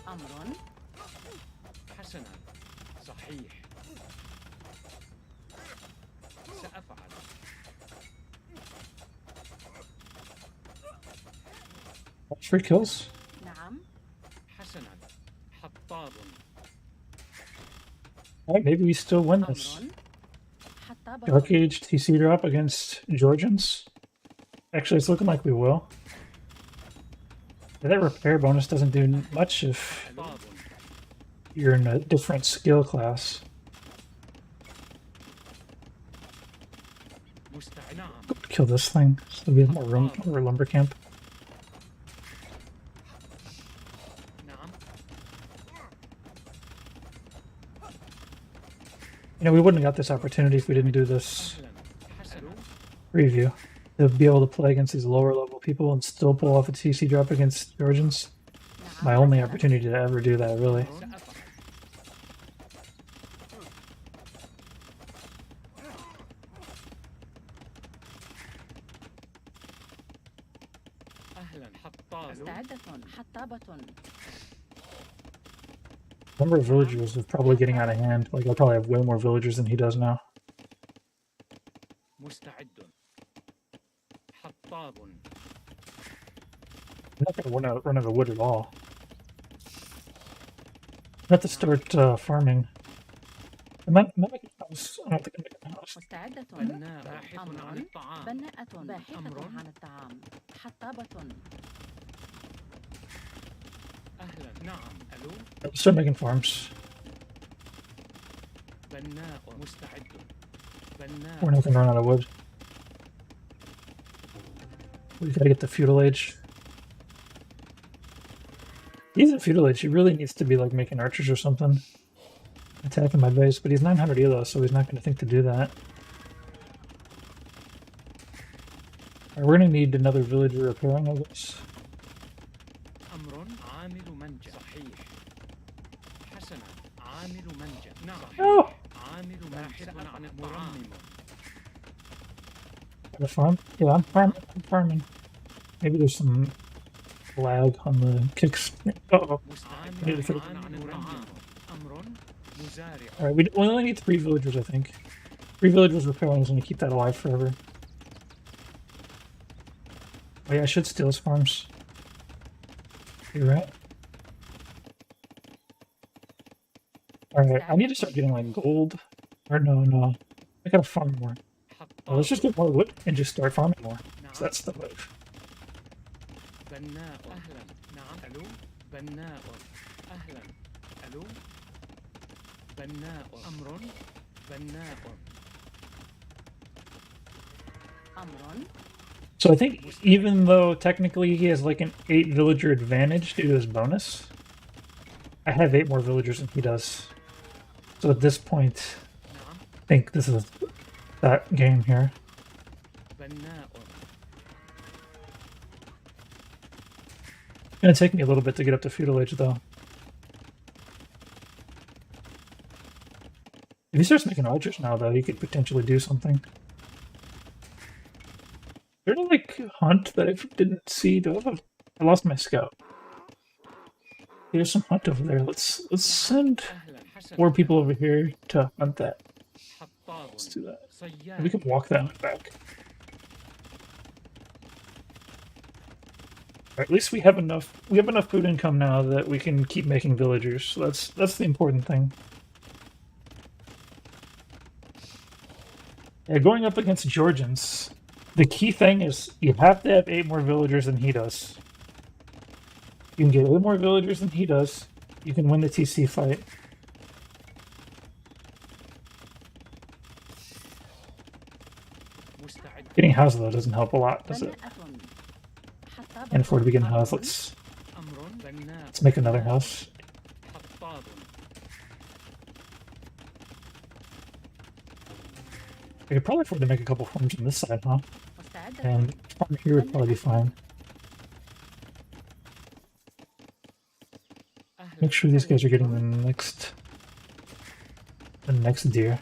أمر. حسنا. صحيح. سأفعل. 3 kills? نعم. حسنا. حطاب. Alright, maybe we still win this. أمر. Dark Age TC drop against Georgians. Actually, it's looking like we will. That repair bonus doesn't do much if حطاب you're in a different skill class. مستعد نعم Kill this thing so we have more room for lumber camp. نعم You know, we wouldn't have got this opportunity if we didn't do this أهلا حسن preview. To be able to play against these lower level people and still pull off a TC drop against Georgians. My only opportunity to ever do that, really. سأفعل أهلا حطاب مستعدة حطابة Number of villagers is probably getting out of hand. Like, I'll probably have way more villagers than he does now. مستعد حطاب I'm not going to run out of wood at all. I have to start farming. Am I making a house? I don't think I'm making a house. مستعدة بناء باحث عن أمر الطعام بناءة باحثة أمر. عن الطعام حطابة أهلا نعم ألو I'll start making farms. بناء مستعد We're بناء not going to run out of wood. We gotta get the feudal age. He's in feudal age. He really needs to be like making archers or something. Attacking my base, but he's 900 elo, so he's not going to think to do that. Alright, we're going to need another villager repairing, I guess. أمر عامل منجم صحيح حسنا عامل منجم نعم No! عامل باحث عن الطعام Got a farm? Yeah, I'm farming. Maybe there's some lag on the kicks. Uh-oh. مستعد عن الطعام أمر مزارع Alright, we only need 3 villagers, I think. 3 villagers repairing is going to keep that alive forever. Oh yeah, I should steal his farms. You're right. Alright, I need to start getting like gold. Or no. I gotta farm more. Well, let's just get more wood and just start farming more. So that's the move. بناء أهلا نعم ألو بناء أهلا ألو بناء أمر بناء أمر So I think even though technically he has like an 8 villager advantage due to his bonus, I have 8 more villagers than he does. So at this point, نعم I think this is that game here. بناء It's gonna take me a little bit to get up to feudal age though. If he starts making archers now though, he could potentially do something. Is there any like hunt that I didn't see though? I lost my scout. There's some hunt over there. Let's send أهلا حسنا 4 people over here to hunt that. حطاب Let's do that. صياد We can walk that one back. Or at least we have enough food income now that we can keep making villagers. So that's the important thing. Yeah, going up against Georgians, the key thing is you have to have 8 more villagers than he does. You can get 8 more villagers than he does. You can win the TC fight. مستعد Getting house though doesn't help a lot, does it? بناءة حطابة Can't afford to begin house. Let's أمر بناء make another house. حطاب I could probably afford to make a couple farms on this side, huh? مستعدة And farm here would probably be fine. أهلا Make sure these guys are getting the next deer.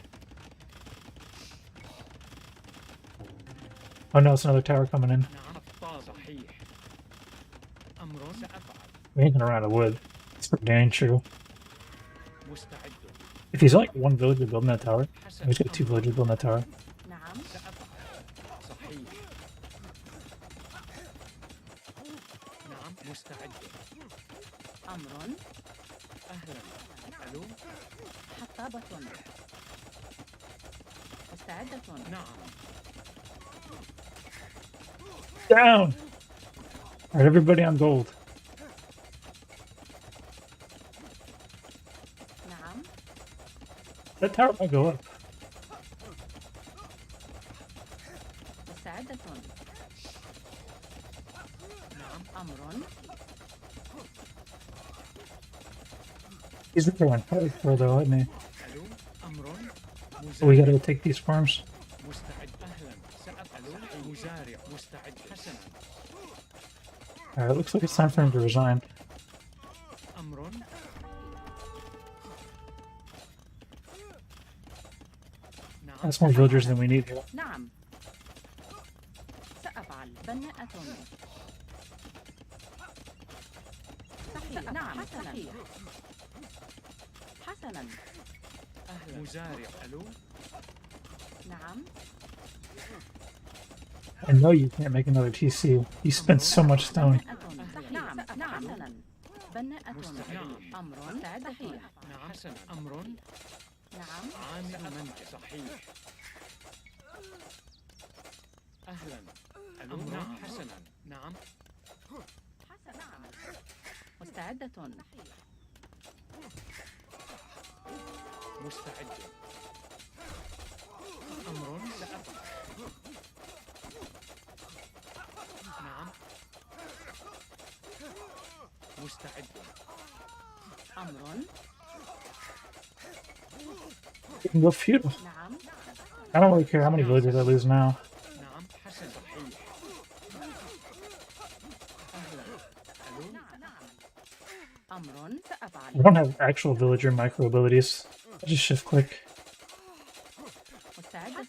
Oh no, it's another tower coming in. نعم حطاب صحيح أمر سأفعل We ain't gonna run out of wood. It's for dang true. مستعد If he's only 1 villager building that tower, حسن he's got 2 villagers building that tower. نعم سأفعل صحيح نعم مستعد أمر أهلا ألو حطابة مستعدة. نعم. Down! Alright, everybody on gold. نعم. That tower might go up. مستعدة. نعم. أمر. He's going hard for though, isn't he? ألو. أمر. So we gotta take these farms. مستعد. أهلا. سأفعل. مزارع. مستعد. حسنا. Alright, looks like it's time for him to resign. أمر. نعم. That's more villagers than we need here. نعم. سأفعل. بناءة. صحيح. نعم. حسنا. حسنا. أهلا. مزارع. ألو. نعم. I know you can't make another TC. You spent so much stone. نعم. نعم. حسنا. بناءة. نعم. أمر. صحيح. نعم. حسنا. أمر. نعم. عامل منجح. صحيح. أهلا. ألو. نعم. حسنا. نعم. حسنا. نعم. مستعدة. مستعد. أمر. سأفعل. نعم. مستعد. أمر. We can go feudal. نعم. I don't really care how many villagers I lose now. نعم. حسن. صحيح. أهلا. ألو. نعم. أمر. سأفعل. I don't have actual villager micro abilities. I just shift click. مستعدة.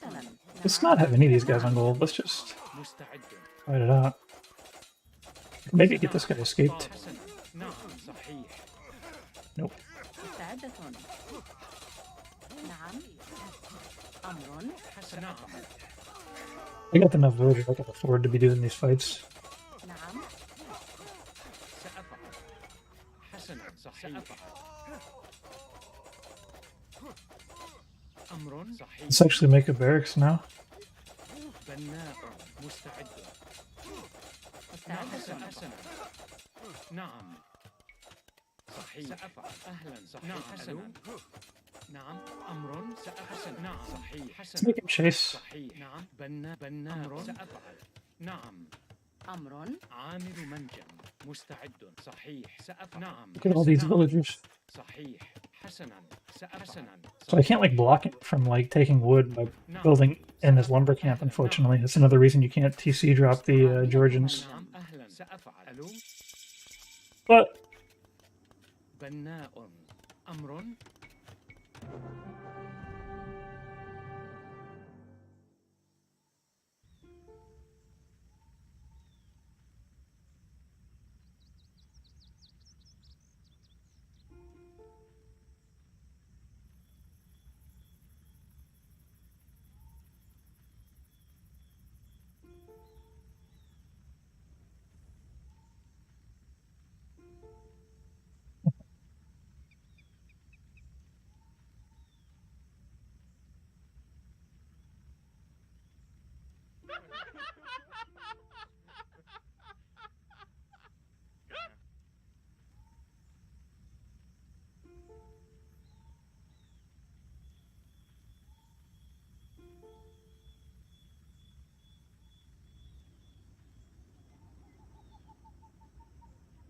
Let's not have any of these guys on gold. Let's just مستعد. fight it out. Maybe get this guy escaped. حسنا. نعم. صحيح. Nope. مستعدة. نعم. أمر. حسنا. نعم. I got enough villagers I can afford to be doing these fights. نعم. سأفعل. حسنا. صحيح. سأفعل. أمر. صحيح. Let's actually make a barracks now. بناء. مستعد. نعم. مستعدة. حسنا. نعم. صحيح. سأفعل. أهلا. صحيح. نعم. حسنا. نعم. أمر. سأفعل. نعم. صحيح. Let's حسنا. make him chase. صحيح. نعم. بناء. أمر. سأفعل. نعم. أمر. عامل منجم. مستعد. صحيح. سأفعل. نعم. Look at all these نعم. villagers. صحيح. حسنا. حسنا. So I can't like block it from like taking wood by building in his lumber camp, unfortunately. That's another reason you can't TC drop the Georgians. نعم. أهلا. سأفعل. ألو. But بناء. أمر.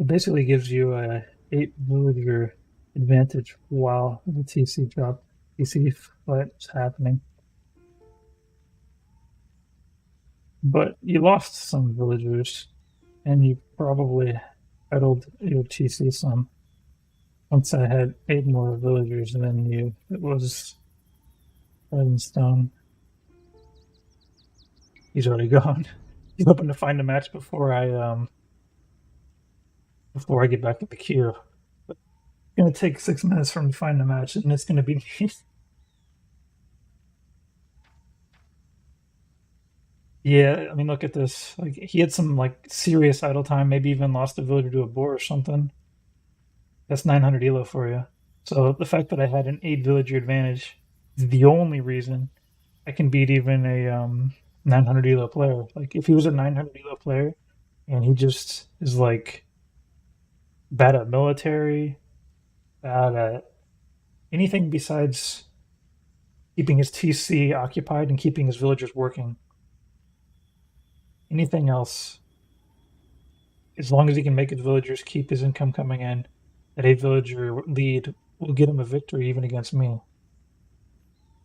it basically gives you a 8 villager advantage while the TC drop TC fight's happening. But you lost some villagers, and you probably idled your TC some. Once I had 8 more villagers than you, it was set in stone. He's already gone. He's hoping to find a match before I get back in the queue. But it's gonna take 6 minutes for him to find a match, and it's gonna be me. Yeah, I mean, look at this. Like, he had some like serious idle time. Maybe even lost a villager to a boar or something. That's 900 elo for you. So the fact that I had an 8 villager advantage is the only reason I can beat even a 900 elo player. Like if he was a 900 elo player and he just is like bad at military, bad at anything besides keeping his TC occupied and keeping his villagers working. Anything else, as long as he can make his villagers keep his income coming in, that a villager lead will get him a victory even against me.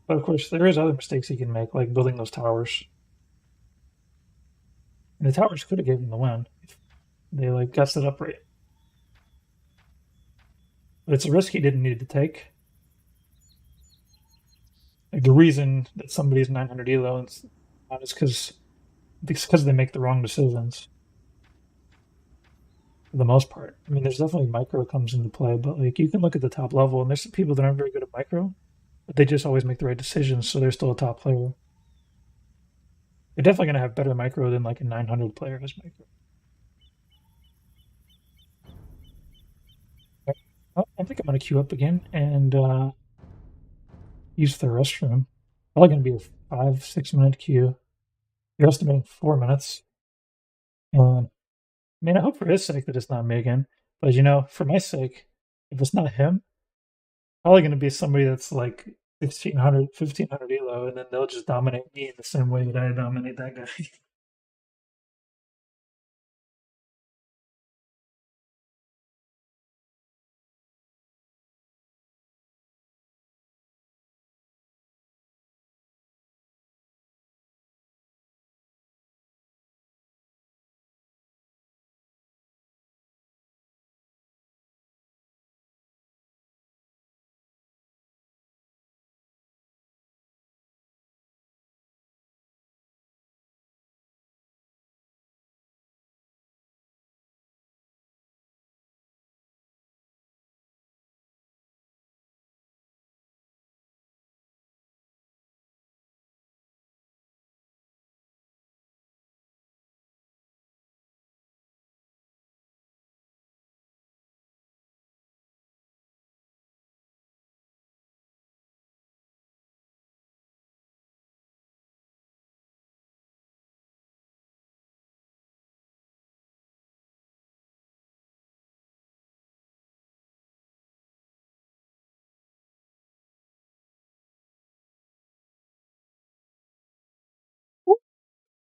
But of course, there is other mistakes he can make, like building those towers. And the towers could have given him the win if they like got set up right. But it's a risk he didn't need to take. Like the reason that somebody's 900 elo is not is because they make the wrong decisions. For the most part, I mean, there's definitely micro comes into play, but like you can look at the top level, and there's some people that aren't very good at micro, but they just always make the right decisions, so they're still a top player. They're definitely gonna have better micro than like a 900 player has micro. Well, I think I'm gonna queue up again and use the restroom. Probably gonna be a 5-6 minute queue. You're estimating 4 minutes. And I mean, I hope for his sake that it's not me again. But you know, for my sake, if it's not him, probably gonna be somebody that's like 1500 elo, and then they'll just dominate me in the same way that I dominate that guy.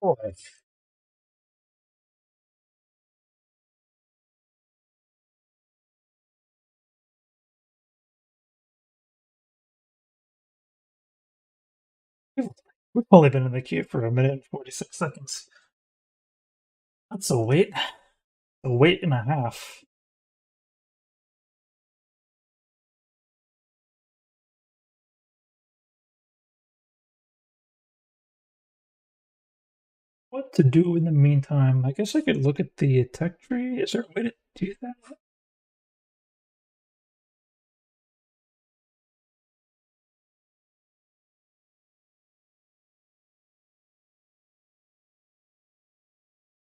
Boy. We've only been in the queue for 1 minute and 46 seconds. That's a wait. A wait and a half. What to do in the meantime? I guess I could look at the tech tree. Is there a way to do that?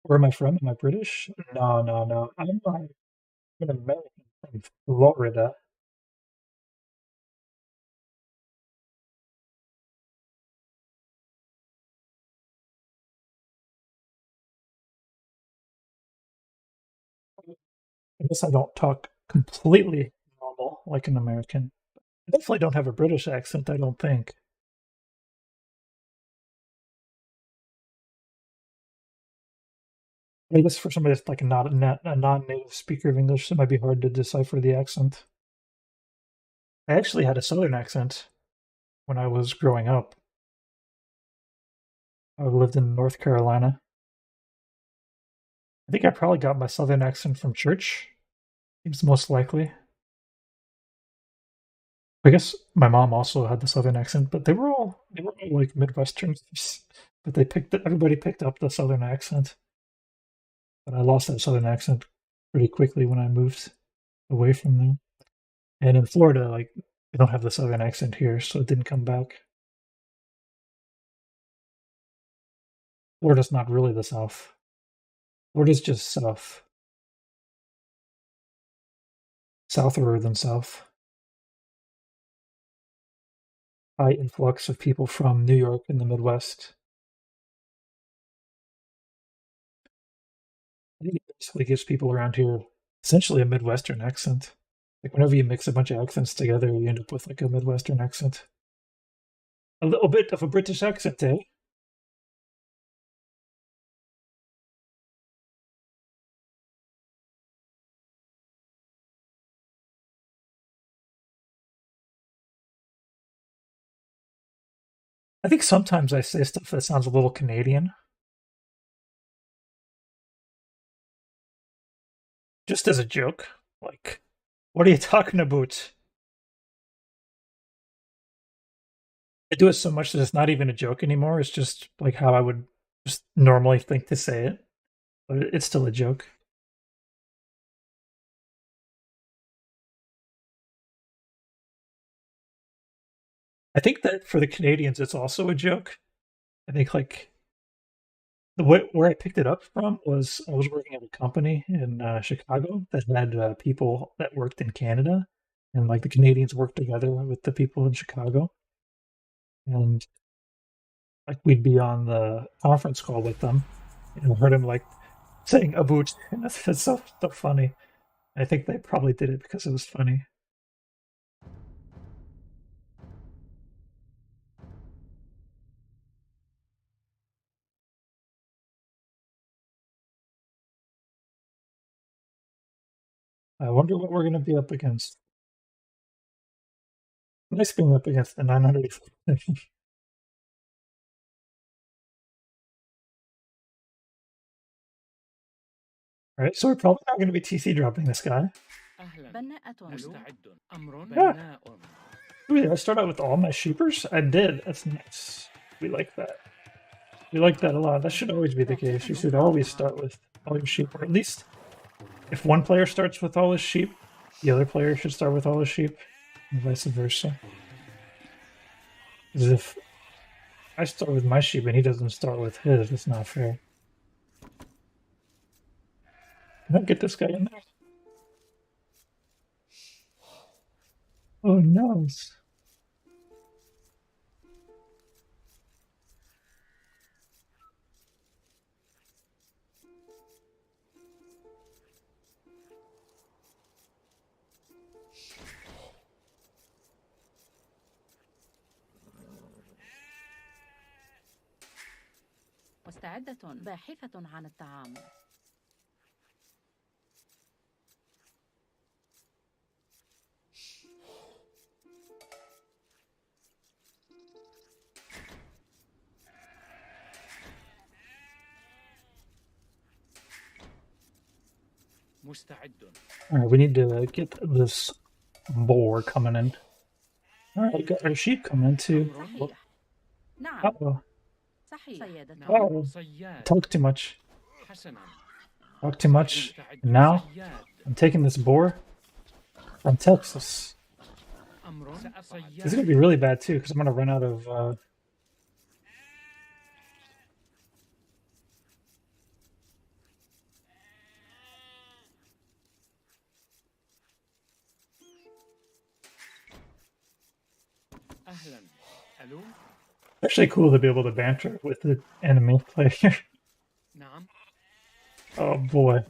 Where am I from? Am I British? No, no, no. I'm an American from Florida. I guess I don't talk completely normal like an American. I definitely don't have a British accent, I don't think. I guess for somebody that's like a non-native speaker of English, it might be hard to decipher the accent. I actually had a southern accent when I was growing up. I lived in North Carolina. I think I probably got my southern accent from church. Seems most likely. I guess my mom also had the southern accent, but they were all like Midwesterners. But everybody picked up the southern accent. But I lost that southern accent pretty quickly when I moved away from there. And in Florida, like they don't have the southern accent here, so it didn't come back. Florida's not really the South. Florida's just south. Souther than south. high influx of people from New York and the Midwest. I think it basically gives people around here essentially a Midwestern accent. Like whenever you mix a bunch of accents together, you end up with like a Midwestern accent. A little bit of a British accent, eh? I think sometimes I say stuff that sounds a little Canadian, just as a joke. Like, what are you talking about? I do it so much that it's not even a joke anymore. It's just like how I would just normally think to say it, but it's still a joke. I think that for the Canadians, it's also a joke. I think like the way where I picked it up from was I was working at a company in Chicago that had people that worked in Canada, and like the Canadians worked together with the people in Chicago, and like we'd be on the conference call with them, and I heard him like saying "a boot," and that's so funny. I think they probably did it because it was funny. I wonder what we're going to be up against. Nice being up against the 900. All right, so we're probably not going to be TC dropping this guy. أهلا بناءة مستعد أمر Yeah. بناء Ooh, did I start out with all my sheepers? I did. That's nice. We like that. We like that a lot. That should always be the case. You should always start with all your sheep, or at least if one player starts with all his sheep, the other player should start with all his sheep, and vice versa. Because if I start with my sheep and he doesn't start with his, it's not fair. Can I get this guy in there? Oh no. مستعدة باحثة عن الطعام. مستعد. All right, we need to get this boar coming in. All right, we got our sheep coming in too. صحيح. نعم. Uh-oh. صحيح. سيدة. Oh, صياد. talk too much. حسنا. Talk too much. And now صياد. I'm taking this boar from Texas. أمر صياد. This is gonna be really bad too, because I'm gonna run out of. أهلا ألو Actually, cool to be able to banter with the enemy player. نعم Oh boy.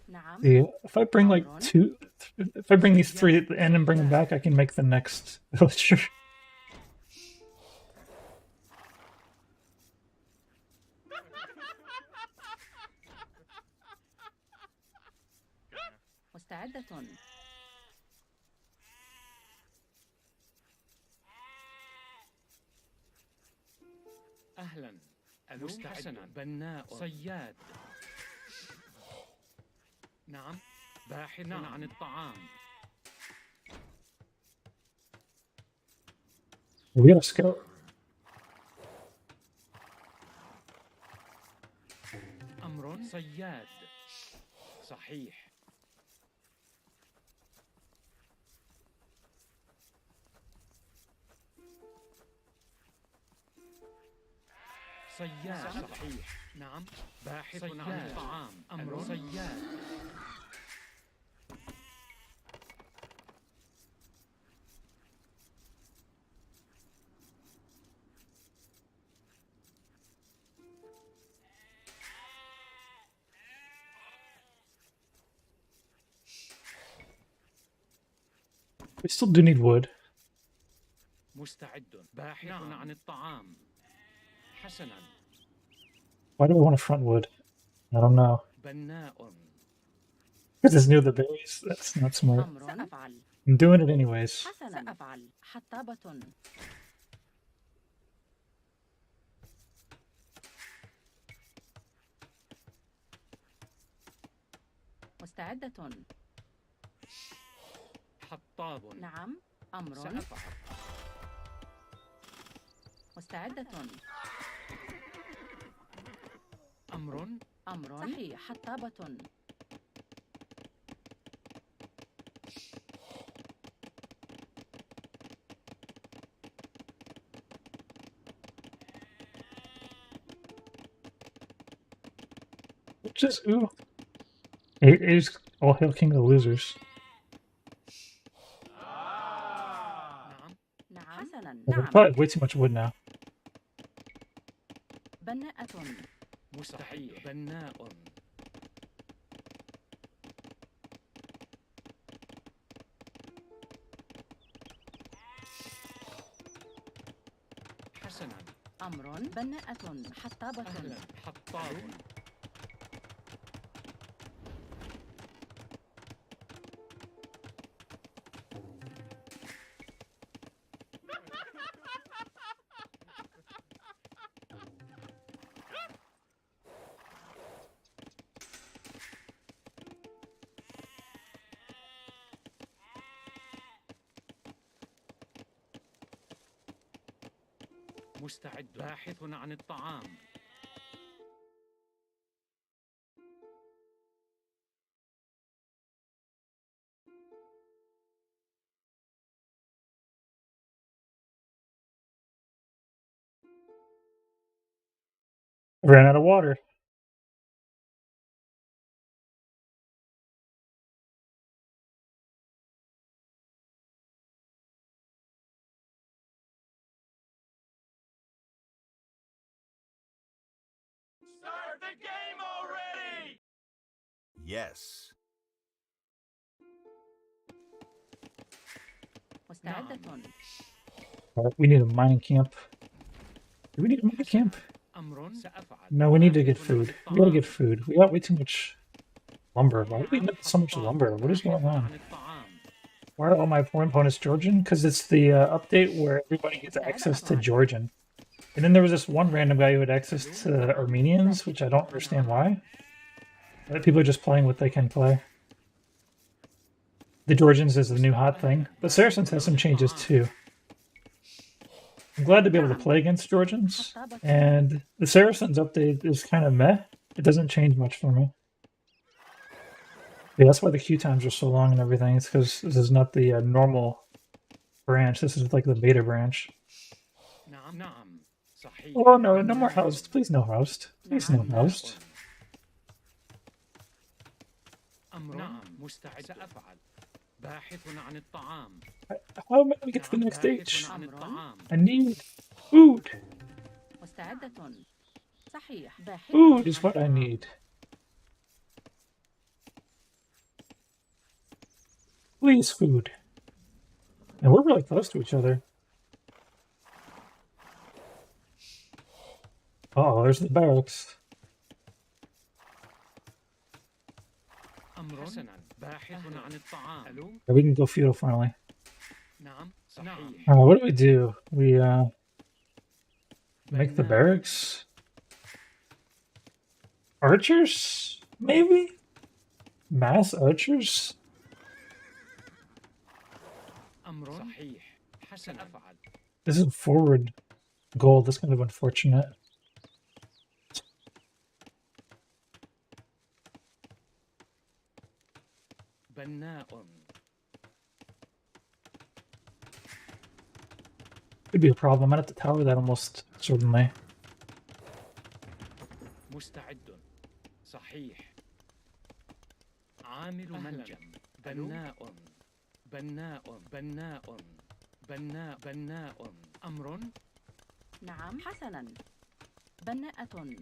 نعم. See, if I bring like two, if I bring these three at the end and bring them back, I can make the next villager. مستعدة. أهلا ألو حسنا بناء صياد نعم باحث عن الطعام We got a scout. أمر صياد صحيح صياد صحيح نعم باحث عن الطعام أمر صياد We still do need wood. مستعد. باحث عن الطعام. حسنا. Why do I want to front wood? I don't know. بناء. Because it's near the berries? That's not smart. أمر سأفعل. I'm doing it anyways. حسنا سأفعل. حطابة. مستعدة. حطاب. نعم. أمر سأفعل. مستعدة. أمر صحيح. حطابة. Just ooh. Eight is all hail king of the losers. نعم. حسنا. We نعم. probably have way too much wood now. بناءة. مستحيل. بناء. حسنا. أمر بناءة. حطابة. أهلا. حطاب. مستعد. باحث عن الطعام. Ran out of water. Start the game already! Yes. مستعدة. We need a mining camp. Do we need a mining camp? أمر سأفعل. No, we need to get food. We gotta get food. We got way too much lumber. Why do we need so much lumber? What is going on? Why are all my foreign opponents Georgian? Because it's the update where everybody gets access to Georgian. And then there was this one random guy who had access to Armenians, which I don't understand why. But people are just playing what they can play. The Georgians is the new hot thing. But Saracens has some changes too. I'm glad to be able to play against Georgians. And the Saracens update is kind of meh. It doesn't change much for me. Yeah, that's why the queue times are so long and everything. It's because this is not the normal branch. This is like the beta branch. Oh no, no more host. Please no host. Please no host. How am I going to get to the next stage? I need food. Food is what I need. Please, food. And we're really close to each other. Oh, there's the barracks. Yeah, we can go feudal finally. What do we do? We make the barracks? Archers? Maybe? Mass archers? This is a forward goal. That's kind of unfortunate. Could be a problem. I'm at the tower that almost certainly. مستعد. صحيح. عامل منجم. بناء. بناء. بناء. بناء. بناء. أمر. نعم. حسنا. بناءة.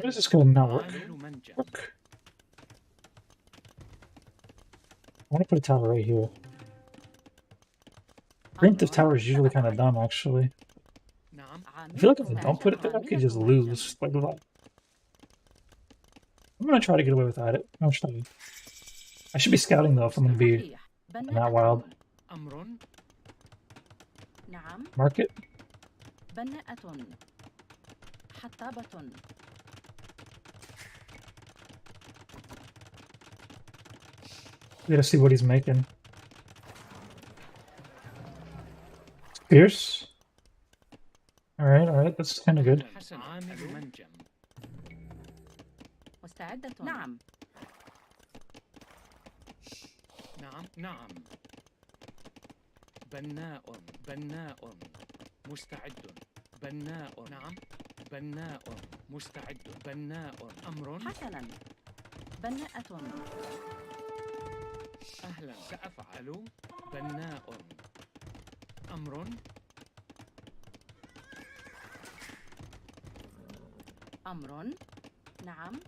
Why is this going to not work? عامل منجم. Work. I want to put a tower right here. Preemptive tower is usually kind of dumb, actually. نعم. I feel like if I don't put it there, I could just lose. Like, I'm gonna try to get away without it. I'm trying. I should be scouting though if I'm gonna be not wild. أمر. نعم. Market. بناءة. حطابة. We gotta see what he's making. Spears. Alright, that's kind of good. حسن. عامل منجم. مستعدة. نعم. نعم. نعم. بناء. بناء. مستعد. بناء. نعم. بناء. مستعد. بناء. أمر. حسنا. بناءة. أهلا. سأفعل. بناء. أمر. أمر. نعم.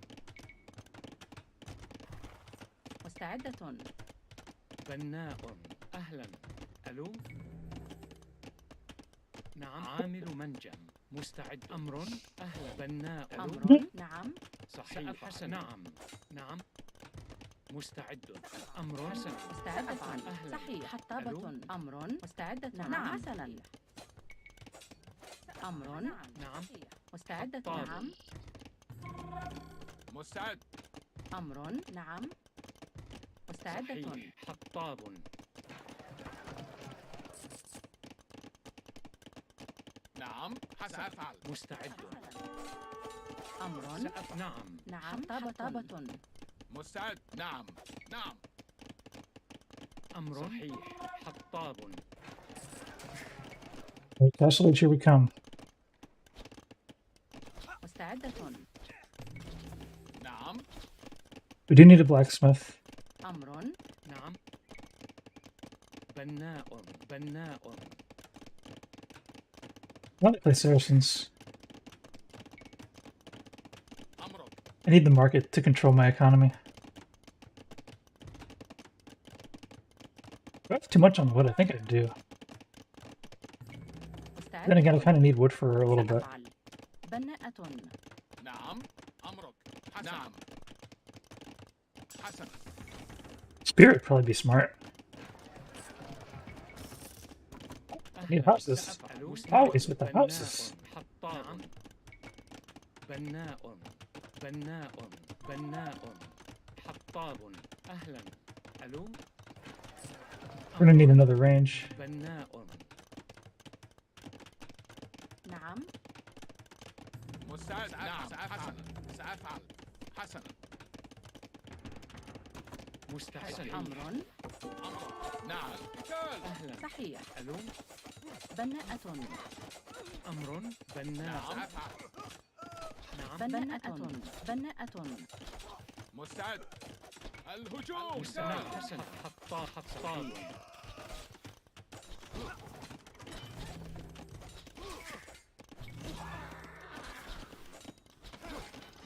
مستعدة. بناء. أهلا. ألو. نعم. عامل منجم. مستعد. أمر. أهلا. بناء. أمر. نعم. صحيح. حسن. نعم. نعم. مستعد. أمر. حسن. مستعدة. أهلا. صحيح. حطابة. أمر. مستعدة. نعم. حسنا. أمر. نعم. مستعدة. حطاب. نعم. مستعد. أمر. نعم. مستعدة. صحيح. حطاب. نعم. سأفعل. مستعد. أمر. نعم. نعم. حطابة. مستعد. نعم. نعم. أمر. صحيح. حطاب. Alright, Castle Age, here we come. مستعدة. نعم. We do need a blacksmith. أمر. نعم. بناء. بناء. I want to play Saracens. أمرك. I need the market to control my economy. Do I have too much on wood? I think I do. Then again, I kind of need wood for a little bit. سأفعل. بناءة. نعم. أمرك. نعم. حسنا. Spear would probably be smart. Need houses. Always with the houses. حطاب. بناء. بناء. بناء. حطاب. أهلا. ألو. We're gonna need another range. بناء. نعم. مستعد. نعم. سأفعل. سأفعل. حسنا. مستعد. أمر. أمرك. نعم. قتال. أهلا. صحيح. ألو. بناءة. أمر. بناء. سأفعل. نعم. بناءة. بناءة. مستعد. الهجوم. مستعد. حسن. حطاب. حطاب.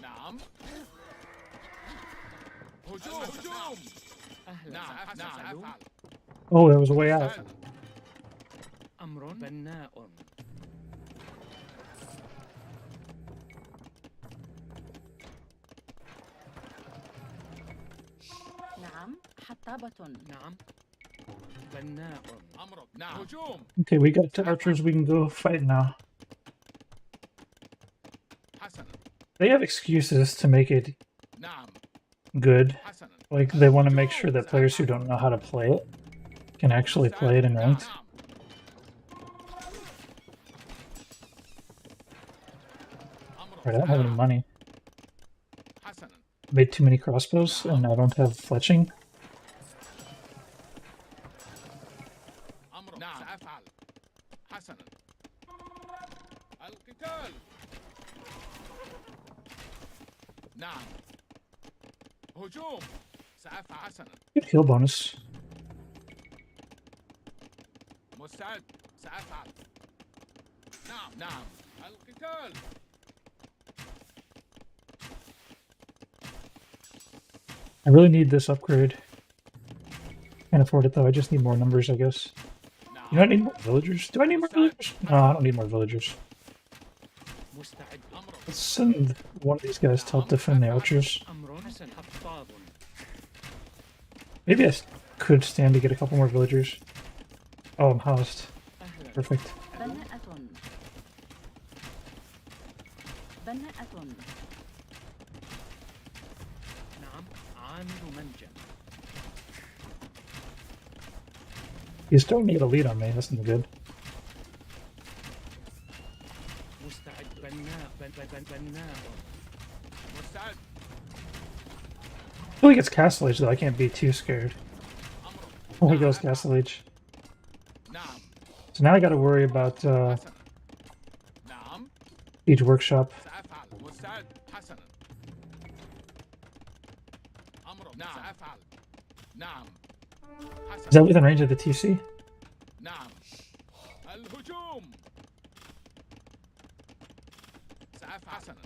نعم. هجوم. هجوم. أهلا. نعم. سأفعل. سأفعل. Oh, there was a way out. مستعد. أمر. بناء. نعم. حطابة. نعم. بناء. أمرك. نعم. هجوم. Okay, we got two archers. We can go fight now. حسنا. They have excuses to make it نعم. good. حسنا. Like, they want to make sure that players who don't know how to play it can actually play it in ranked. نعم. أمرك. Right, I don't have any money. حسنا. Made too many crossbows, and I don't have fletching. أمرك. نعم. سأفعل. حسنا. القتال. نعم. هجوم. سأفعل. حسنا. Good heal bonus. مستعد. سأفعل. نعم. نعم. القتال. I really need this upgrade. Can't afford it though. I just need more numbers, I guess. You know, I need more villagers. Do I need more villagers? No, I don't need more villagers. مستعد. Let's send one of these guys to help defend the archers. أمر حطاب. Maybe I could stand to get a couple more villagers. Oh, I'm housed. أهلا. Perfect. بناءة. بناءة. نعم عامل منجم. He's starting to get a lead on me. That's not good. مستعد. بناء بناء. مستعد. Until he gets Castle Age, though, I can't be too scared. Oh, he goes Castle Age. نعم. So now I gotta worry about حسنا. نعم. Siege Workshop. سأفعل. مستعد. حسنا. أمر. نعم. سأفعل. نعم. Is that within range of the TC? نعم. الهجوم. سأفعل. حسنا.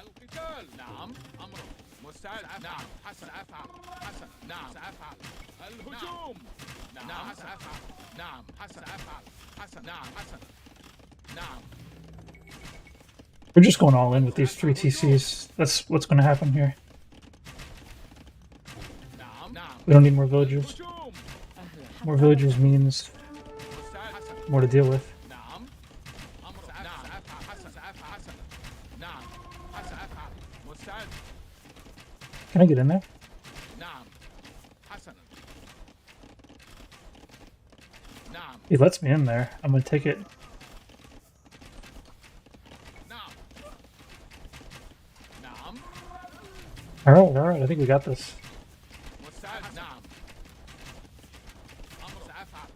القتال. نعم. أمر. مستعد. نعم. حسن. سأفعل. حسن. نعم. سأفعل. الهجوم. نعم. سأفعل. نعم. حسن. سأفعل. حسن. نعم. حسن. نعم. We're just going all in with these 3 TCs. That's what's going to happen here. نعم. نعم. We don't need more villagers. الهجوم. أهلا. More villagers means مستعد. حسن. more to deal with. نعم. أمر. نعم. سأفعل. حسن. سأفعل. حسن. نعم. حسن. سأفعل. مستعد. Can I get in there? نعم. حسنا. نعم. He lets me in there. I'm going to take it. نعم. نعم. Alright. I think we got this. مستعد. نعم. أمر. سأفعل.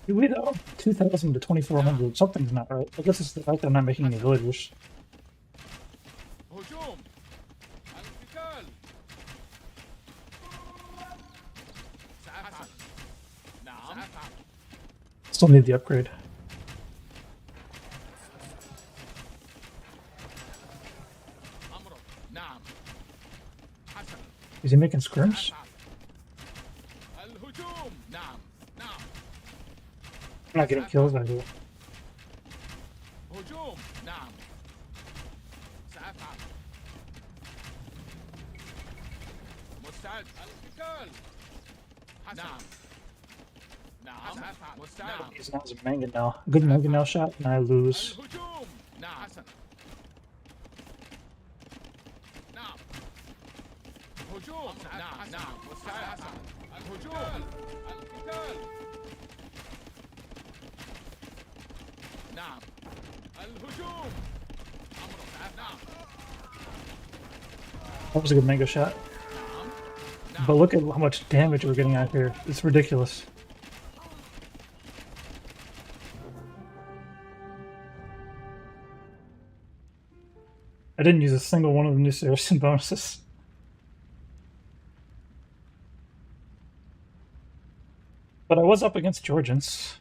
We though 2,000 to 2,400. Something's not right. I guess it's the fact that I'm not making any villagers. هجوم. القتال. سأفعل. نعم. سأفعل. Still need the upgrade. أمر. نعم. حسنا. Is he making scrims? سأفعل. الهجوم. نعم. نعم. I'm not getting kills out here. هجوم. نعم. سأفعل. مستعد. القتال. نعم. نعم. سأفعل. مستعد. He's not a mangonel. Good mangonel shot, and I lose. الهجوم. نعم. حسنا. نعم. هجوم. نعم. نعم. مستعد. حسنا. الهجوم. القتال. نعم. الهجوم. أمر. نعم. That was a good mango shot. نعم. But look at how much damage we're getting out here. It's ridiculous. I didn't use a single one of the new Saracen bonuses. But I was up against Georgians.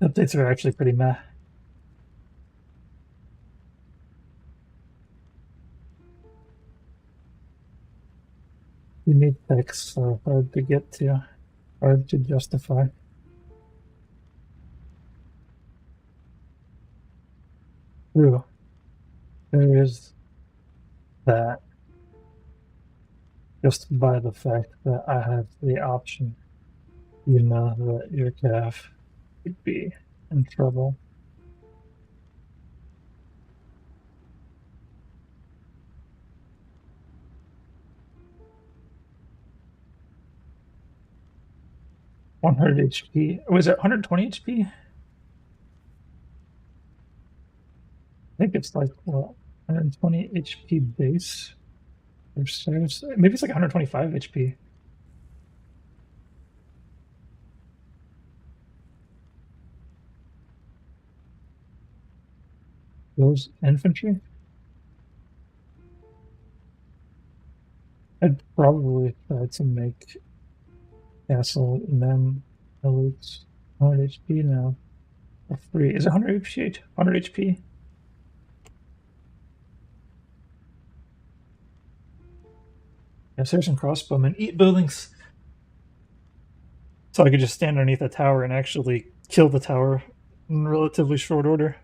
Updates are actually pretty meh. You need text, so hard to get to, hard to justify. True. There is that. Just by the fact that I have the option, you know that your calf would be in trouble. $100 HP. Was it 120 HP? I think it's like, well, 120 HP base. Maybe it's like 125 HP. Those infantry? I'd probably try to make castle and then elites 100 HP now. Or free. Is it 100 HP? 100 HP? Yeah, Saracen crossbowmen eat buildings. So I could just stand underneath a tower and actually kill the tower in relatively short order.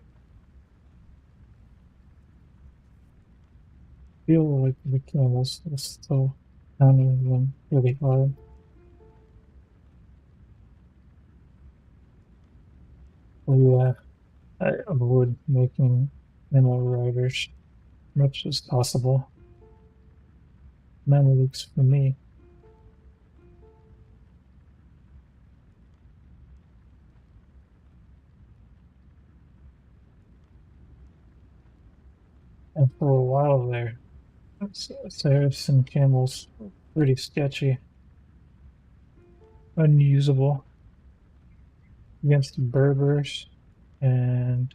I feel like the camels are still pounding them really hard. So yeah, I avoid making camel riders as much as possible. Mamelukes for me. And for a while there, Saracen camels were pretty sketchy. Unusable against Berbers and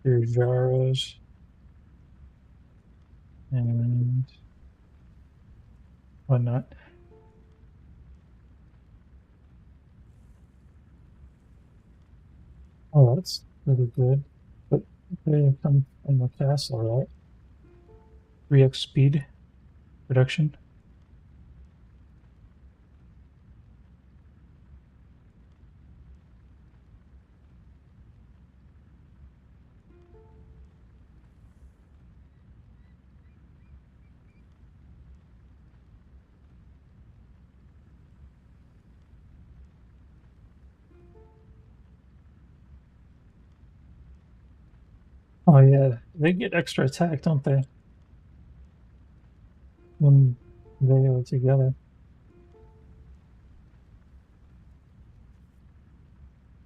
Urjaros and whatnot. Oh, that's pretty good. But they come from the castle, right? 3x speed reduction. Oh yeah, they get extra attack, don't they? When they are together.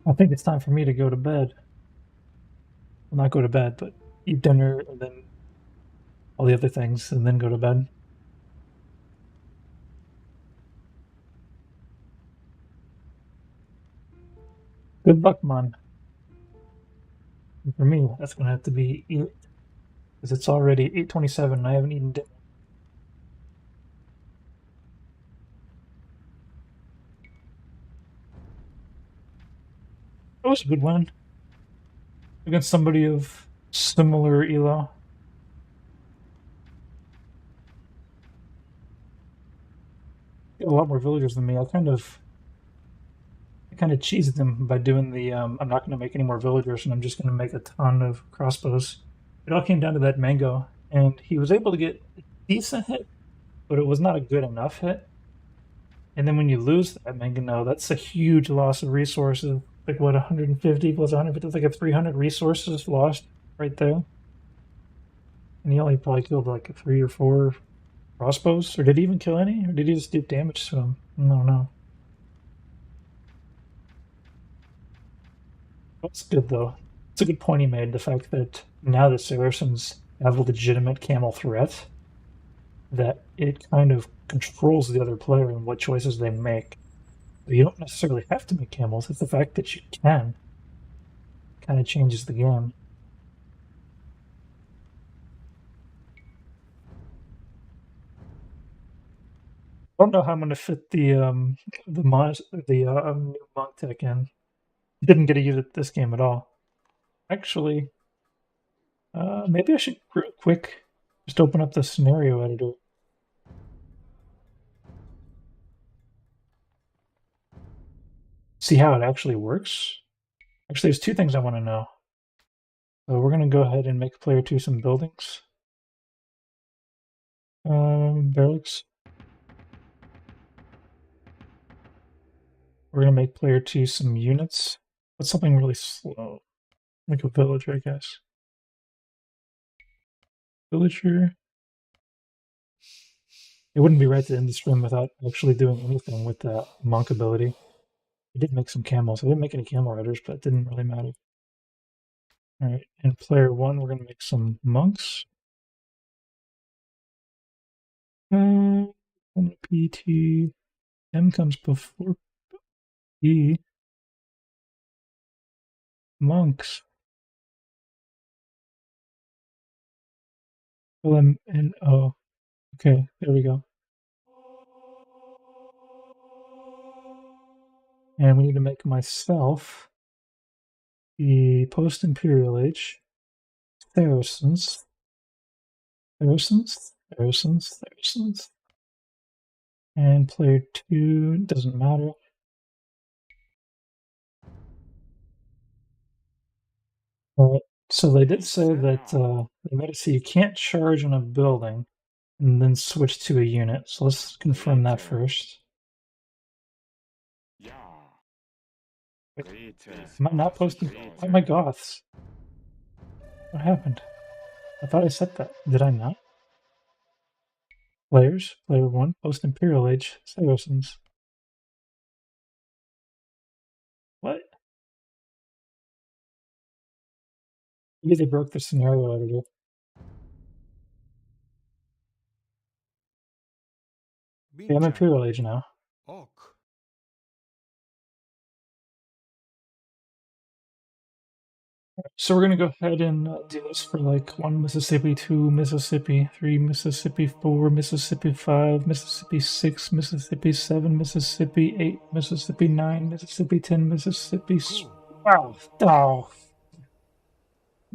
I think it's time for me to go to bed. Well, not go to bed, but eat dinner and then all the other things and then go to bed. Good luck, man. And for me, that's gonna have to be 8, because it's already 8:27 and I haven't eaten dinner. That was a good win against somebody of similar elo. Got a lot more villagers than me. I kind of cheesed them by doing the I'm not going to make any more villagers and I'm just going to make a ton of crossbows. It all came down to that mango, and he was able to get a decent hit, but it was not a good enough hit. And then when you lose that mango, that's a huge loss of resources. Like what, 150 plus 150? It's like a 300 resources lost right there. And he only probably killed like 3 or 4 crossbows, or did he even kill any? Or did he just do damage to them? I don't know. That's good though. It's a good point he made. The fact that now the Saracens have a legitimate camel threat, that it kind of controls the other player and what choices they make. So you don't necessarily have to make camels. It's the fact that you can kind of changes the game. I don't know how I'm going to fit the new monk tech in. Didn't get to use it this game at all. Actually, maybe I should real quick just open up the scenario editor. See how it actually works. Actually, there's 2 things I want to know. So we're going to go ahead and make player 2 some buildings. Barracks. We're going to make player 2 some units. What's something really slow? Like a villager, I guess. Villager. It wouldn't be right to end the stream without actually doing anything with that monk ability. I did make some camels. I didn't make any camel riders, but it didn't really matter. Alright, in player 1, we're going to make some monks. PT. M comes before P. Monks. M N O. Okay, there we go. And we need to make myself the post-imperial age. Saracens. And player 2 doesn't matter. Alright, so they did say that they made it so you can't charge on a building and then switch to a unit. So let's confirm that first. Wait, am I not posting? Oh my goths. What happened? I thought I said that. Did I not? Players, player 1, post-imperial age, Saracens. What? Maybe they broke the scenario editor. Okay, I'm imperial age now. So we're gonna go ahead and do this for like 1 Mississippi, 2 Mississippi, 3 Mississippi, 4 Mississippi, 5 Mississippi, 6 Mississippi, 7 Mississippi, 8 Mississippi, 9 Mississippi, 10 Mississippi. Wow! Oh!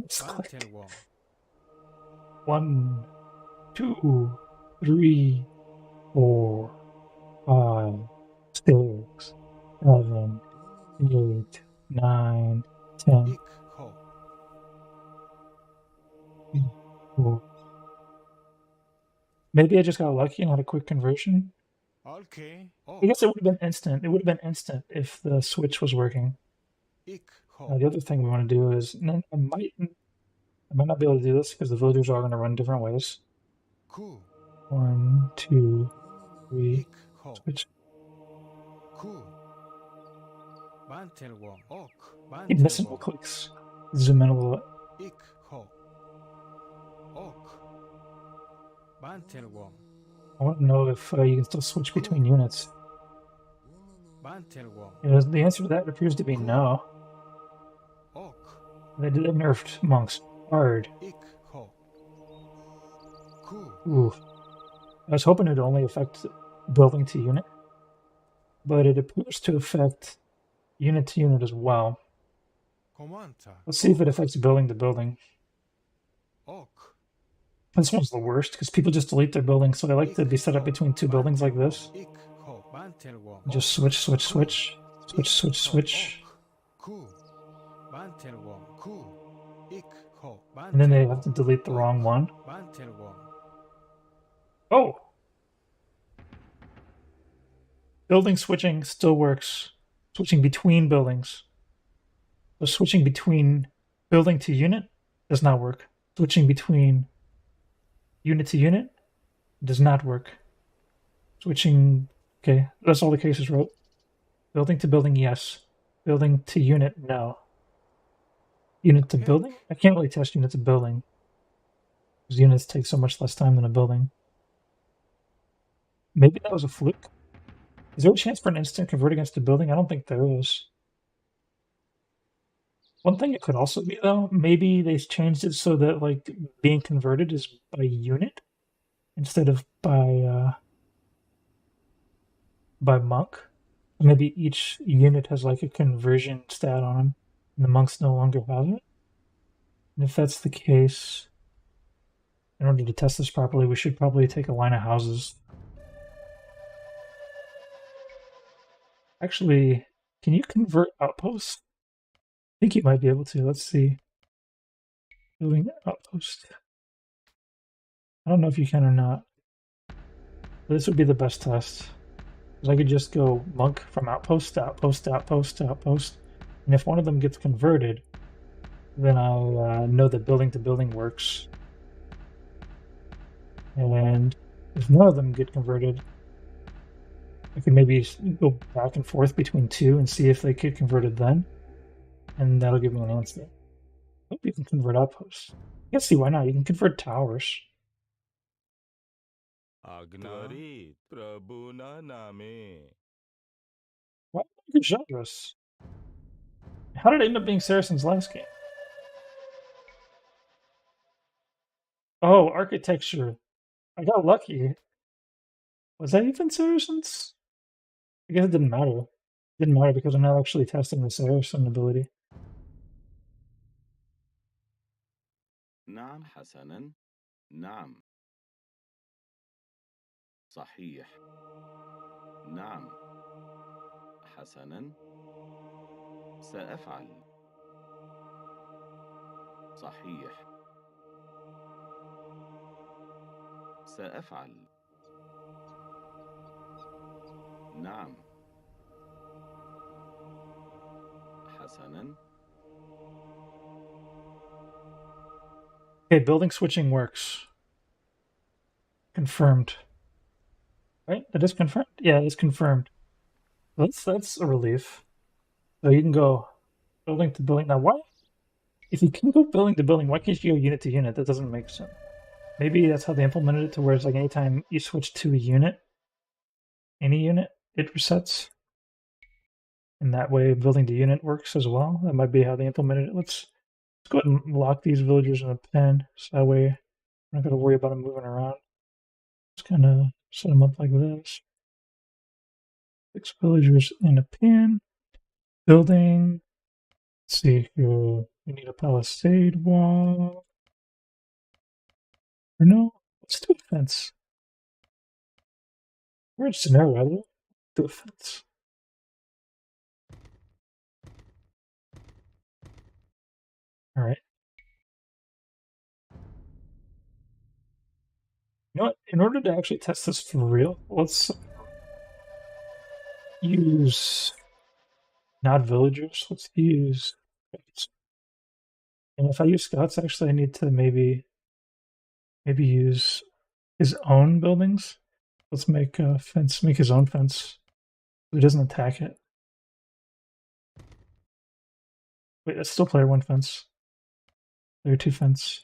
Let's click. 1, 2, 3, 4, 5, 6, 7, 8, 9, 10. Maybe I just got lucky and had a quick conversion. Okay. I guess it would have been instant. It would have been instant if the switch was working. The other thing we want to do is I might not be able to do this because the villagers are going to run different ways. 1, 2, 3. Switch. Keep missing the clicks. Zoom in a little bit. I want to know if you can still switch between units. The answer to that appears to be no. They nerfed monks hard. Ooh. I was hoping it would only affect building to unit, but it appears to affect unit to unit as well. Let's see if it affects building to building. This one's the worst because people just delete their buildings, so they like to be set up between 2 buildings like this. Just switch. And then they have to delete the wrong one. Oh! Building switching still works. Switching between buildings. So switching between building to unit does not work. Switching between unit to unit does not work. Switching, okay, that's all the cases wrote. Building to building, yes. Building to unit, no. Unit to building? I can't really test unit to building, because units take so much less time than a building. Maybe that was a fluke. Is there a chance for an instant convert against a building? I don't think there is. One thing it could also be, though, maybe they changed it so that, like, being converted is by unit instead of by monk. Maybe each unit has, like, a conversion stat on them, and the monks no longer have it. And if that's the case, in order to test this properly, we should probably take a line of houses. Actually, can you convert outposts? I think you might be able to. Let's see. Building outpost. I don't know if you can or not. But this would be the best test. Because I could just go monk from outpost to outpost to outpost to outpost. And if one of them gets converted, then I'll know that building to building works. And if none of them get converted, I could maybe go back and forth between 2 and see if they get converted then. And that'll give me an answer. Hope you can convert outposts. I can see why not. You can convert towers. Agnarit Prabhuna Name. Why good genres? How did it end up being Saracens' last game? Oh, architecture. I got lucky. Was that even Saracens? I guess it didn't matter. It didn't matter because I'm not actually testing the Saracen ability. نعم حسنا. نعم. صحيح. نعم. حسنا. سأفعل. صحيح. سأفعل. نعم. حسنا. Okay, building switching works. Confirmed. Right? That is confirmed? Yeah, it's confirmed. That's a relief. So you can go building to building. Now, why? If you can go building to building, why can't you go unit to unit? That doesn't make sense. Maybe that's how they implemented it to where it's like anytime you switch to a unit, any unit, it resets. And that way building to unit works as well. That might be how they implemented it. Let's go ahead and lock these villagers in a pen. So that way we're not going to worry about them moving around. Just kind of set them up like this. 6 villagers in a pen. Building. Let's see here. We need a palisade wall. Or no, let's do a fence. We're in scenario, rather. Do a fence. Alright. You know what? In order to actually test this for real, let's use not villagers. Let's use scouts. And if I use scouts, actually, I need to maybe use his own buildings. Let's make a fence. Make his own fence, so he doesn't attack it. Wait, that's still player 1 fence. Player 2 fence.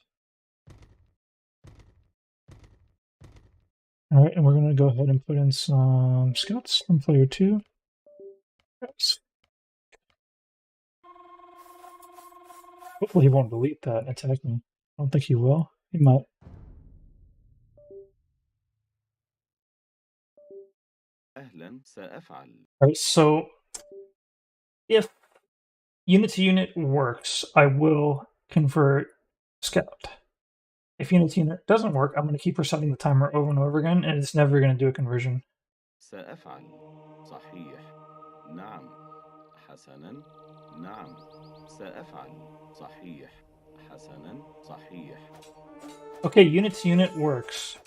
Alright, and we're going to go ahead and put in some scouts from player 2. Scouts. Hopefully he won't delete that and attack me. I don't think he will. He might. أهلا سأفعل. Alright, so if unit to unit works, I will convert scout. If unit to unit doesn't work, I'm going to keep resetting the timer over and over again, and it's never going to do a conversion. سأفعل. صحيح. نعم. حسنا. نعم. سأفعل. صحيح. حسنا. صحيح. Okay, unit to unit works.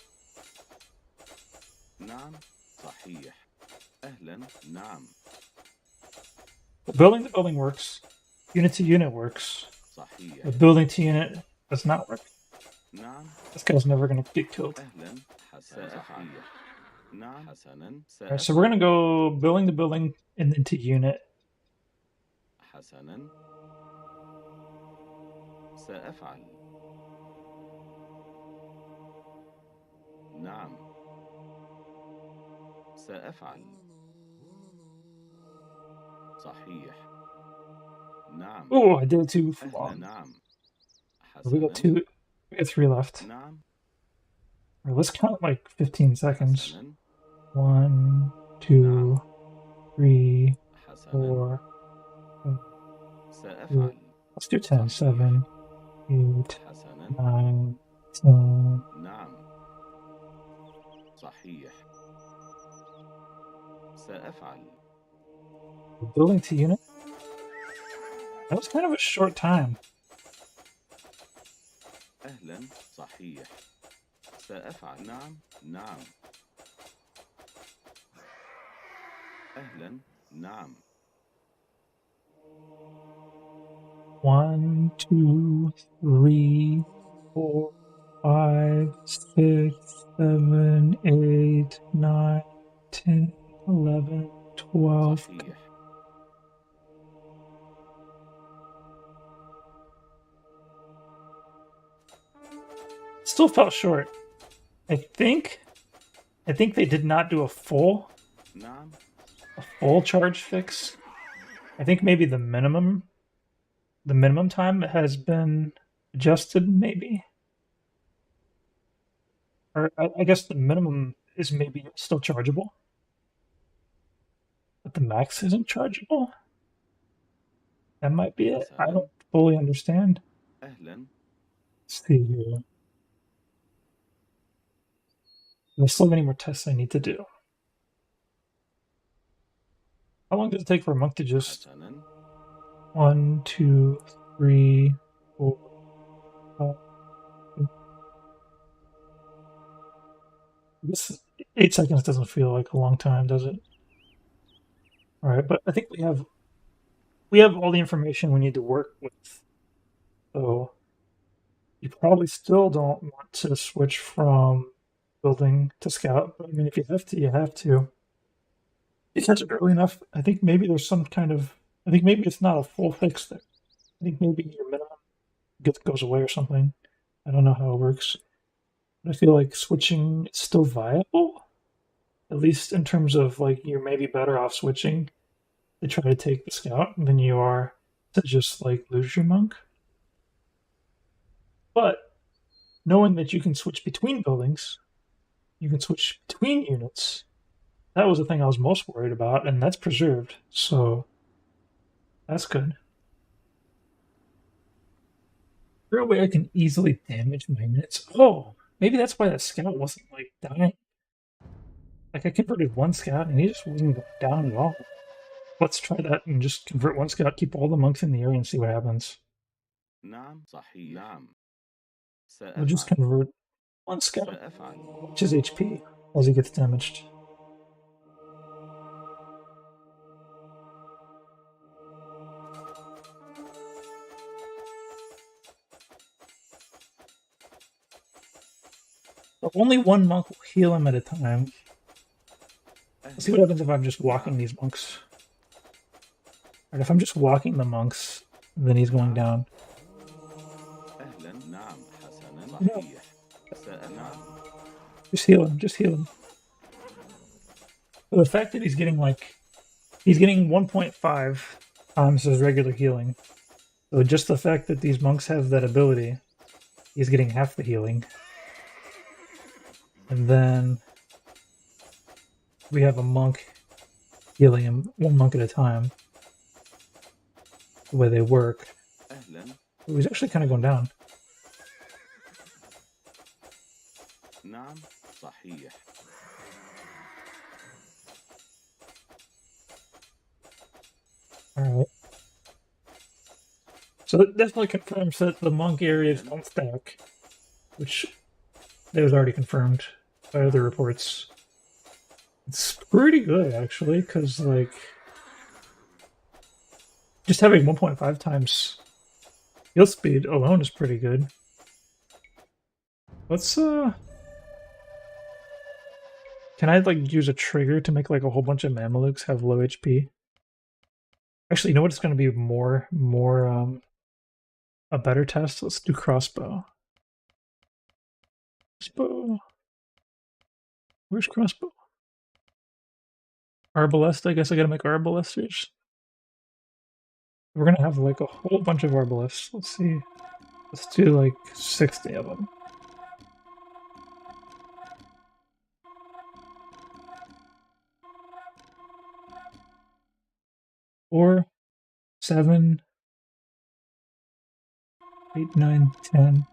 نعم. صحيح. أهلا. نعم. Building to building works. Unit to unit works. صحيح. But building to unit does not work. نعم. This guy's never going to get killed. أهلا. سأفعل. نعم. حسنا. Alright, so we're going to go building to building and then to unit. حسنا. سأفعل. نعم. سأفعل. صحيح. نعم. Oh, I did it too أهلا. long. نعم. We got 2. We got 3 left. نعم. Alright, let's count like 15 seconds. حسنا. 1, 2, 3, حسنا. 4. سأفعل. Let's do 10. 7, 8, حسنا. 9, 10. نعم. صحيح. سأفعل. Building to unit. That was kind of a short time. أهلا. صحيح. سأفعل. نعم. نعم. أهلا. نعم. 1, 2, 3, 4, 5, 6, 7, 8, 9, 10, 11, 12. صحيح. Still felt short. I think I think they did not do a full نعم charge fix. I think maybe the minimum time has been adjusted, maybe. Or I guess the minimum is maybe still chargeable, but the max isn't chargeable. That might be it. I حسنا don't fully understand. أهلا Let's see here. There's so many more tests I need to do. How long does it take for a monk to just حسنا 1, 2, 3, 4, 5? I guess 8 seconds doesn't feel like a long time, does it? All right, but I think we have all the information we need to work with. So you probably still don't want to switch from building to scout, but I mean, if you have to, you have to. You catch it early enough. I think maybe there's some kind of. I think maybe it's not a full fix there. I think maybe your minimum goes away or something. I don't know how it works. But I feel like switching is still viable, at least in terms of like you're maybe better off switching to try to take the scout than you are to just like lose your monk. But knowing that you can switch between buildings, you can switch between units. That was the thing I was most worried about, and that's preserved, so that's good. Is there a way I can easily damage my units? Oh, maybe that's why that scout wasn't like dying. Like I converted one scout and he just wasn't going down at all. Let's try that and just convert one scout, keep all the monks in the area and see what happens. نعم صحيح نعم We'll just سأفعل convert one scout, سأفعل which is HP, as he gets damaged. But only one monk will heal him at a time. Let's see what happens if I'm just walking these monks. Alright, if I'm just walking the monks, then he's going down. أهلا نعم حسنا No. صحيح نعم Just heal him, just heal him. So the fact that he's getting 1.5 times his regular healing. So just the fact that these monks have that ability, he's getting half the healing. And then we have a monk healing him, one monk at a time. The way they work. أهلا Oh, he's actually kind of going down. نعم صحيح Alright. So it definitely confirms that the monk area is on stack, which that was already confirmed by other reports. It's pretty good, actually, because, like, just having 1.5 times heal speed alone is pretty good. Let's, can I, like, use a trigger to make, like, a whole bunch of Mamelukes have low HP? Actually, you know what? It's going to be a better test. Let's do crossbow. Crossbow. Where's crossbow? Arbalest, I guess I gotta make arbalesters. We're gonna have like a whole bunch of arbalests. Let's see. Let's do like 60 of them. Four, 7, 8, 9, 10.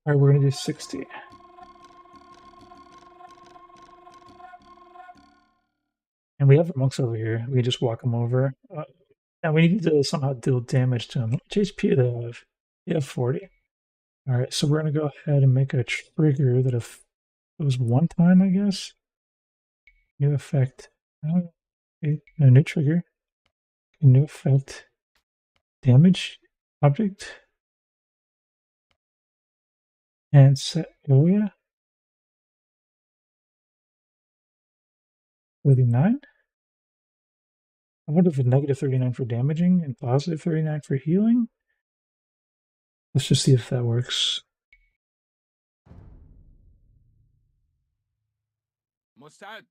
Alright, we're gonna do 60. And we have our monks over here. We can just walk them over. Now we need to somehow deal damage to them. How much HP do they have? They have 40. Alright, so we're gonna go ahead and make a trigger that if it was one time, I guess. New effect. Okay, a new trigger. A new effect. Damage object. And set area. 39. I wonder if it's negative 39 for damaging and positive 39 for healing. Let's just see if that works. مستعد.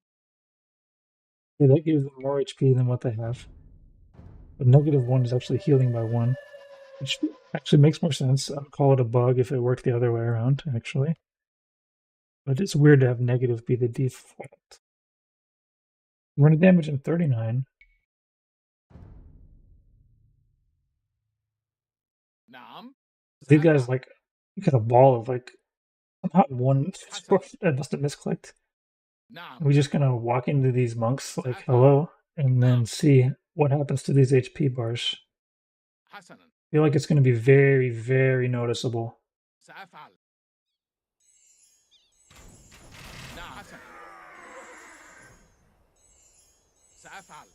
Yeah, that gives them more HP than what they have. But -1 is actually healing by 1, which actually makes more sense. I'd call it a bug if it worked the other way around, actually. But it's weird to have negative be the default. Run of damage in 39. نعم. These guys, like, got a ball of, like, somehow one حسنا. I must have misclicked. نعم. We just gonna walk into these monks like hello, and then see what happens to these HP bars. حسنا. I feel like it's gonna be very, very noticeable. سأفعل. نعم. حسنا. سأفعل.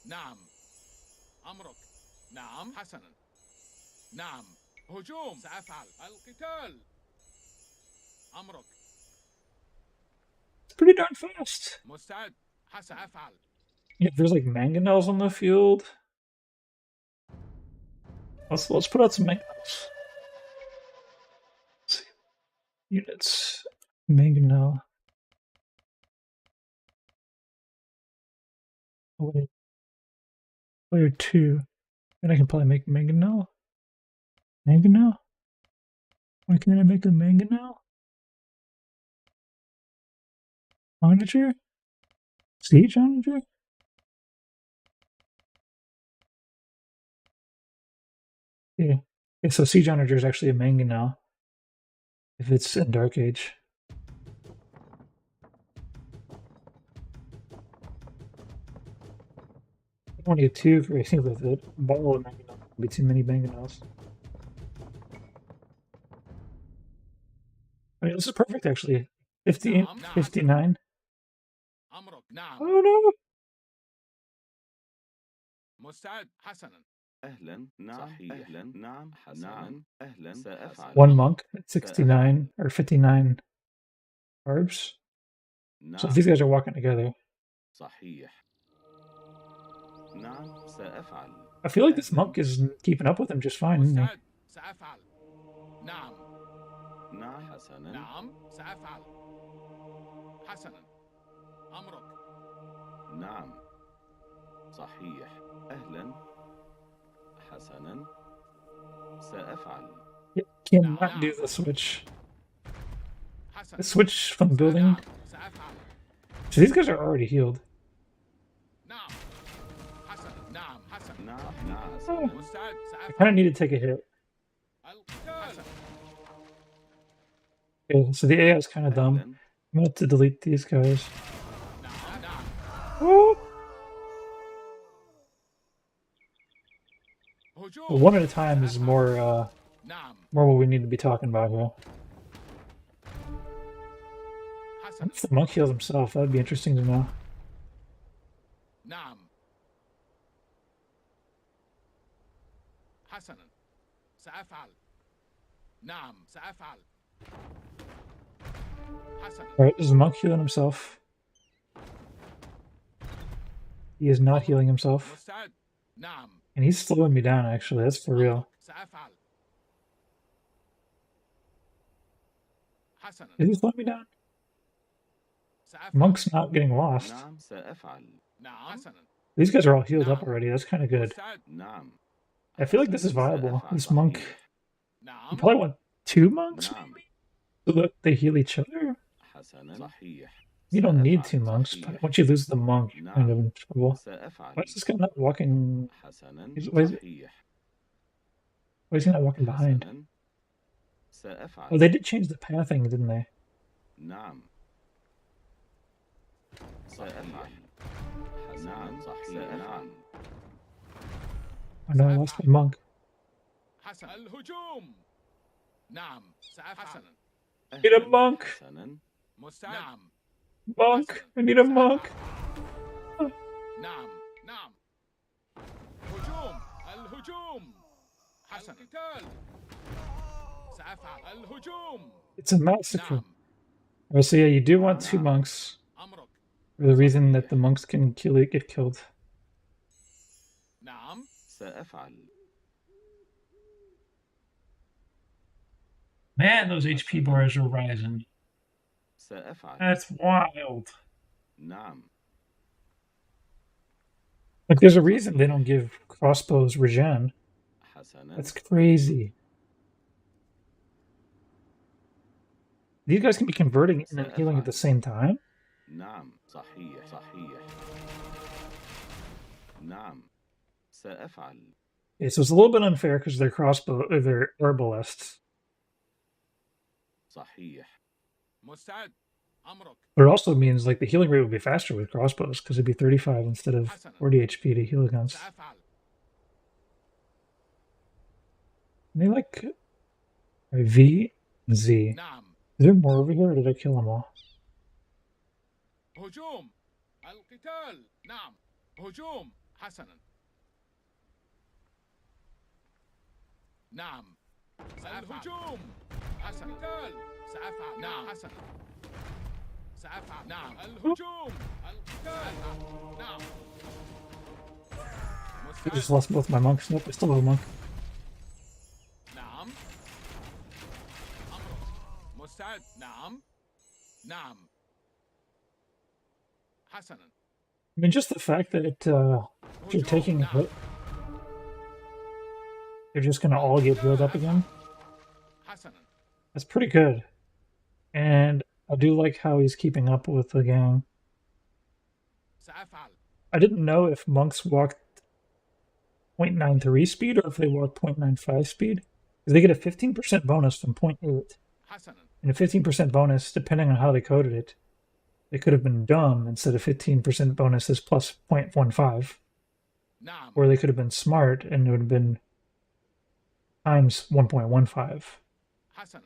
نعم. أمرك. نعم. حسنا. نعم. هجوم. سأفعل. القتال. أمرك. It's pretty darn fast. مستعد. سأفعل. Yeah, there's like mangonels on the field. Let's put out some mangonels. Let's see. Units. Mangonel. Oh, wait. Player 2. And I can probably make mangonel. Mangonel? Why can't I make a mangonel? Onager? Siege Onager? Yeah. Yeah, so Siege Onager is actually a mangonel. If it's in Dark Age. I don't need 2 for anything with it. Ball of mangonel would be too many mangonels. I mean, this is perfect actually. 50, 59. أمرك. نعم. Oh no! مستعد. حسنا. أهلا نعم صحيح. أهلا نعم حسنا أهلا سأفعل. One monk at 69 or 59 carbs. نعم. So these guys are walking together. صحيح. نعم سأفعل. I feel like this monk is keeping up with him just fine, isn't he? مستعد. سأفعل. نعم. نعم حسنا. نعم. سأفعل. حسنا. أمرك. نعم صحيح. أهلا حسنا سأفعل. Yep, cannot do the switch. حسنا. The switch from building. نعم. سأفعل. So these guys are already healed. نعم. حسنا. نعم. حسنا. نعم نعم Oh, حسنا. مستعد. I سأفعل. kind of need to take a hit. القتال. Okay, so the AI is kind of dumb. أهلا. I'm gonna have to delete these guys. نعم. نعم. Oh! هجوم. But one at a time is more نعم. more what we need to be talking about here. حسنا. If the monk heals himself, that'd be interesting to know. نعم. حسنا. سأفعل. نعم. سأفعل. حسنا. Alright, is the monk healing himself? He is not healing himself. مستعد. نعم. And he's slowing me down, actually. That's for real. سأفعل. حسنا. Is he slowing me down? سأفعل. Monk's not getting lost. نعم سأفعل. نعم. حسنا. These guys are all healed up already. That's kind of good. مستعد. نعم. I feel like this is viable. سأفعل This monk. صحيح. نعم. You probably want 2 monks, نعم maybe? So that they heal each other? حسنا صحيح. You don't need سأفعل 2 monks, صحيح. but once you lose the monk, you're kind of in trouble. سأفعل. Why is this guy not walking? حسنا Why is, صحيح. why is he not walking behind? حسنا سأفعل. Oh, they did change the pathing, didn't they? نعم سأفعل. نعم صحيح. نعم I know I lost my monk. حسن. الهجوم. نعم. سأفعل. حسنا. Need a monk! حسنا. مستعد. نعم. Monk! I need a monk! نعم. نعم. هجوم. الهجوم. حسنا. القتال. سأفعل. الهجوم. It's a massacre. نعم. Oh, so yeah, you do want 2 monks. أمرك. For the reason that the monks can get killed. نعم. سأفعل. Man, those HP bars are rising. سأفعل. That's wild. نعم. Like, there's a reason they don't give crossbows regen. حسنا. That's crazy. These guys can be converting and healing at the same time? نعم. صحيح. صحيح. نعم. سأفعل. Okay, so it's a little bit unfair because they're they're arbalists. صحيح. مستعد. أمرك. But it also means like the healing rate would be faster with crossbows because it'd be 35 instead of 40 HP to heal against. سأفعل. And they like V and Z. نعم. Is there more over here or did I kill them all? هجوم. القتال. نعم. هجوم. حسنا. نعم. الهجوم. حسنا. القتال. سأفعل. نعم. حسنا. سأفعل. نعم. الهجوم. القتال. نعم. I just lost both my monks. Nope, I still have a monk. نعم. أمرك. مستعد. نعم. نعم. حسنا. I mean, just the fact that if you're taking a hit, they're just going to all get healed up again. حسنا. That's pretty good. And I do like how he's keeping up with the gang. سأفعل. I didn't know if monks walked 0.93 speed or if they walk 0.95 speed. Because they get a 15% bonus from 0.8. حسنا. And a 15% bonus, depending on how they coded it, they could have been dumb instead of 15% bonus is plus 0.15. نعم. Or they could have been smart and it would have been times 1.15. حسنا.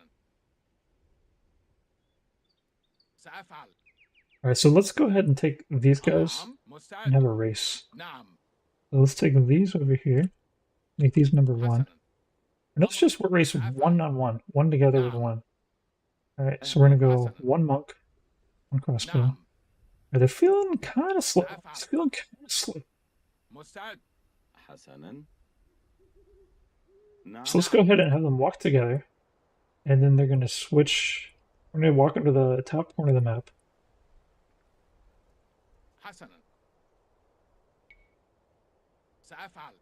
سأفعل. Alright, so let's go ahead and take these guys نعم. and مستعد. have a race. نعم. So let's take these over here. Make these number 1. حسنا. And let's just race one on one. One together with one. Alright, so we're going to go one monk, one crossbow. نعم. They're feeling kind of slow. It's feeling kind of slow. مستعد. حسنا. نعم. So let's go ahead and have them walk together. And then they're going to switch. We're going to walk under the top corner of the map. حسنا. سأفعل.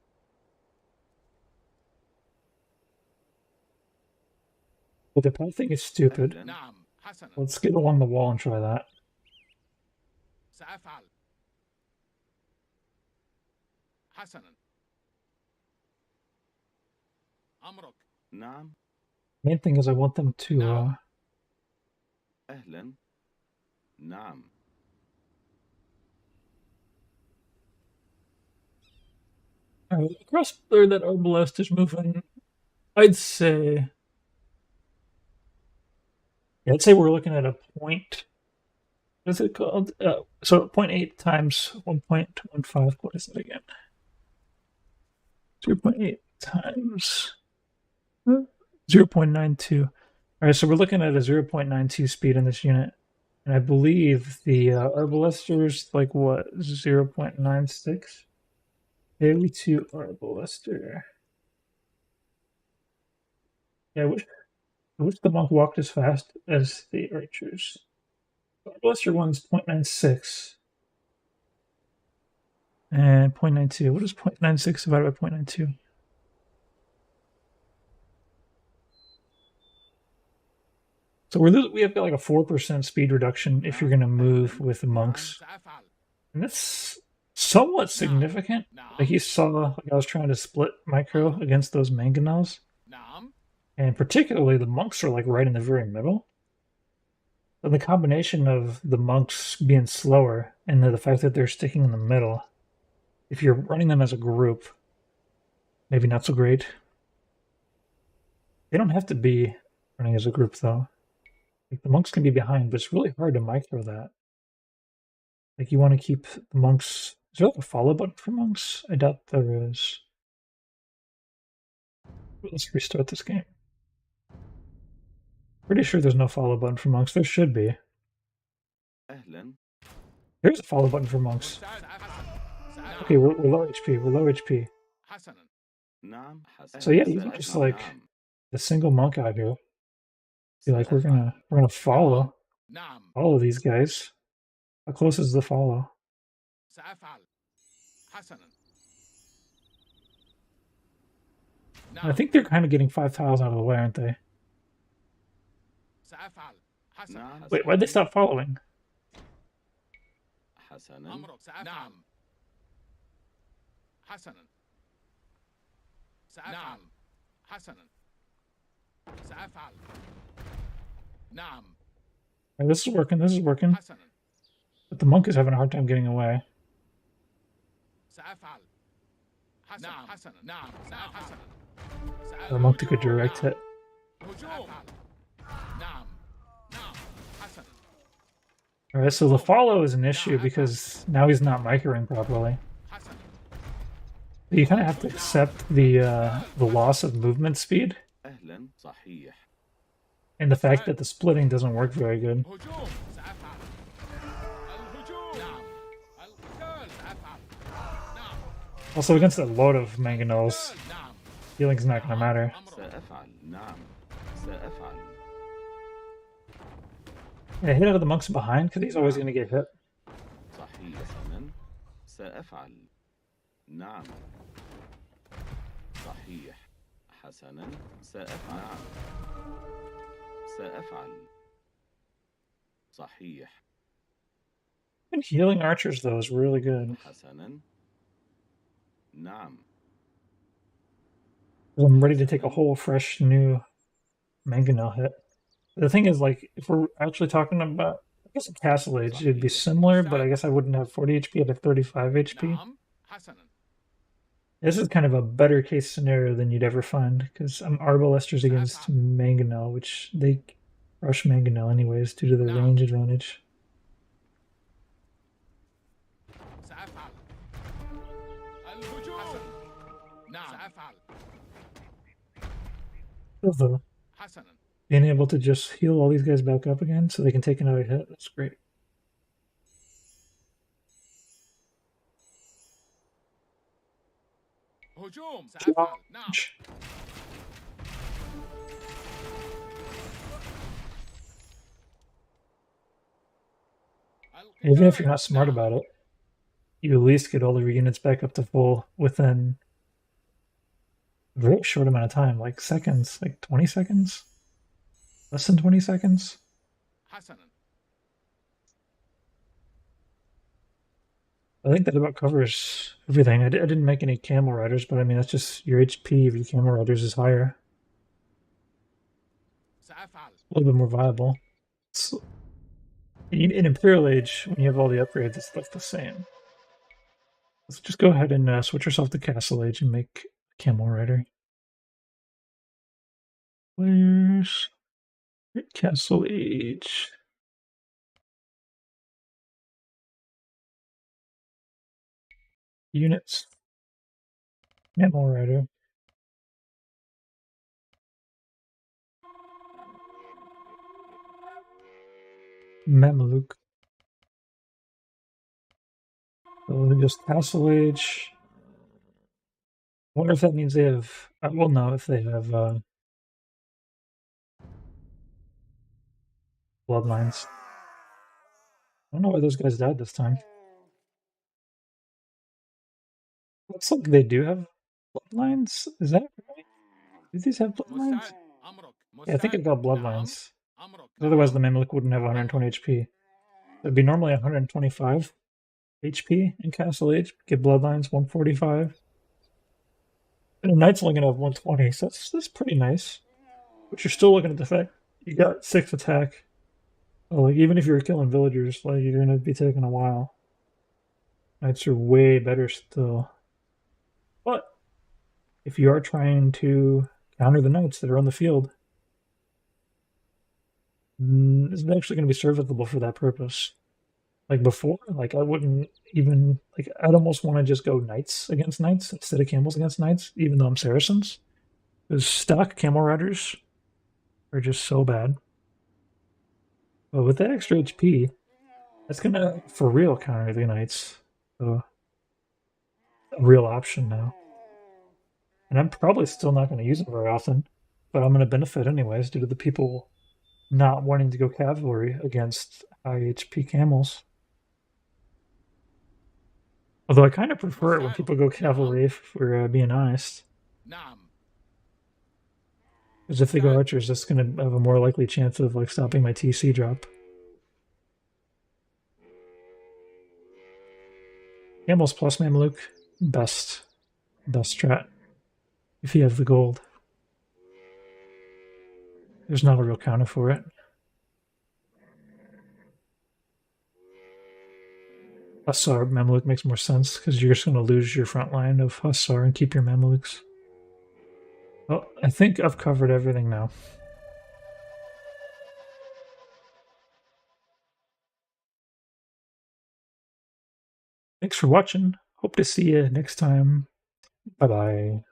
But the pathing is stupid. نعم. حسنا. Let's get along the wall and try that. سأفعل. حسنا. أمرك. نعم. Main thing is I want them to أهلا. نعم. across there that arbalest is moving. I'd say we're looking at a point. What's it called? So 0.8 times 1.15. What is it again? 0.8 times 0.92. All right, so we're looking at a 0.92 speed in this unit. And I believe the Arbalester's like what, 0.96? Daily to Arbalester. Yeah, I wish the monk walked as fast as the archers. Arbalester one's 0.96. And 0.92. What is 0.96 divided by 0.92? So we have got like a 4% speed reduction if you're going to move with the monks. And that's somewhat significant. Like you saw, like I was trying to split micro against those mangonels. And particularly the monks are like right in the very middle. And the combination of the monks being slower and the fact that they're sticking in the middle, if you're running them as a group, maybe not so great. They don't have to be running as a group though. Like the monks can be behind, but it's really hard to micro that. Like you want to keep the monks. Is there like a follow button for monks? I doubt there is. Let's restart this game. Pretty sure there's no follow button for monks. There should be. أهلا. There's a follow button for monks. Okay, we're low HP. We're low HP. نعم. So yeah, you can just like the single monk out here. feel like we're gonna follow نعم these guys. How close is the follow? سأفعل حسنا I نعم think they're kind of getting 5 tiles out of the way, aren't they? سأفعل حسنا نعم Wait, why'd they stop following? حسنا أمرك سأفعل نعم حسنا سأفعل نعم حسنا سأفعل نعم Right, this is working. This is working. حسنا But the monk is having a hard time getting away. سأفعل حسنا نعم حسنا نعم سأفعل The monk took a direct hit. هجوم نعم نعم حسنا All right, so the follow is an issue because now he's not microing properly. حسنا You kind of have to accept the loss of movement speed أهلا صحيح and the fact that the splitting doesn't work very good. هجوم سأفعل الهجوم نعم القتال سأفعل نعم Also, against a load of mangonels, نعم healing's not going to matter. سأفعل نعم سأفعل Yeah, hit out of the monks behind because he's always going to get hit. صحيح حسنا سأفعل نعم صحيح حسنا سأفعل نعم سأفعل صحيح Even healing archers, though, is really good. حسنا نعم I'm ready to take a whole fresh new mangonel hit. The thing is, like, if we're actually talking about, I guess a Castle Age, it'd be similar, but I guess I wouldn't have 40 HP, I'd have 35 HP. نعم حسنا This is kind of a better case scenario than you'd ever find, because I'm Arbalesters against Mangonel, which they crush Mangonel anyways due to their range advantage. سأفعل الهجوم حسنا نعم سأفعل So حسنا being able to just heal all these guys back up again so they can take another hit, that's great. هجوم سأفعل نعم Even if you're not smart about it, you at least get all of your units back up to full within a very short amount of time, like seconds, like 20 seconds? Less than 20 seconds? حسنا I think that about covers everything. I didn't make any camel riders, but I mean, that's just your HP of your camel riders is higher. سأفعل A little bit more viable. In Imperial Age, when you have all the upgrades, it's like the same. Let's just go ahead and switch yourself to Castle Age and make Camel Rider. Where's Castle Age? Units. Camel Rider. Mameluke. So just Castle Age. I wonder if that means they have. Well, no, if they have bloodlines. I don't know why those guys died this time. Looks like they do have bloodlines. Is that right? Do these have bloodlines? مستعد أمرك Yeah, I think it got bloodlines. أمرك Otherwise, the Mamluk wouldn't have 120 HP. It'd be normally 125 HP in Castle Age. Get bloodlines 145. And a knight's only gonna have 120, so that's pretty nice. But you're still looking at the fact you got 6 attack. So, like, even if you're killing villagers, like, you're gonna be taking a while. Knights are way better still. But if you are trying to counter the knights that are on the field, this is actually going to be serviceable for that purpose. Like before, like I wouldn't even, like, I'd almost want to just go knights against knights instead of camels against knights, even though I'm Saracens. Because stock camel riders are just so bad. But with that extra HP, that's going to, for real, counter the knights. So, a real option now. And I'm probably still not going to use them very often, but I'm going to benefit anyways due to the people not wanting to go cavalry against high HP camels. Although I kind of prefer it when people go cavalry, if we're being honest. نعم. Because if they go archers, that's going to have a more likely chance of like stopping my TC drop. Camels plus Mamluk, best strat. If you have the gold. There's not a real counter for it. Hussar Mamluk makes more sense because you're just going to lose your front line of Hussar and keep your Mamluks. Well, I think I've covered everything now. Thanks for watching. Hope to see you next time. Bye-bye.